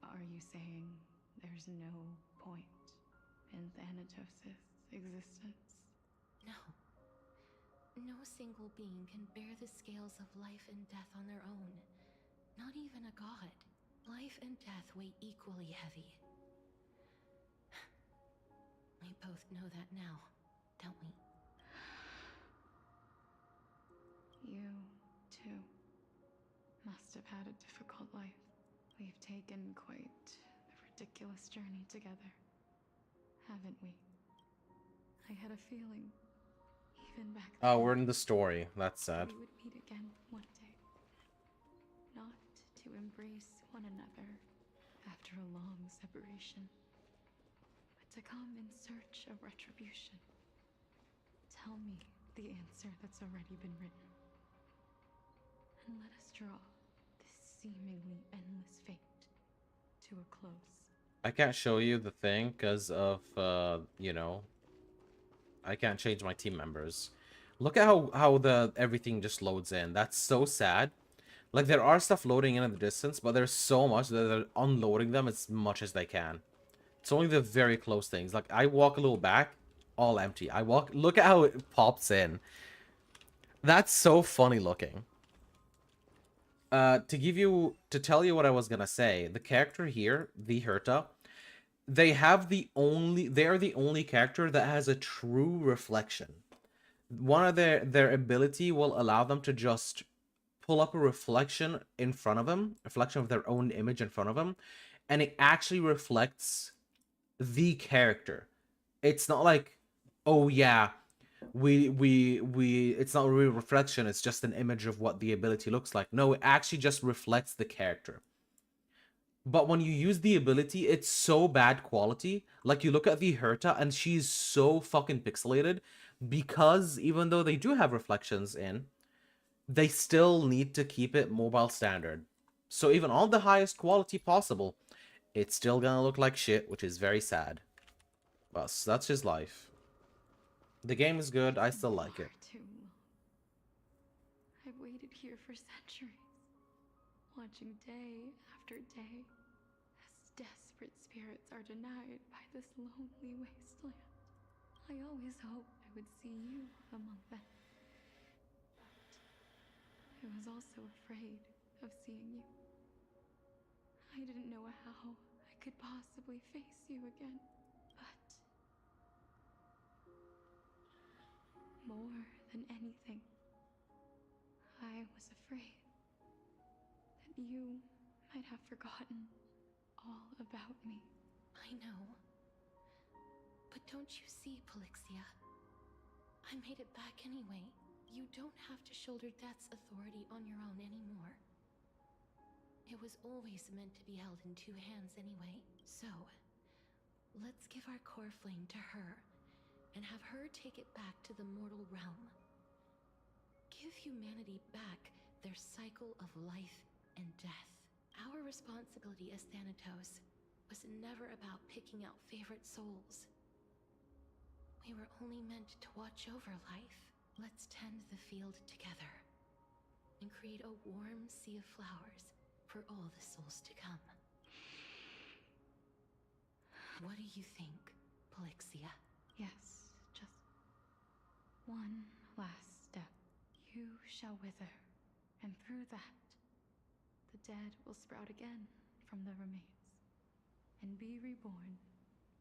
Are you saying there's no point in Thanatos' existence? No. No single being can bear the scales of life and death on their own. Not even a god. Life and death weigh equally heavy. We both know that now, don't we? You, too, must have had a difficult life. We've taken quite a ridiculous journey together, haven't we? I had a feeling, even back then, Oh, we're in the story. That's sad. we would meet again one day. Not to embrace one another after a long separation, but to come in search of retribution. Tell me the answer that's already been written, and let us draw this seemingly endless fate to a close. I can't show you the thing because of, you know, I can't change my team members. Look at how the everything just loads in. That's so sad. Like, there are stuff loading in the distance, but there's so much that they're unloading them as much as they can. It's only the very close things. Like, I walk a little back, all empty. I walk... Look at how it pops in. That's so funny looking. To tell you what I was gonna say, the character here, the Herta, they're the only character that has a true reflection. One of their ability will allow them to just pull up a reflection in front of them, reflection of their own image in front of them, and it actually reflects the character. It's not like, oh yeah, it's not a real reflection, it's just an image of what the ability looks like. No, it actually just reflects the character. But when you use the ability, it's so bad quality. Like, you look at the Herta, and she's so fucking pixelated, because even though they do have reflections in, they still need to keep it mobile standard. So even on the highest quality possible, it's still gonna look like shit, which is very sad. But that's just life. The game is good, I still like it. Too long. I've waited here for centuries, watching day after day as desperate spirits are denied by this lonely wasteland. I always hoped I would see you among them. But I was also afraid of seeing you. I didn't know how I could possibly face you again. But more than anything, I was afraid that you might have forgotten all about me. I know. But don't you see, Polixia? I made it back anyway. You don't have to shoulder death's authority on your own anymore. It was always meant to be held in two hands anyway. So, let's give our core flame to her, and have her take it back to the mortal realm. Give humanity back their cycle of life and death. Our responsibility as Thanatos was never about picking out favorite souls. We were only meant to watch over life. Let's tend the field together, and create a warm sea of flowers for all the souls to come. What do you think, Polixia? Yes, just one last step. You shall wither, and through that, the dead will sprout again from the remains, and be reborn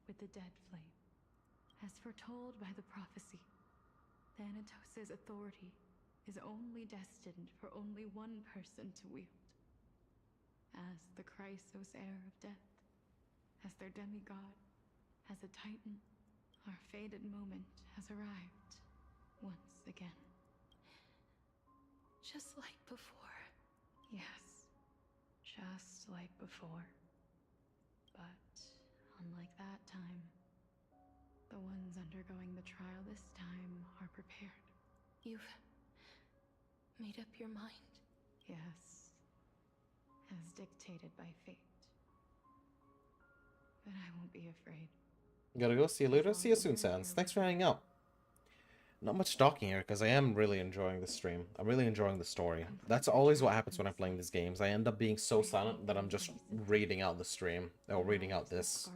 with the dead flame. As foretold by the prophecy, Thanatos' authority is only destined for only one person to wield. As the Chrysos heir of death, as their demigod, as a titan, our fated moment has arrived once again. Just like before. Yes, just like before. But unlike that time, the ones undergoing the trial this time are prepared. You've made up your mind? Yes, as dictated by fate. But I won't be afraid. Gotta go. See you later. See you soon, Sans. Thanks for hanging out. Not much talking here because I am really enjoying the stream. I'm really enjoying the story. That's always what happens when I'm playing these games. I end up being so silent that I'm just reading out the stream or reading out this.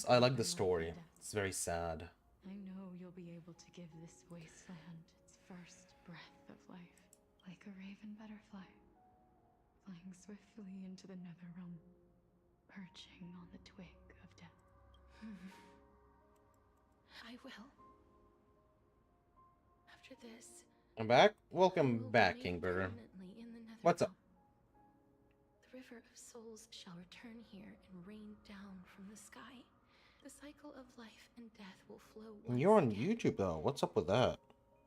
I like the story. It's very sad. I know you'll be able to give this wasteland its first breath of life, like a raven butterfly, flying swiftly into the Netherrealm, perching on the twig of death. I will. After this, I'm back. Welcome back, Kingburger. What's up? The river of souls shall return here and rain down from the sky. The cycle of life and death will flow once You're on again. YouTube though. What's up with that?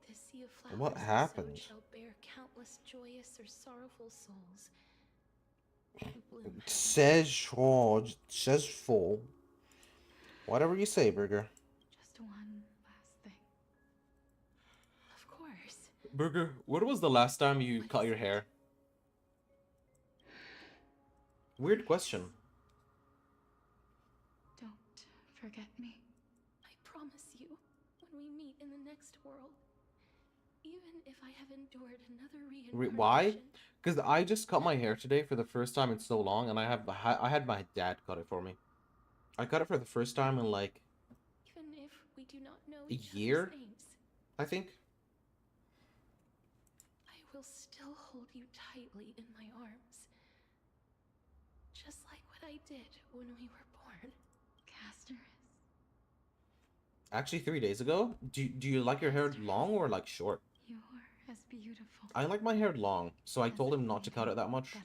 This sea of flowers What happened? shall bear countless joyous or sorrowful souls. Says full. Whatever you say, Burger. Just one last thing. Of course. Burger, when was the last time you cut your hair? Weird question. Don't forget me. I promise you, when we meet in the next world, even if I have endured another reincarnation... Why? Because I just cut my hair today for the first time in so long, and I had my dad cut it for me. I cut it for the first time in like even if we do not know a each year, other's names, I think. I will still hold you tightly in my arms. Just like what I did when we were born. Castorice. Actually, 3 days ago. Do you like your hair long or like short? You're as beautiful. I like my hair long, so I told him not to cut it that much.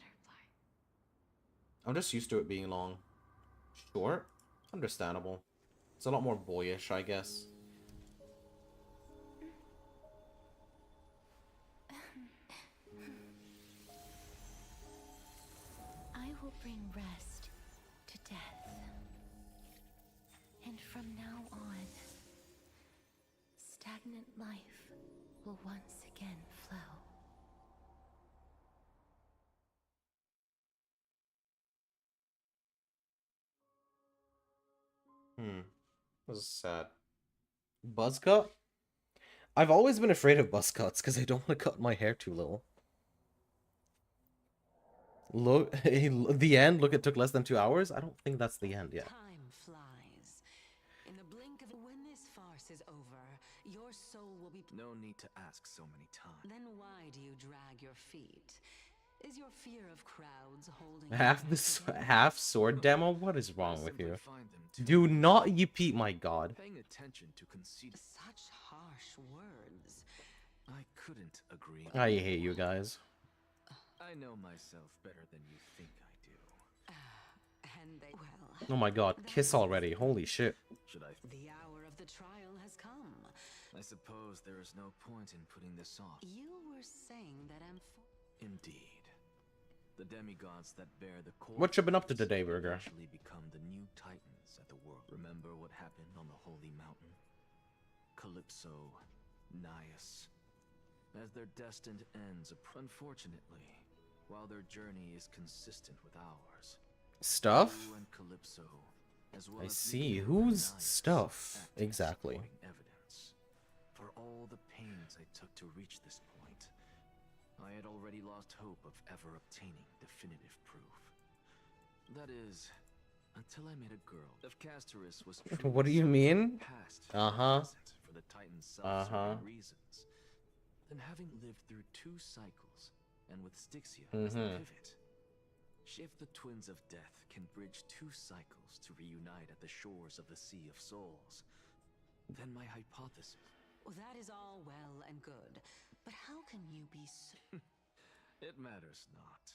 I'm just used to it being long. Short? Understandable. It's a lot more boyish, I guess. I will bring rest to death. And from now on, stagnant life will once again flow. This is sad. Buzz cut? I've always been afraid of buzz cuts because I don't want to cut my hair too little. Look, the end. Look, it took less than 2 hours. I don't think that's the end yet. Time flies. In the blink of when this farce is over, your soul will be... No need to ask so many times. Then why do you drag your feet? Is your fear of crowds holding... Half sword demo? What is wrong with you? Do not yeet, my god. Paying attention to conceit. Such harsh words. I couldn't agree. I hate you guys. I know myself better than you think I do. And they... Well... Oh my god, kiss already. Holy shit. Should I... The hour of the trial has come. I suppose there is no point in putting this off. You were saying that Indeed. The demigods that bear the core... What you been up to today, Burger? ...actually become the new titans at the world. Remember what happened on the Holy Mountain? Calypso, Naias. As their destined ends, unfortunately, while their journey is consistent with ours. Stuff? You and Calypso, as well I as see. Nico Who's and Naias, stuff? act as Exactly. supporting evidence. For all the pains I took to reach this point, I had already lost hope of ever obtaining definitive proof. That is, until I met a girl. If Castorice was What do you mean? past Uh-huh. for the Titan's self-serving Uh-huh. reasons, then having lived through 2 cycles, and with Styxia as the pivot, if the Twins of Death can bridge 2 cycles to reunite at the shores of the Sea of Souls, then my hypothesis... Well, that is all well and good, but how can you be so... It matters not.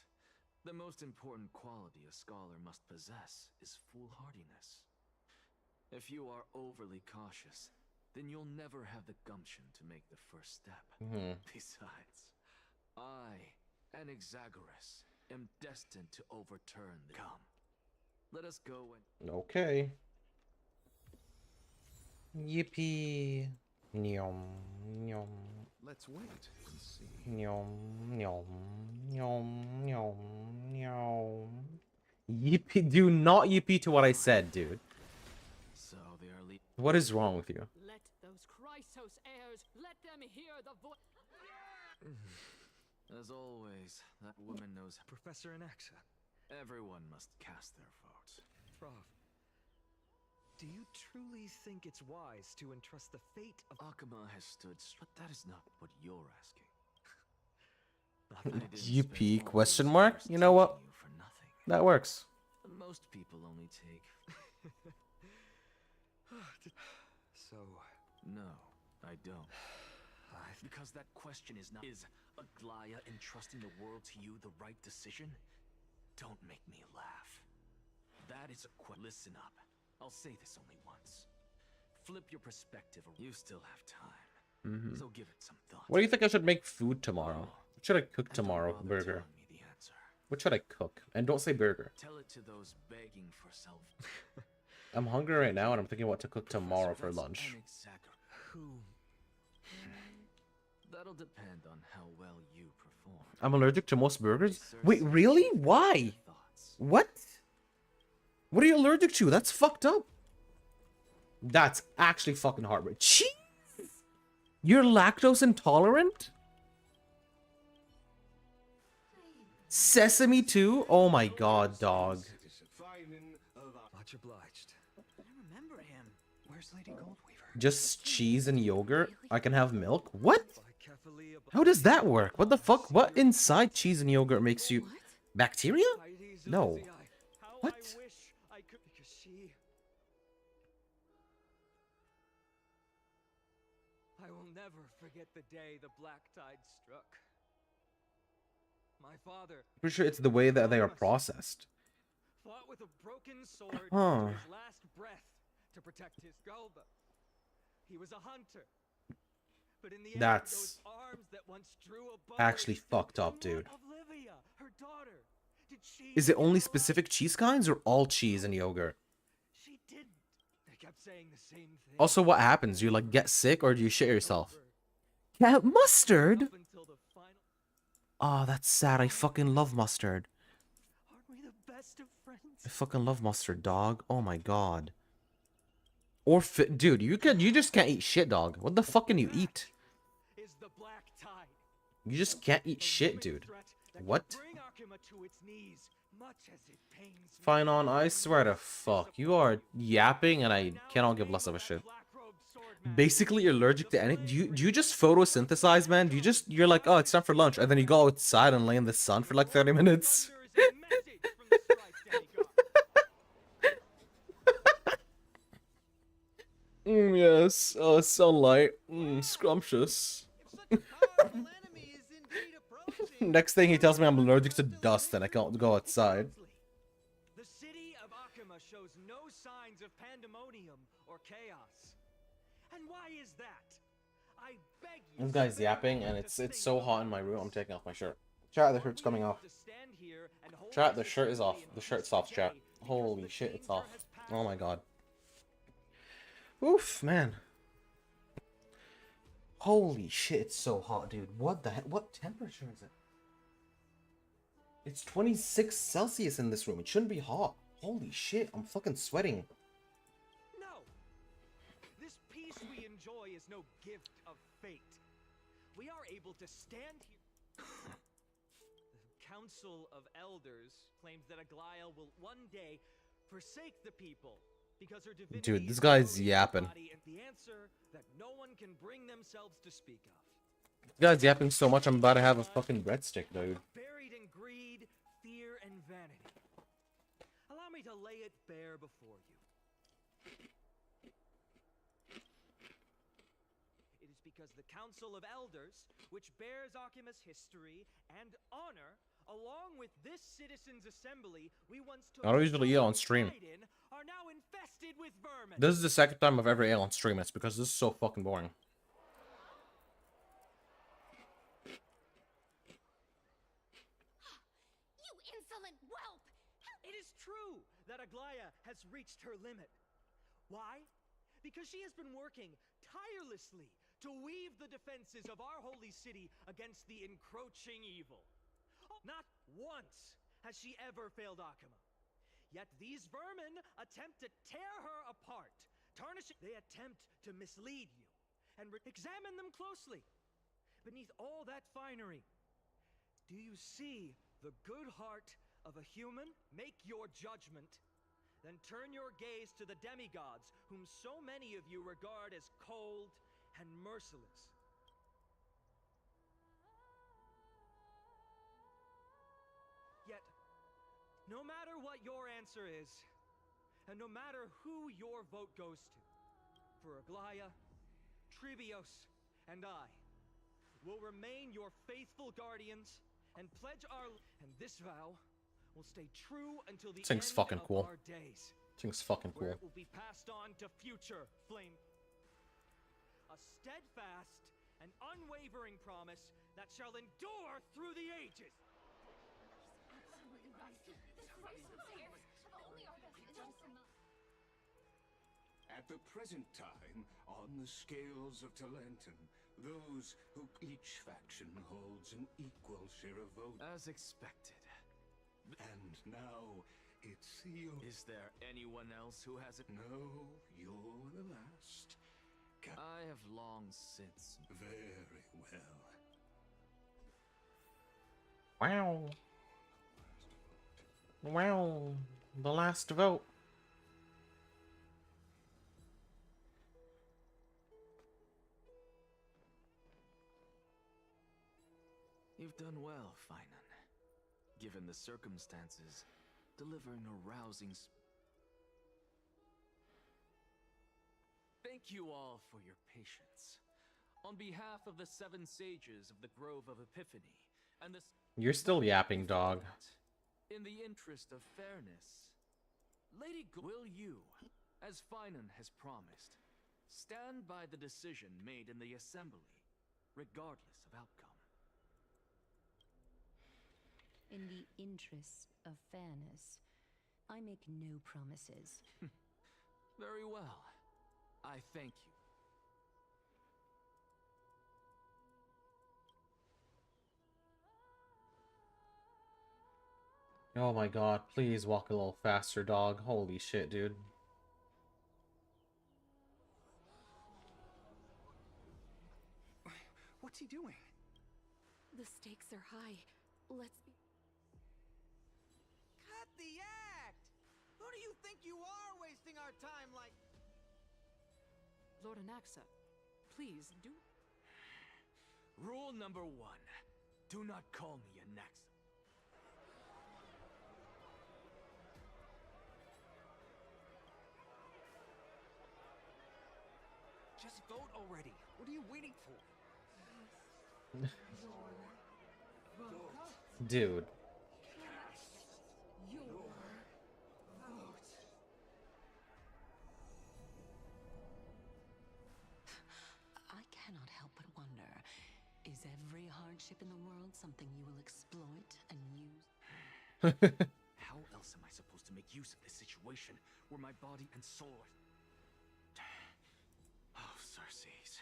The most important quality a scholar must possess is foolhardiness. If you are overly cautious, then you'll never have the gumption to make the first step. Besides, I, an Exagoras, am destined to overturn the... Come. Let us go and... Okay. Yippee. Nyom, nyom. Let's wait and see. Nyom, nyom, nyom, nyom, nyom. Yippee. Do not yippee to what I said, dude. So they are What is wrong with you? Let those Chrysos heirs, let them hear the voice. As always, that woman knows... Professor Anaxa. Everyone must cast their vote. Prof, do you truly think it's wise to entrust the fate of... Akuma has stood... But that is not what you're asking. Yippee question mark? You know what? That works. Most people only take... So... No, I don't. Because that question is not... Is Aglaya entrusting the world to you the right decision? Don't make me laugh. That is a Listen up. I'll say this only once. Flip your perspective. You still have time. So give it some thought. What do you think I should make food tomorrow? What should I cook tomorrow? Burger. Telling me the answer. What should I cook? And don't say burger. Tell it to those begging for self. I'm hungry right now and I'm thinking what to cook tomorrow for lunch. Who? That'll depend on how well you perform. I'm allergic to most burgers? Wait, really? Why? What? What are you allergic to? That's fucked up. That's actually fucking heartbreaking. Cheese? You're lactose intolerant? Sesame too? Oh my god, dog. Much obliged. I remember him. Where's Lady Goldweaver? Just cheese and yogurt? I can have milk? What? How does that work? What the fuck? What inside cheese and yogurt makes you... Bacteria? No. What? I will never forget the day the black tide struck. My father... Pretty sure it's the way that they are processed. Fought with a broken sword Huh. to his last breath to protect his Galba. He was a hunter. But in the end, That's those arms that once drew a bow actually fucked up, dude. of Livia, her daughter. Did she... Is it only specific cheese kinds or all cheese and yogurt? She didn't. They kept saying the same thing. Also, what happens? You like get sick or do you shit yourself? Cat mustard? Up until the final... Oh, that's sad. I fucking love mustard. Aren't we the best of friends? I fucking love mustard, dog. Oh my god. Or dude, you just can't eat shit, dog. What the fuck can you eat? Is the black tide. You just can't eat shit, dude. What? Bring Akuma to its knees, much as it pains me. Fine on, I swear to fuck. You are yapping and I cannot give less of a shit. Basically, you're allergic to any... Do you just photosynthesize, man? You're like, oh, it's time for lunch. And then you go outside and lay in the sun for like 30 minutes. Yes. Oh, sunlight. Scrumptious. Next thing he tells me I'm allergic to dust and I can't go outside. The city of Akuma shows no signs of pandemonium or chaos. And why is that? I beg you. This guy's yapping and it's so hot in my room. I'm taking off my shirt. Chat, the shirt's coming off. Chat, the shirt is off. The shirt's off, chat. Holy shit, it's off. Oh my god. Oof, man. Holy shit, it's so hot, dude. What the heck? What temperature is it? It's 26 Celsius in this room. It shouldn't be hot. Holy shit, I'm fucking sweating. No. This peace we enjoy is no gift of fate. We are able to stand here. The Council of Elders claims that Aglaya will one day forsake the people, because her divinity Dude, this is guy's buried in her yapping. body, and the answer that no one can bring themselves to speak of. This guy's yapping so much, I'm about to have a fucking breadstick, dude. Buried in greed, fear, and vanity. Allow me to lay it bare before you. It is because the Council of Elders, which bears Akima's history and honor, along with this citizens' assembly we once took I don't usually yell on stream. pride in, are now infested with vermin. This is the second time I've ever yelled on stream. It's because this is so fucking boring. You insolent whelp! It is true that Aglaya has reached her limit. Why? Because she has been working tirelessly to weave the defenses of our holy city against the encroaching evil. Not once has she ever failed Akima. Yet these vermin attempt to tear her apart, tarnishing. They attempt to mislead you, and examine them closely. Beneath all that finery, do you see the good heart of a human? Make your judgment. Then turn your gaze to the demigods, whom so many of you regard as cold and merciless. Yet, no matter what your answer is, and no matter who your vote goes to, for Aglaya, Trivios, and I will remain your faithful guardians and pledge our... And this vow will stay true until the Thing's end fucking of cool. our days. Thing's fucking Where cool. it will be passed on to future flame. A steadfast and unwavering promise that shall endure through the ages. At the present time, on the scales of Talentum, those who each faction holds an equal share of vote. As expected. And now it's sealed. Is there anyone else who has it? No, you're the last. I have long since. Very well. Wow. Wow. The last vote. You've done well, Finan. Given the circumstances, delivering a rousing Thank you all for your patience. On behalf of the 7 sages of the Grove of Epiphany, and the... You're still yapping, dog. In the interest of fairness, will you, as Finan has promised, stand by the decision made in the assembly, regardless of outcome? In the interest of fairness, I make no promises. Very well. I thank you. Oh my god, please walk a little faster, dog. Holy shit, dude. What's he doing? The stakes are high. Let's be... Cut the act! Who do you think you are wasting our time like... Lord Anaxa, please do... Rule number 1. Do not call me Anaxa. Just vote already. What are you waiting for? Dude. I cannot help but wonder, is every hardship in the world something you will exploit and use? How else am I supposed to make use of this situation where my body and soul are... Oh, Circes.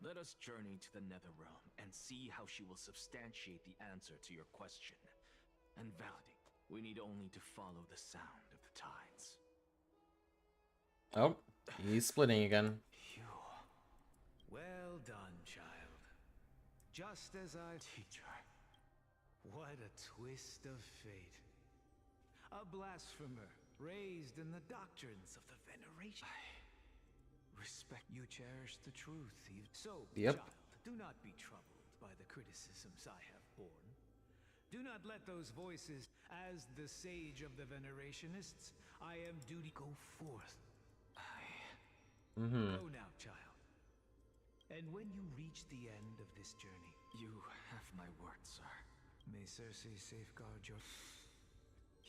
Let us journey to the Netherrealm and see how she will substantiate the answer to your question. And validate. We need only to follow the sound of the tides. Oh, he's splitting again. Phew. Well done, child. Just as I... Teacher. What a twist of fate. A blasphemer, raised in the doctrines of the veneration. I respect you cherish the truth. So, Yep. child, do not be troubled by the criticisms I have borne. Do not let those voices, as the sage of the venerationists, I am duty go forth. Go now, child. And when you reach the end of this journey, You have my word, sir. may Circe safeguard your...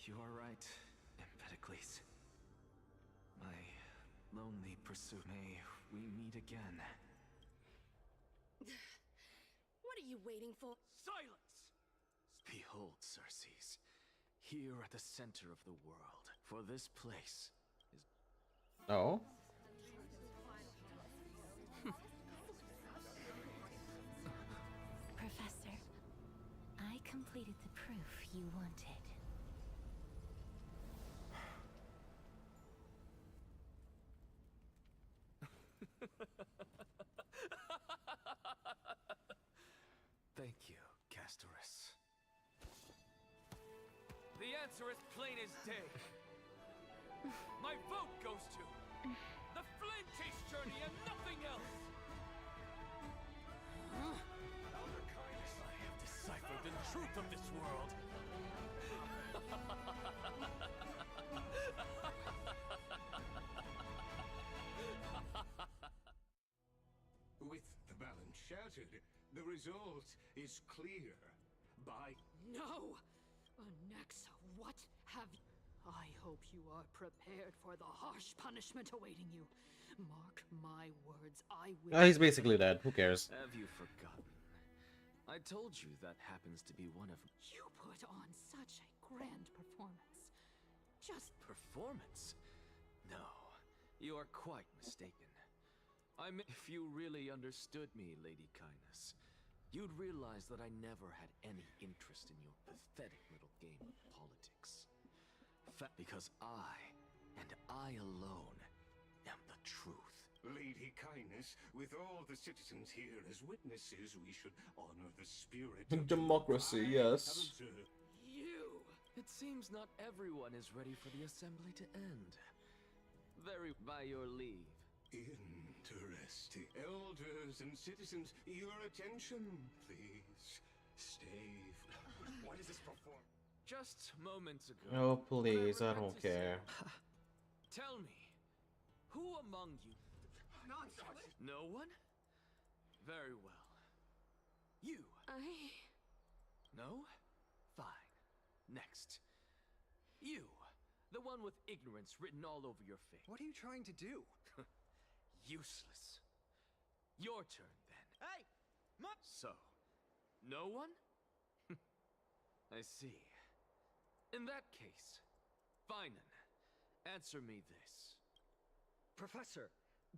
You are right, Empedocles. My lonely pursuit. May we meet again. What are you waiting for? Silence! Behold, Circes, here at the center of the world, for this place is... Oh. Professor, I completed the proof you wanted. Thank you, Castorice. The answer is plain as day. My vote goes to the Flame Chase journey and nothing else. Elder Kindness, I have deciphered the truth of this world. With the balance shattered, the result is clear. By... No! Onyxa, what have you... I hope you are prepared for the harsh punishment awaiting you. Mark my words, I will... He's basically dead. Who cares? Have you forgotten? I told you that happens to be one of... You put on such a grand performance. Just... Performance? No, you are quite mistaken. If you really understood me, Lady Kindness, you'd realize that I never had any interest in your pathetic little game of politics. Because I, and I alone, am the truth. Lady Kindness, with all the citizens here as witnesses, we should honor the spirit of Democracy, yes. You! It seems not everyone is ready for the assembly to end. By your leave. Interesting. Elders and citizens, your attention, please. Stay. What is this perform? Just moments ago. Oh, please, I don't care. Tell me, who among you... No one? Very well. You. No? Fine. Next. You. The one with ignorance written all over your face. What are you trying to do? Useless. Your turn, then. Hey! So, no one? I see. In that case, Finan, answer me this. Professor,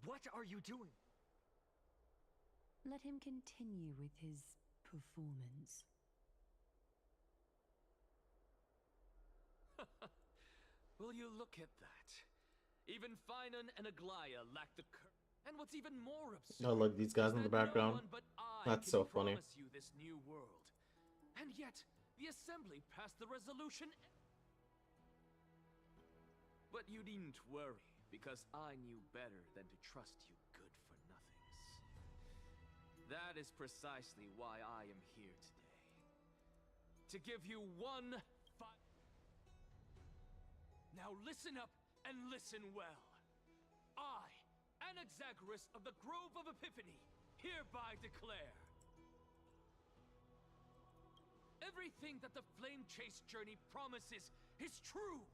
what are you doing? Let him continue with his performance. Will you look at that? Even Finan and Aglaia lack the courage. And what's even more absurd, I like these guys in the background. no one but I That's can so funny. promise you this new world. And yet, the Assembly passed the resolution. But you needn't worry, because I knew better than to trust you good-for-nothings. That is precisely why I am here today. To give you one Now listen up and listen well. I, Anaxagoras of the Grove of Epiphany, hereby declare everything that the Flame Chase journey promises is true.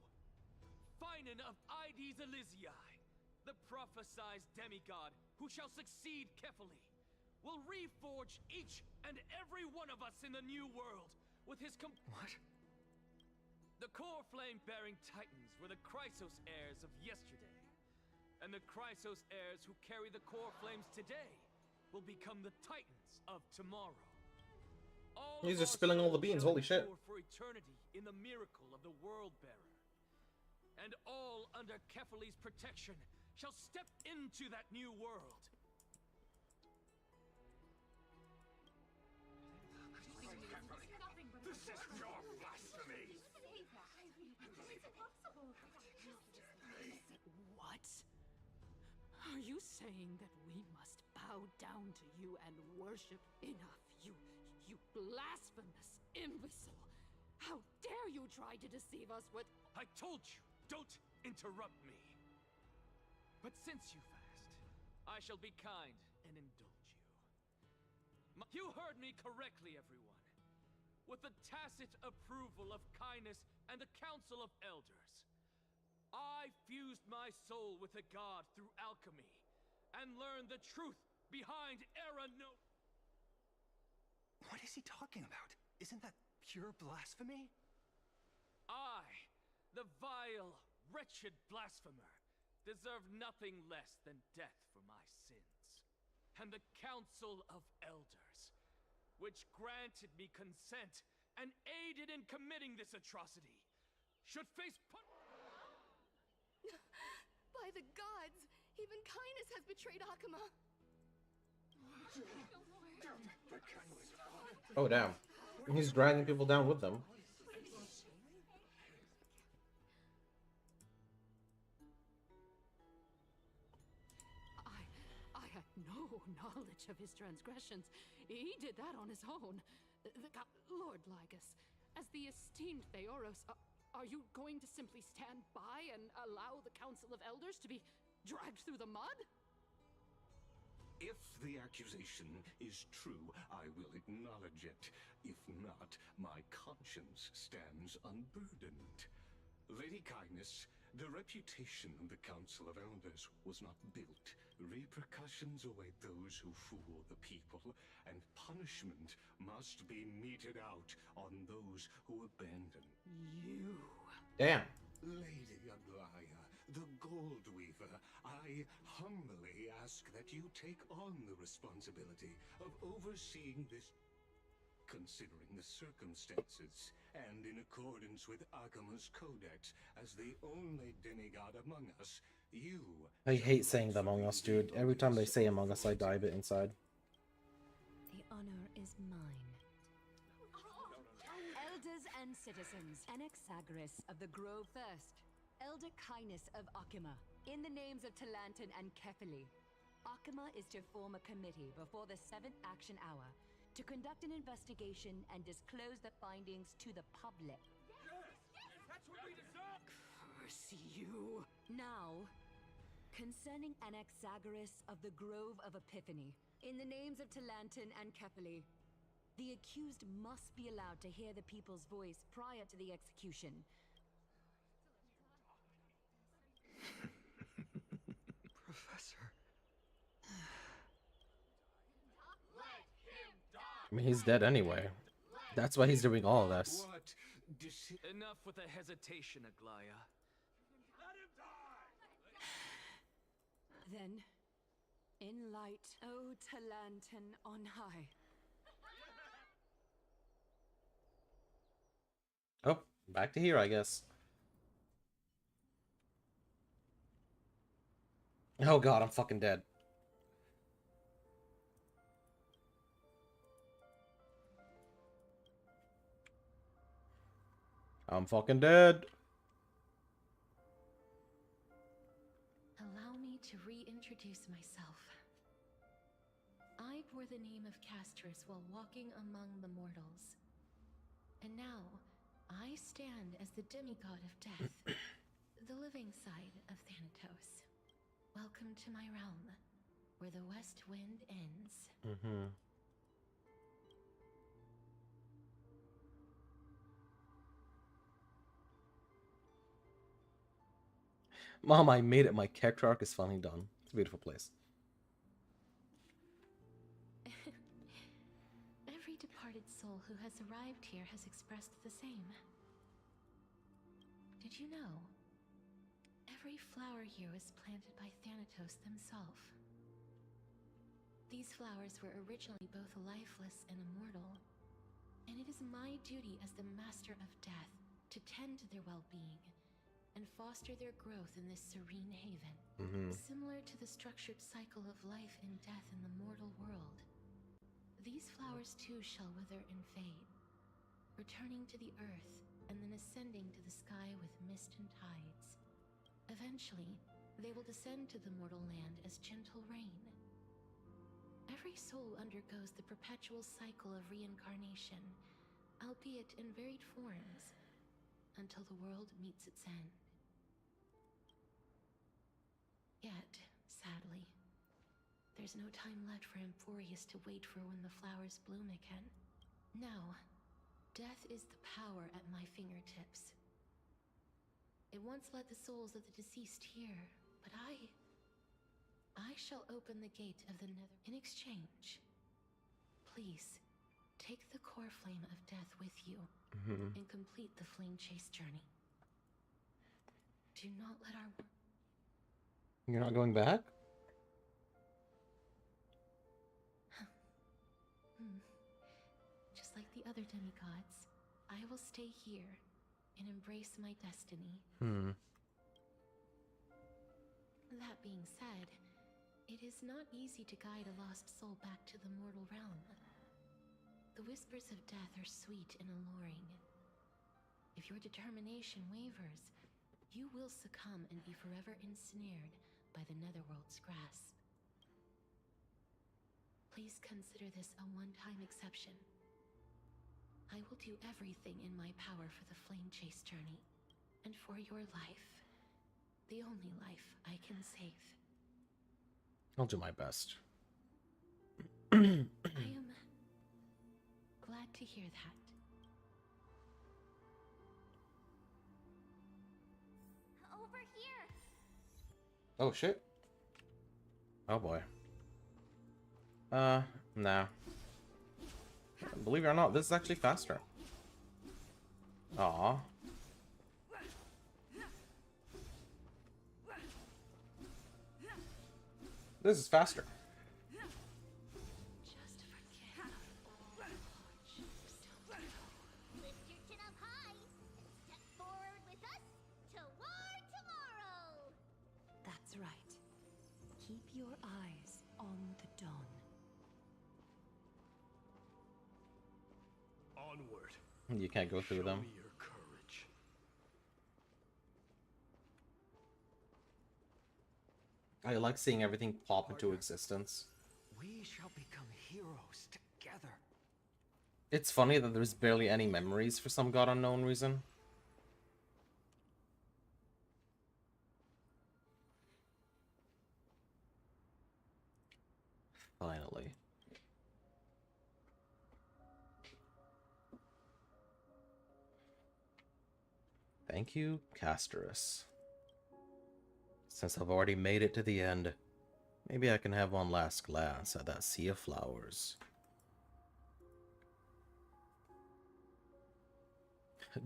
Finan of Ides Elysiae, the prophesied demigod who shall succeed Kefali, will reforge each and every one of us in the new world with his What? The core flame-bearing titans were the Chrysos heirs of yesterday. And the Chrysos heirs who carry the core flames today will become the titans of tomorrow. All He's of just our spilling all the souls beans, shall holy shit. endure for eternity in the miracle of the World-Bearer. And all under Kefali's protection shall step into that new world. This is your blasphemy! What? Are you saying that we must bow down to you and worship? Enough, you blasphemous imbecile! How dare you try to deceive us with— I told you, don't interrupt me. But since you've asked, I shall be kind and indulge you. You heard me correctly, everyone. With the tacit approval of Kindness and the Council of Elders, I fused my soul with a god through alchemy and learned the truth behind Erano. What is he talking about? Isn't that pure blasphemy? I, the vile, wretched blasphemer, deserve nothing less than death for my sins. And the Council of Elders, which granted me consent and aided in committing this atrocity, should face By the gods, even Kindness has betrayed Akuma. Oh, damn. He's dragging people down with them. I had no knowledge of his transgressions. He did that on his own. Lord Lygus, as the esteemed Theoros, are you going to simply stand by and allow the Council of Elders to be dragged through the mud? If the accusation is true, I will acknowledge it. If not, my conscience stands unburdened. Lady Kindness, the reputation of the Council of Elders was not built. Repercussions await those who fool the people, and punishment must be meted out on those who abandon. You. Damn. Lady Aglaya, the Gold Weaver, I humbly ask that you take on the responsibility of overseeing this, considering the circumstances, and in accordance with Akuma's codex, as the only demigod among us, you... I hate saying the Among Us, dude. Every time they say Among Us, I die a bit inside. The honor is mine. Elders and citizens, Anaxagoras of the Grove first, Elder Kindness of Akuma, in the names of Talantan and Kefili, Akuma is to form a committee before the 7th action hour to conduct an investigation and disclose the findings to the public. That's what we deserve! Curse you! Now, concerning Anaxagoras of the Grove of Epiphany, in the names of Talantan and Kefili, the accused must be allowed to hear the people's voice prior to the execution. Professor. I mean, he's dead anyway. That's why he's doing all of this. Enough with the hesitation, Aglaya. Then, in light, O Talantan on high. Oh, back to here, I guess. Oh god, I'm fucking dead. I'm fucking dead. Allow me to reintroduce myself. I bore the name of Castorice while walking among the mortals. And now, I stand as the demigod of death, the living side of Thanatos. Welcome to my realm, where the west wind ends. Mm-hmm. Mom, I made it. My character arc is finally done. It's a beautiful place. Every departed soul who has arrived here has expressed the same. Did you know? Every flower here was planted by Thanatos themselves. These flowers were originally both lifeless and immortal, and it is my duty as the master of death to tend to their well-being and foster their growth in this serene haven. Similar to the structured cycle of life and death in the mortal world. These flowers too shall wither and fade, returning to the earth and then ascending to the sky with mist and tides. Eventually, They will descend to the mortal land as gentle rain. Every soul undergoes the perpetual cycle of reincarnation, albeit in varied forms, until the world meets its end. Yet, sadly, there's no time left for Emphorius to wait for when the flowers bloom again. No, death is the power at my fingertips. It once led the souls of the deceased here, but I shall open the gate of the nether. In exchange, please, take the core flame of death with you and complete the flame chase journey. Do not let our... You're not going back? Just like the other demigods, I will stay here and embrace my destiny. That being said, it is not easy to guide a lost soul back to the mortal realm. The whispers of death are sweet and alluring. If your determination wavers, you will succumb and be forever ensnared by the netherworld's grasp. Please consider this a one-time exception. I will do everything in my power for the flame chase journey, and for your life, the only life I can save. I'll do my best. I am glad to hear that. Over here. Oh shit. Oh boy. Nah. Believe it or not, this is actually faster. Aw. This is faster. Just forget Lift your chin up high and step forward with us toward tomorrow. That's right. Keep your eyes on the dawn. Onward. You can't go through them. Show me your courage. I like seeing everything pop into existence. We shall become heroes together. It's funny that there's barely any memories for some god unknown reason. Finally. Thank you, Castorice. Since I've already made it to the end, maybe I can have one last glance at that sea of flowers.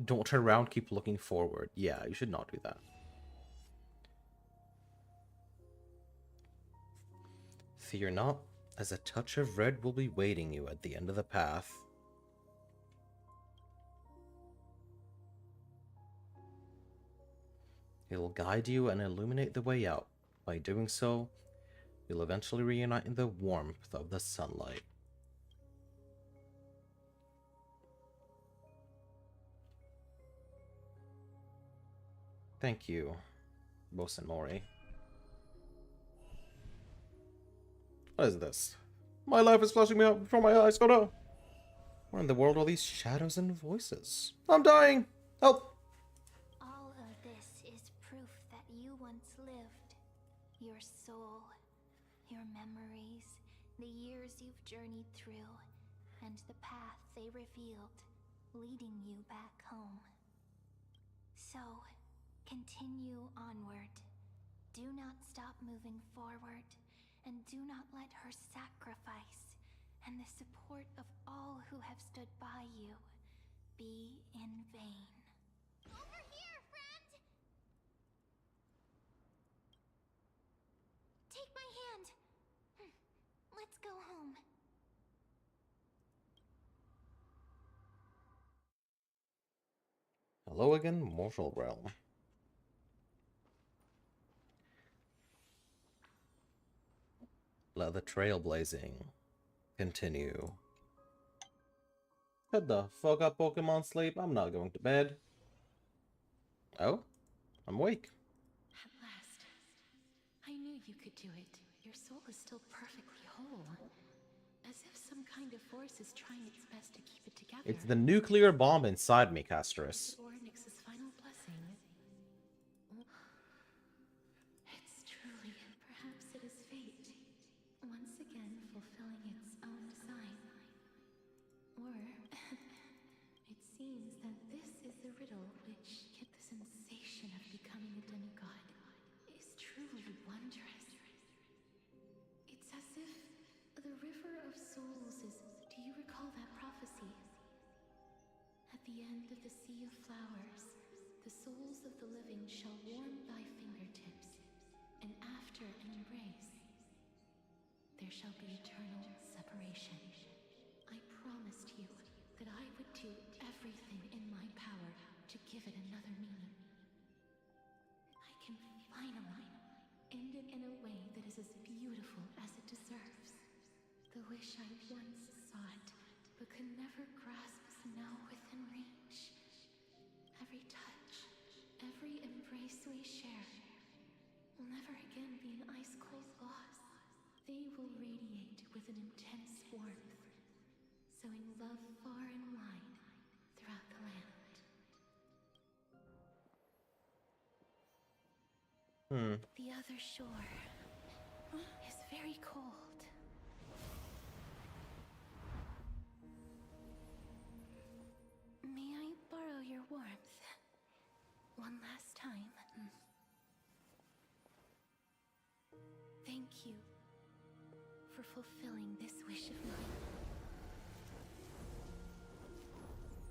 Don't turn around, keep looking forward. Yeah, you should not do that. Fear not, as a touch of red will be waiting you at the end of the path. It will guide you and illuminate the way out. By doing so, you'll eventually reunite in the warmth of the sunlight. Thank you, Bosun Mori. What is this? My life is flashing me up before my eyes. Oh no! Where in the world are these shadows and voices? I'm dying! Help! All of this is proof that you once lived. Your soul, your memories, the years you've journeyed through, and the path they revealed, leading you back home. So, continue onward. Do not stop moving forward, and do not let her sacrifice and the support of all who have stood by you be in vain. Over here, friend! Take my hand. Let's go home. Hello again, mortal realm. Let the trailblazing continue. Head the fuck up, Pokemon sleep. I'm not going to bed. Oh? I'm awake. At last, do it, your soul is still perfectly whole. As if some kind of force is trying its best to keep it together. It's the nuclear bomb inside me, Castorice. Or Nyx's final blessing. It's truly, perhaps it is fate, once again fulfilling its own design. Or it seems that this is the riddle which, yet the sensation of becoming a demigod, is truly wondrous. It's as if the river of souls is... Do you recall that prophecy? At the end of the sea of flowers, the souls of the living shall warm thy fingertips, and after an embrace, there shall be eternal separation. I promised you that I would do everything in my power to give it another meaning. I can finally end it in a way that is as beautiful as it deserves. The wish I once sought, but could never grasp is now within reach. Every touch, every embrace we share will never again be an ice-cold loss. They will radiate with an intense warmth, sowing love far and wide throughout the land. The other shore is very cold. May I borrow your warmth one last time? Thank you for fulfilling this wish of mine.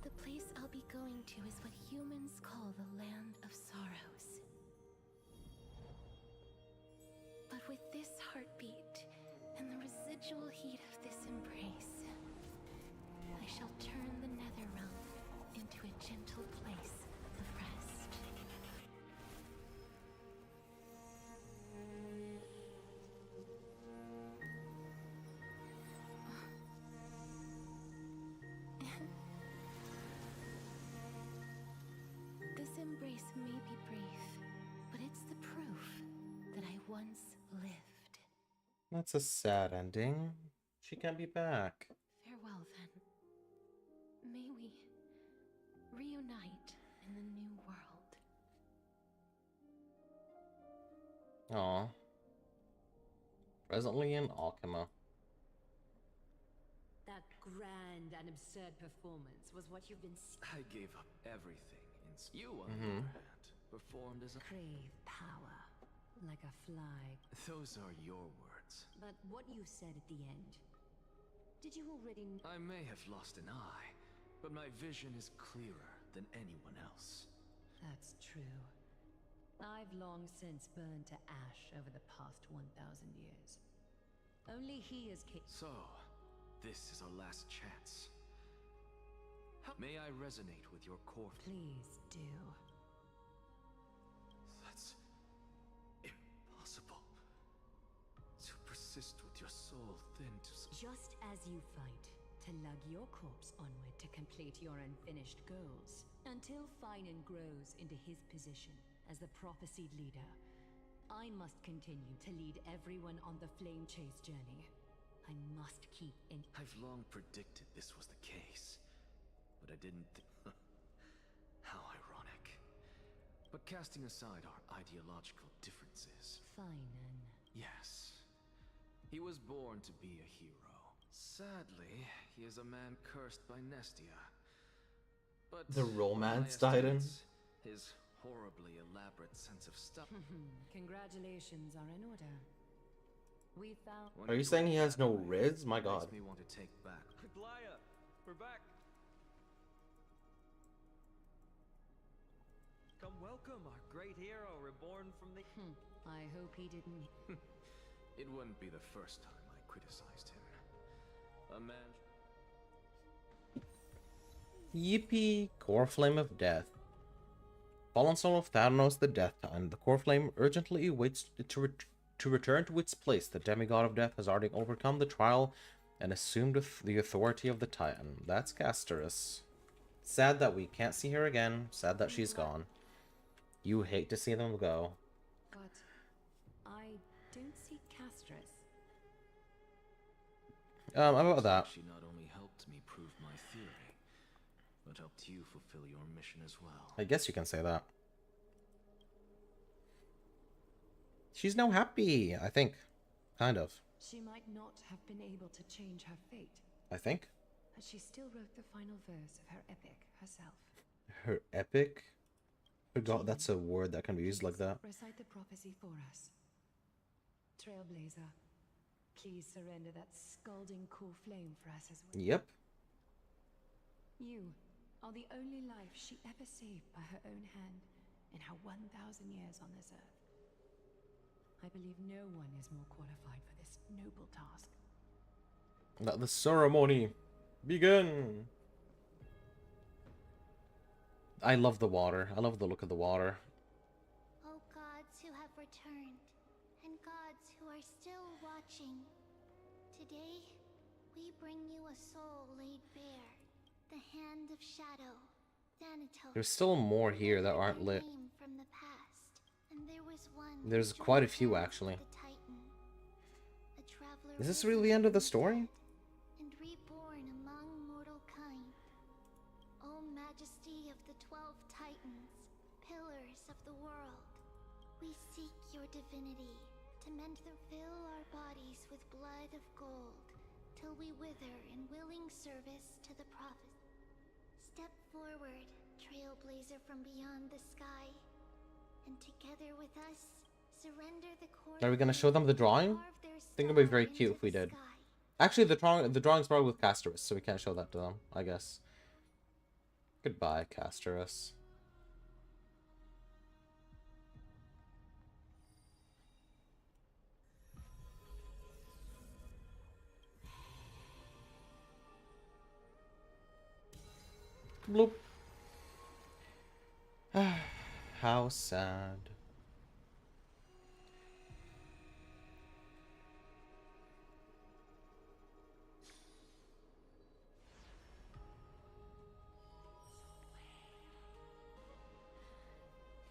The place I'll be going to is what humans call the Land of Sorrows. But with this heartbeat and the residual heat of this embrace, I shall turn the nether realm into a gentle place of rest. This embrace may be brief, but it's the proof that I once lived. That's a sad ending. She can't be back. Farewell, then. May we reunite in the new world. Aw. Presently in Alchema. That grand and absurd performance was what you've been... I gave up everything. You, on the other hand, performed as a... Crave power, like a fly. Those are your words. But what you said at the end, did you already... I may have lost an eye, but my vision is clearer than anyone else. That's true. I've long since burned to ash over the past 1,000 years. Only he is So, this is our last chance. May I resonate with your core? Please do. That's impossible. To persist with your soul thin to... Just as you fight to lug your corpse onward to complete your unfinished goals, until Finan grows into his position as the prophesied leader, I must continue to lead everyone on the flame chase journey. I must keep in... I've long predicted this was the case. But I didn't How ironic. But casting aside our ideological differences... Finan. Yes. He was born to be a hero. Sadly, he is a man cursed by Nestia. But The romance by my titan. estimates, his horribly elaborate sense of stuff... Congratulations are in order. We found... Are you saying he has no riz? My god. Makes me want to take back. Glaya, we're back. Come welcome our great hero reborn from the... I hope he didn't... It wouldn't be the first time I criticized him. A man... Yippee! Core Flame of Death. Fallen soul of Thanatos the Death Titan, the Core Flame urgently awaits to return to its place. The demigod of death has already overcome the trial and assumed the authority of the Titan. That's Castorice. Sad that we can't see her again. Sad that she's gone. You hate to see them go. But I don't see About that. She not only helped me prove my theory, but helped you fulfill your mission as well. I guess you can say that. She's now happy, I think. Kind of. She might not have been able to change her fate, I think. but she still wrote the final verse of her epic herself. Her epic? Forgot that's a word that can be used like that. Recite the prophecy for us. Trailblazer, please surrender that scalding cool flame for us as well. Yep. You are the only life she ever saved by her own hand in her 1,000 years on this earth. I believe no one is more qualified for this noble task. Let the ceremony begin. I love the water. I love the look of the water. O gods who have returned, and gods who are still watching, today we bring you a soul laid bare, the hand of shadow, Thanatos. There's still more here that aren't lit. From the past, and there was one There's quite a few, actually. a traveler Is this really the end of the story? and reborn among mortal kind. O majesty of the 12 titans, pillars of the world, we seek your divinity to fill our bodies with blood of gold, till we wither in willing service to the prophet. Step forward, trailblazer from beyond the sky, and together with us, surrender the core. Are we gonna show them the drawing? I think it'd be very cute if we did. Actually, the drawing's probably with Castorice, so we can't show that to them, I guess. Goodbye, Castorice. Bloop. How sad.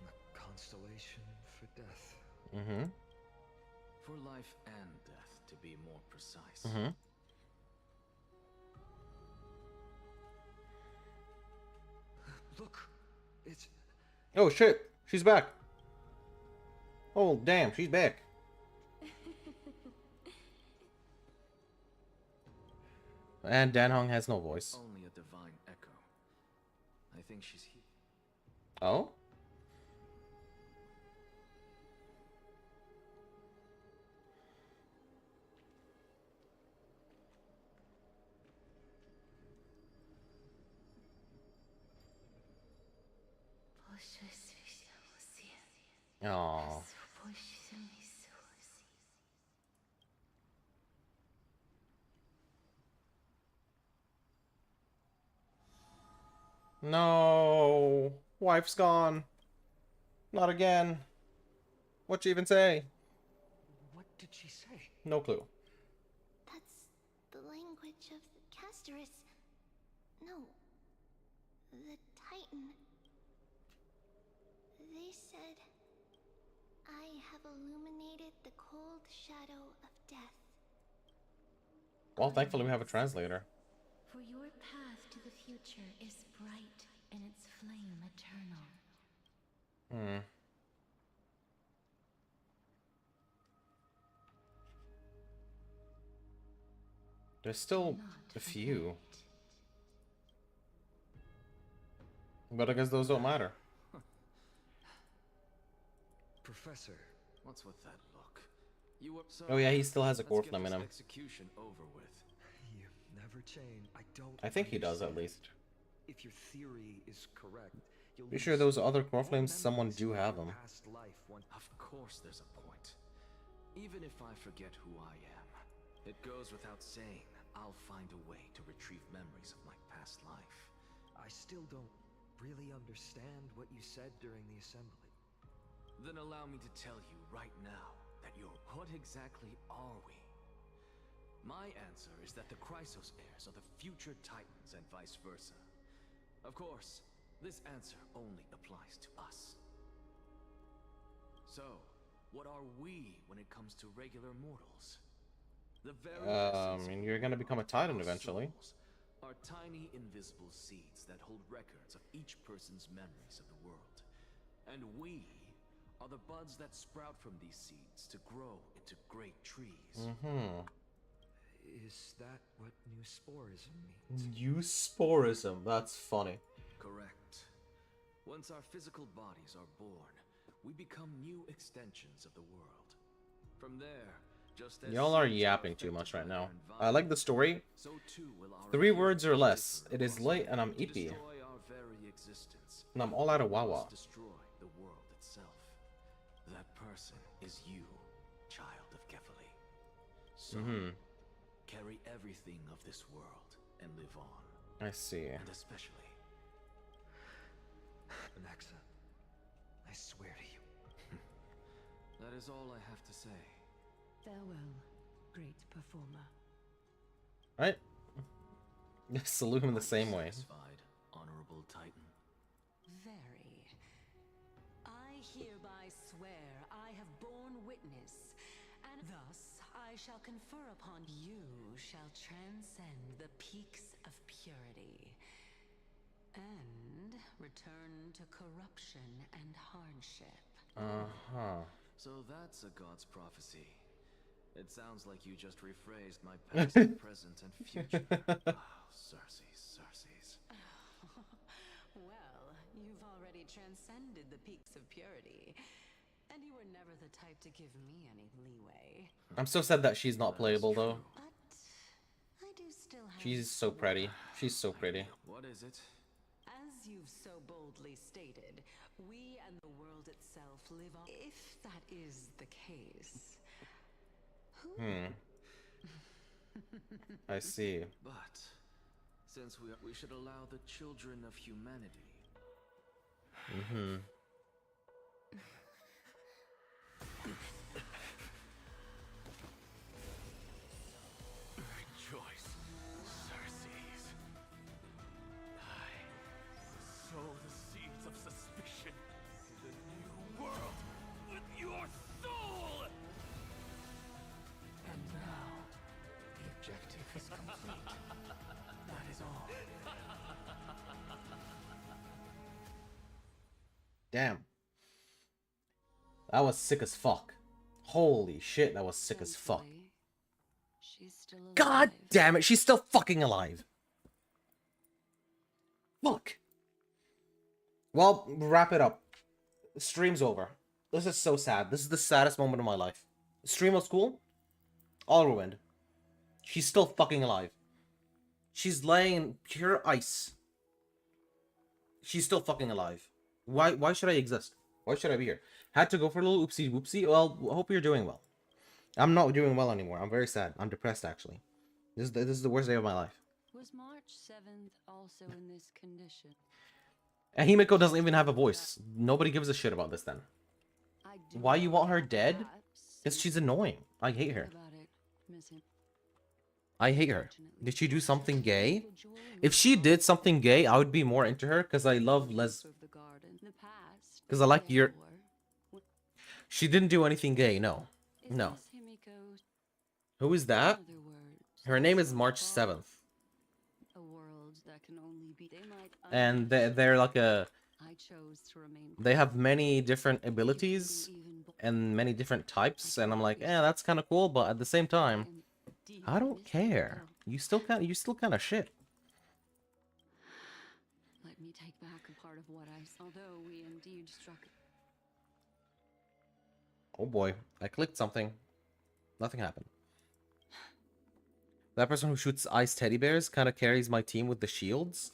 A constellation for death. Mm-hmm. For life and death, to be more precise. Mm-hmm. Look, it's... Oh shit, she's back. Oh damn, she's back. And Dan Hong has no voice. Only a divine echo. I think she's here. Oh? Oh. No. Wife's gone. Not again. What'd she even say? What did she say? No clue. That's the language of the Castorice. No. The Titan. They said, I have illuminated the cold shadow of death. Well, thankfully we have a translator. For your path to the future is bright and its flame eternal. Hmm. There's still a few. But I guess those don't matter. Professor. What's with that look? You were so... Oh yeah, he still has a Let's core get flame in this him. execution over with. You never change. I think he does at least. If your theory is correct, you'll Be sure those other core flames, someone do have them. Of course there's a point. Even if I forget who I am, it goes without saying, I'll find a way to retrieve memories of my past life. I still don't really understand what you said during the assembly. Then allow me to tell you right now that what exactly are we? My answer is that the Chrysos heirs are the future Titans and vice versa. Of course, this answer only applies to us. So, what are we when it comes to regular mortals? The very I essence mean, you're gonna become a titan eventually. souls are tiny invisible seeds that hold records of each person's memories of the world. And we are the buds that sprout from these seeds to grow into great trees. Mm-hmm. Is that what new sporism means? Eusporism. That's funny. Correct. Once our physical bodies are born, we become new extensions of the world. From there, just as Y'all are seeds yapping too affected much right by now. their I like the story. environment, so too will our 3 words or appearance less. differ It is across late and I'm to eepy. destroy our very existence. And I'm all out of We wawa. must destroy the world itself. That person is you, child of Kefali. So, carry everything of this world and live on. I see. And especially Alexa, I swear to you. that is all I have to say. Farewell, great performer. Right? Salute him the same way. Satisfied, honorable Titan. Very. I hereby swear I have borne witness, and thus I shall confer upon you shall transcend the peaks of purity, and return to corruption and hardship. Uh-huh. So that's a god's prophecy. It sounds like you just rephrased my past, present, and future. Oh, Cersei's. Well, you've already transcended the peaks of purity, and you were never the type to give me any leeway. I'm so sad that she's not playable though. But I do still have She's so pretty. She's so pretty. What is it? As you've so boldly stated, we and the world itself live on. If that is the case, I see. But since we should allow the children of humanity. Rejoice, Cersei's. I sow the seeds of suspicion in the new world with your soul! And now, the objective is complete. That is all. Damn. That was sick as fuck. Holy shit, that was sick as fuck. She's still alive. God damn it, she's still fucking alive. Fuck. Well, wrap it up. The stream's over. This is so sad. This is the saddest moment of my life. The stream was cool. All ruined. She's still fucking alive. She's laying in pure ice. She's still fucking alive. Why should I exist? Why should I be here? Had to go for a little oopsie whoopsie. Well, hope you're doing well. I'm not doing well anymore. I'm very sad. I'm depressed actually. This is the worst day of my life. Was March 7th also in this condition? And Himiko doesn't even have a voice. Nobody gives a shit about this then. Why you want her dead? Because she's annoying. I hate her. I hate her. Did she do something gay? If she did something gay, I would be more into her because I love because I like your... She didn't do anything gay, no. No. Who is that? Her name is March 7th. And they're like a... They have many different abilities and many different types, and I'm like, that's kind of cool, but at the same time, I don't care. You still kind of shit. Let me take back a part of what I saw. Although we indeed struck. Oh boy, I clicked something. Nothing happened. That person who shoots ice teddy bears kind of carries my team with the shields.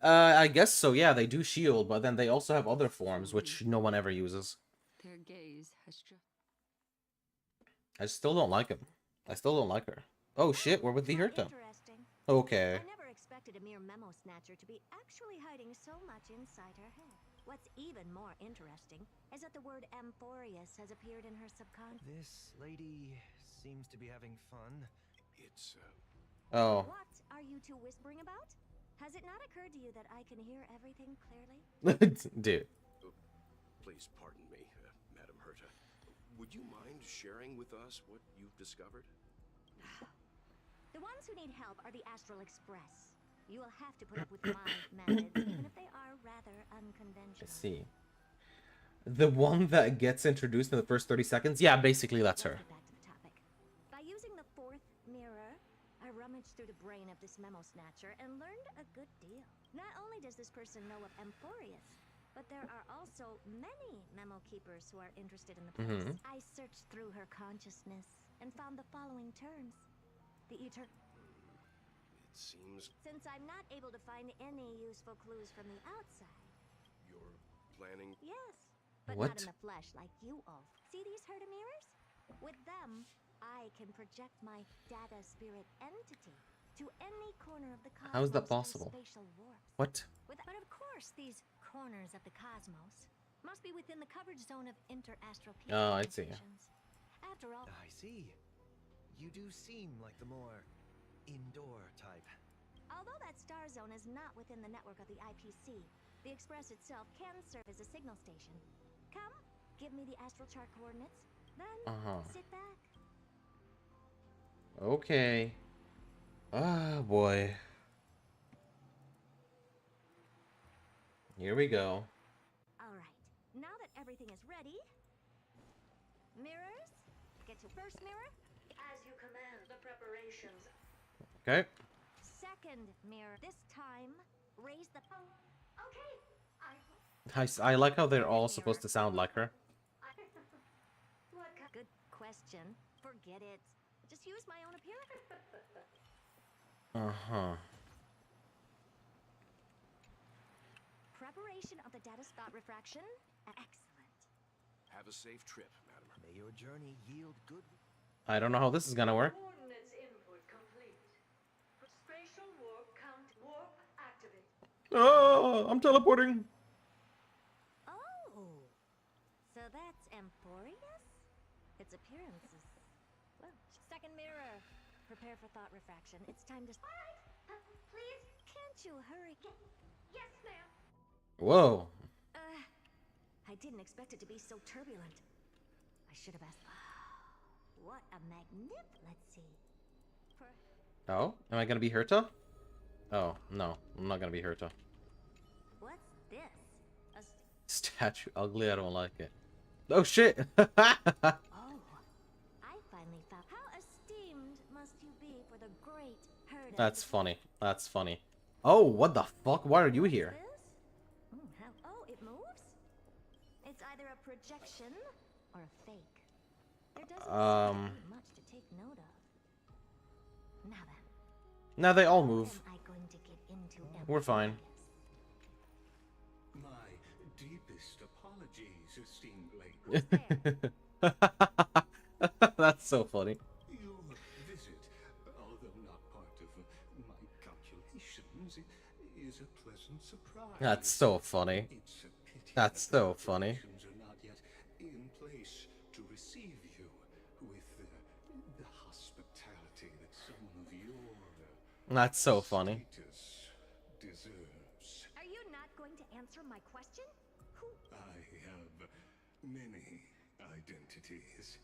I guess so, yeah, they do shield, but then they also have other forms, which no one ever uses. Their gaze has just... I still don't like him. I still don't like her. Oh shit, we're with the Hirta. Okay. I never expected a mere memo snatcher to be actually hiding so much inside her head. What's even more interesting is that the word Amphorius has appeared in her subconscious. This lady seems to be having fun. It's, Oh. What are you two whispering about? Has it not occurred to you that I can hear everything clearly? Dude. Please pardon me, Madam Herta. Would you mind sharing with us what you've discovered? The ones who need help are the Astral Express. You will have to put up with my methods, even if they are rather unconventional. I see. The one that gets introduced in the first 30 seconds? Yeah, basically that's her. Back to the topic. By using the fourth mirror, I rummaged through the brain of this memo snatcher and learned a good deal. Not only does this person know of Emporius, but there are also many memo keepers who are interested in the place. I searched through her consciousness and found the following terms. The It seems Since I'm not able to find any useful clues from the outside. you're planning. Yes, but What? not in the flesh like you, Ulf. See these Herda mirrors? With them, I can project my data spirit entity to any corner of the cosmos. How is that through possible? spatial warps. What? But of course, these corners of the cosmos must be within the coverage zone of interastral Oh, I see. communications. After all, I see. You do seem like the more indoor type. although that star zone is not within the network of the IPC, the Express itself can serve as a signal station. Come, give me the astral chart coordinates, then sit back. Okay. Ah, boy. Here we go. All right, now that everything is ready, mirrors, get to first mirror. As you command, the preparations. Okay. Second mirror. This time, raise the. Okay. I like how they're all supposed to sound like her. Good question. Forget it. Just use my own appearance. Preparation of the data spot refraction. Excellent. Have a safe trip, madam. May your journey yield good. I don't know how this is gonna work. Coordinates input complete. Spatial warp count. Warp activate. Oh, I'm teleporting. Oh, so that's Emporius? Its appearance is, well, second mirror. Prepare for thought refraction. It's time to. All right, please. Can't you hurry? Yes, ma'am. Whoa. I didn't expect it to be so turbulent. I should have asked. What a let's see. Oh, am I gonna be Herta? Oh, no, I'm not gonna be Herta. What's this? A Statue ugly, I don't like it. Oh shit! Oh, I finally found. How esteemed must you be for the great herd. That's funny. That's funny. Oh, what the fuck? Why are you here? Oh, it moves? It's either a projection or a fake. There doesn't seem to be much to take note of. Now then. Now they all move. Am I going to get into We're fine. My deepest apologies, esteemed lady. That's so funny. Your visit, although not part of my calculations, is a pleasant surprise. That's so funny. It's a pity That's that so funny. preparations are not yet in place to receive you with the hospitality that someone of your That's so funny. status deserves. Are you not going to answer my question? Who? I have many identities,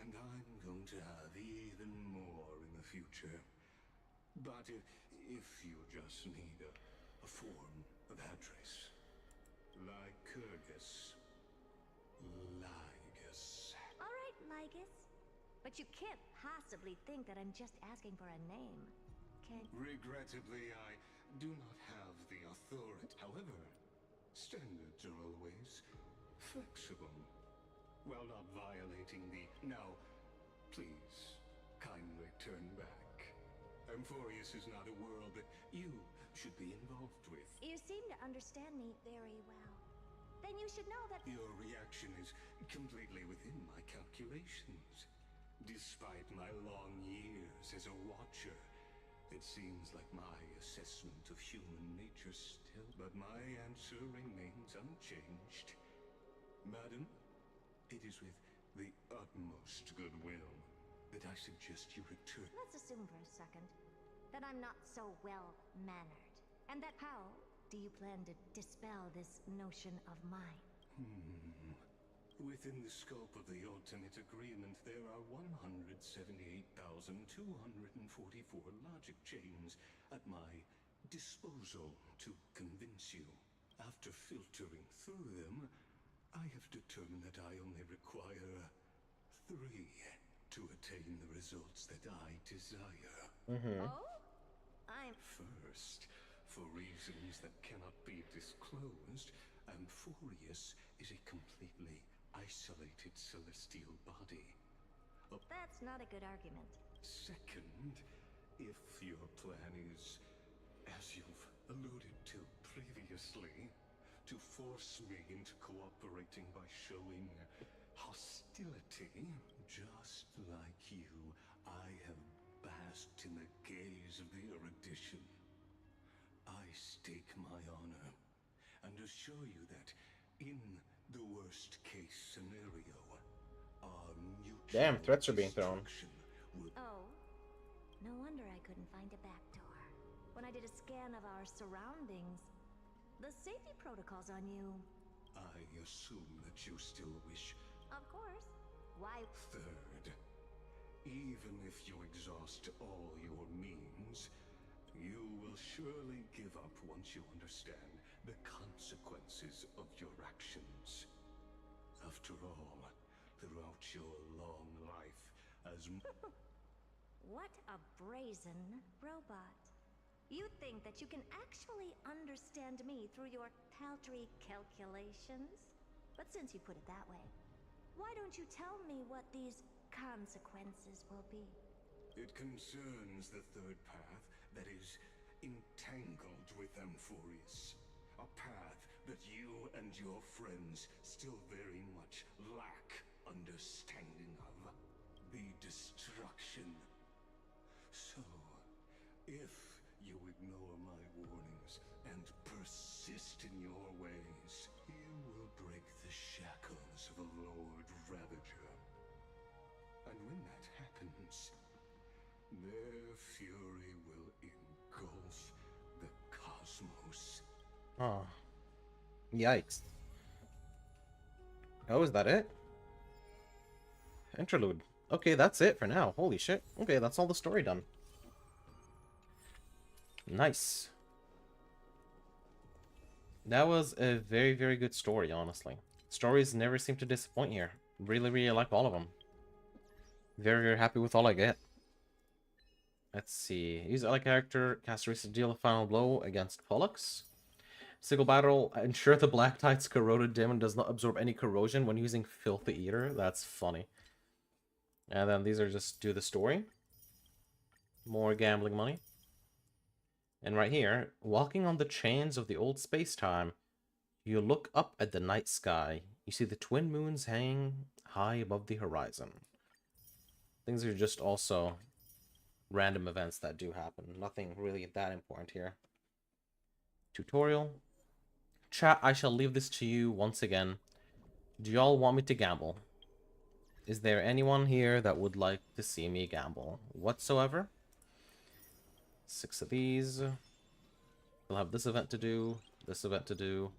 and I'm going to have even more in the future. But if you just need a form of address, Lycurgus. All right, Lygus. But you can't possibly think that I'm just asking for a name. Okay. Regrettably, I do not have the authority. However, standards are always flexible, while not violating the... Now, please, kindly turn back. Emporius is not a world that you should be involved with. You seem to understand me very well. Then you should know that... Your reaction is completely within my calculations. Despite my long years as a watcher, it seems like my assessment of human nature still... But my answer remains unchanged. Madam, it is with the utmost goodwill that I suggest you return. Let's assume for a second that I'm not so well-mannered. And that how do you plan to dispel this notion of mine? Within the scope of the ultimate agreement, there are 178,244 logic chains at my disposal to convince you. After filtering through them, I have determined that I only require 3 to attain the results that I desire. Oh? First, for reasons that cannot be disclosed, Amphorius is a completely isolated celestial body. That's not a good argument. Second, if your plan is, as you've alluded to previously, to force me into cooperating by showing hostility, just like you, I have basked in the gaze of the erudition. I stake my honor and assure you that in the worst case scenario, our mutual Damn, threats are being thrown. Oh, no wonder I couldn't find a back door. When I did a scan of our surroundings, the safety protocols on you. I assume that you still wish. Of course. Why? Third, even if you exhaust all your means, you will surely give up once you understand the consequences of your actions. After all, throughout your long life as What a brazen robot. You think that you can actually understand me through your paltry calculations? But since you put it that way, why don't you tell me what these consequences will be? it concerns the third path that is entangled with Amphorius. A path that you and your friends still very much lack understanding of. The destruction. So, if you ignore my warnings and persist in your ways, you will break the shackles of a Lord Ravager. And when that happens, their fury will engulf the cosmos. Oh. Yikes. Oh, is that it? Interlude. Okay, that's it for now. Holy shit. Okay, that's all the story done. Nice. That was a very, very good story, honestly. Stories never seem to disappoint here. Really, really like all of them. Very, very happy with all I get. Let's see. Use ally character, Castorice to deal a final blow against Pollux. Single battle, ensure the Black Tide's corroded demon does not absorb any corrosion when using Filthy Eater. That's funny. And then these are just do the story. More gambling money. And right here, walking on the chains of the old space-time, you look up at the night sky. You see the twin moons hanging high above the horizon. Things are just also random events that do happen. Nothing really that important here. Tutorial. Chat, I shall leave this to you once again. Do y'all want me to gamble? Is there anyone here that would like to see me gamble whatsoever? 6 of these. We'll have this event to do, this event to do,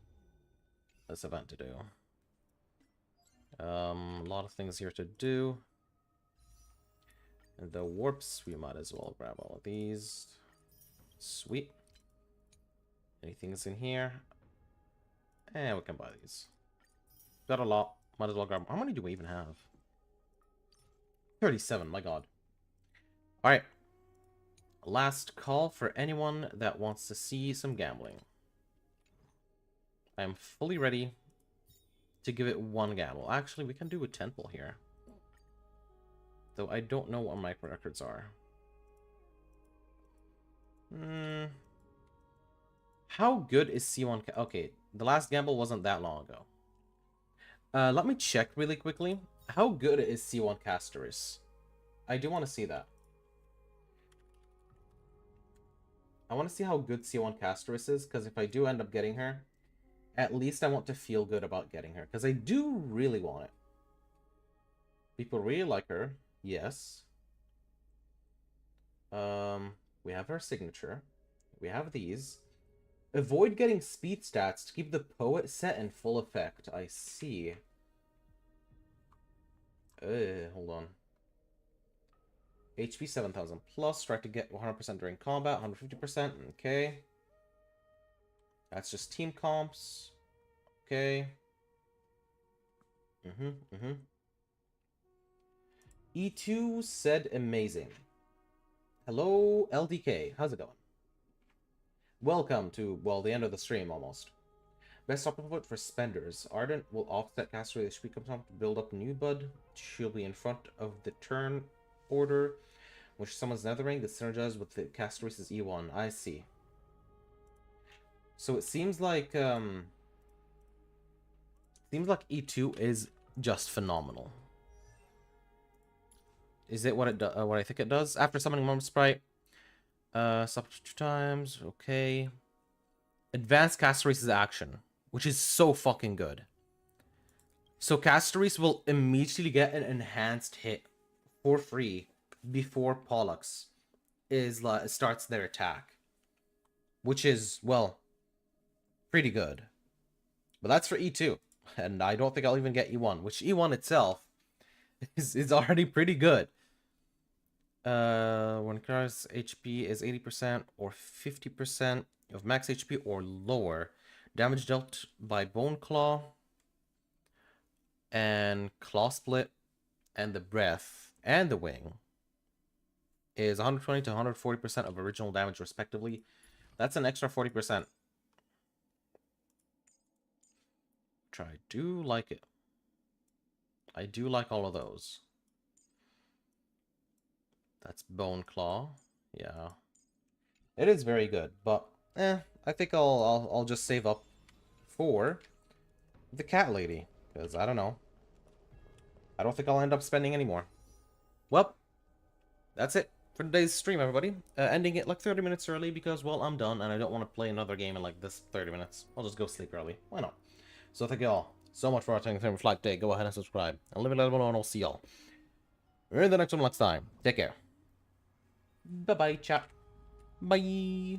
this event to do. A lot of things here to do. And the warps, we might as well grab all of these. Sweet. Anything's in here? And we can buy these. Got a lot. Might as well grab them. How many do we even have? 37, my god. Alright. Last call for anyone that wants to see some gambling. I am fully ready to give it one gamble. Actually, we can do a 10 pull here. Though I don't know what micro records are. How good is C1? Okay, the last gamble wasn't that long ago. Let me check really quickly. How good is C1 Castorice? I do want to see that. I want to see how good C1 Castorice is, because if I do end up getting her, at least I want to feel good about getting her, because I do really want it. People really like her. Yes. We have her signature. We have these. Avoid getting speed stats to keep the poet set in full effect. I see. Hold on. HP 7,000 plus. Strike to get 100% during combat. 150%. Okay. That's just team comps. Okay. E2 said amazing. Hello, LDK. How's it going? Welcome to, well, the end of the stream almost. Best output for spenders. Ardent will offset Castorice HP comes up to build up new Bud. She'll be in front of the turn order. When someone's nethering, the synergize with the Castorice's E1. I see. So it seems like E2 is just phenomenal. Is it what it what I think it does? After summoning Mom Sprite, stop 2 times. Okay. Advanced Castorice's action, which is so fucking good. So Castorice will immediately get an enhanced hit for free before Pollux starts their attack, which is, well, pretty good. But that's for E2, and I don't think I'll even get E1, which E1 itself is already pretty good. When Kara's HP is 80% or 50% of max HP or lower, damage dealt by Bone Claw and Claw Split and the Breath and the Wing is 120 to 140% of original damage respectively. That's an extra 40%. Which I do like it. I do like all of those. That's Bone Claw. Yeah. It is very good, but I think I'll just save up for the cat lady, because I don't know. I don't think I'll end up spending any more. Well, that's it for today's stream, everybody. Ending it like 30 minutes early because, well, I'm done and I don't want to play another game in like this 30 minutes. I'll just go sleep early. Why not? So thank you all so much for watching the Flight Day. Go ahead and subscribe. And leave a little below and I'll see y'all in the next one next time. Take care. Bye-bye, chat. Bye.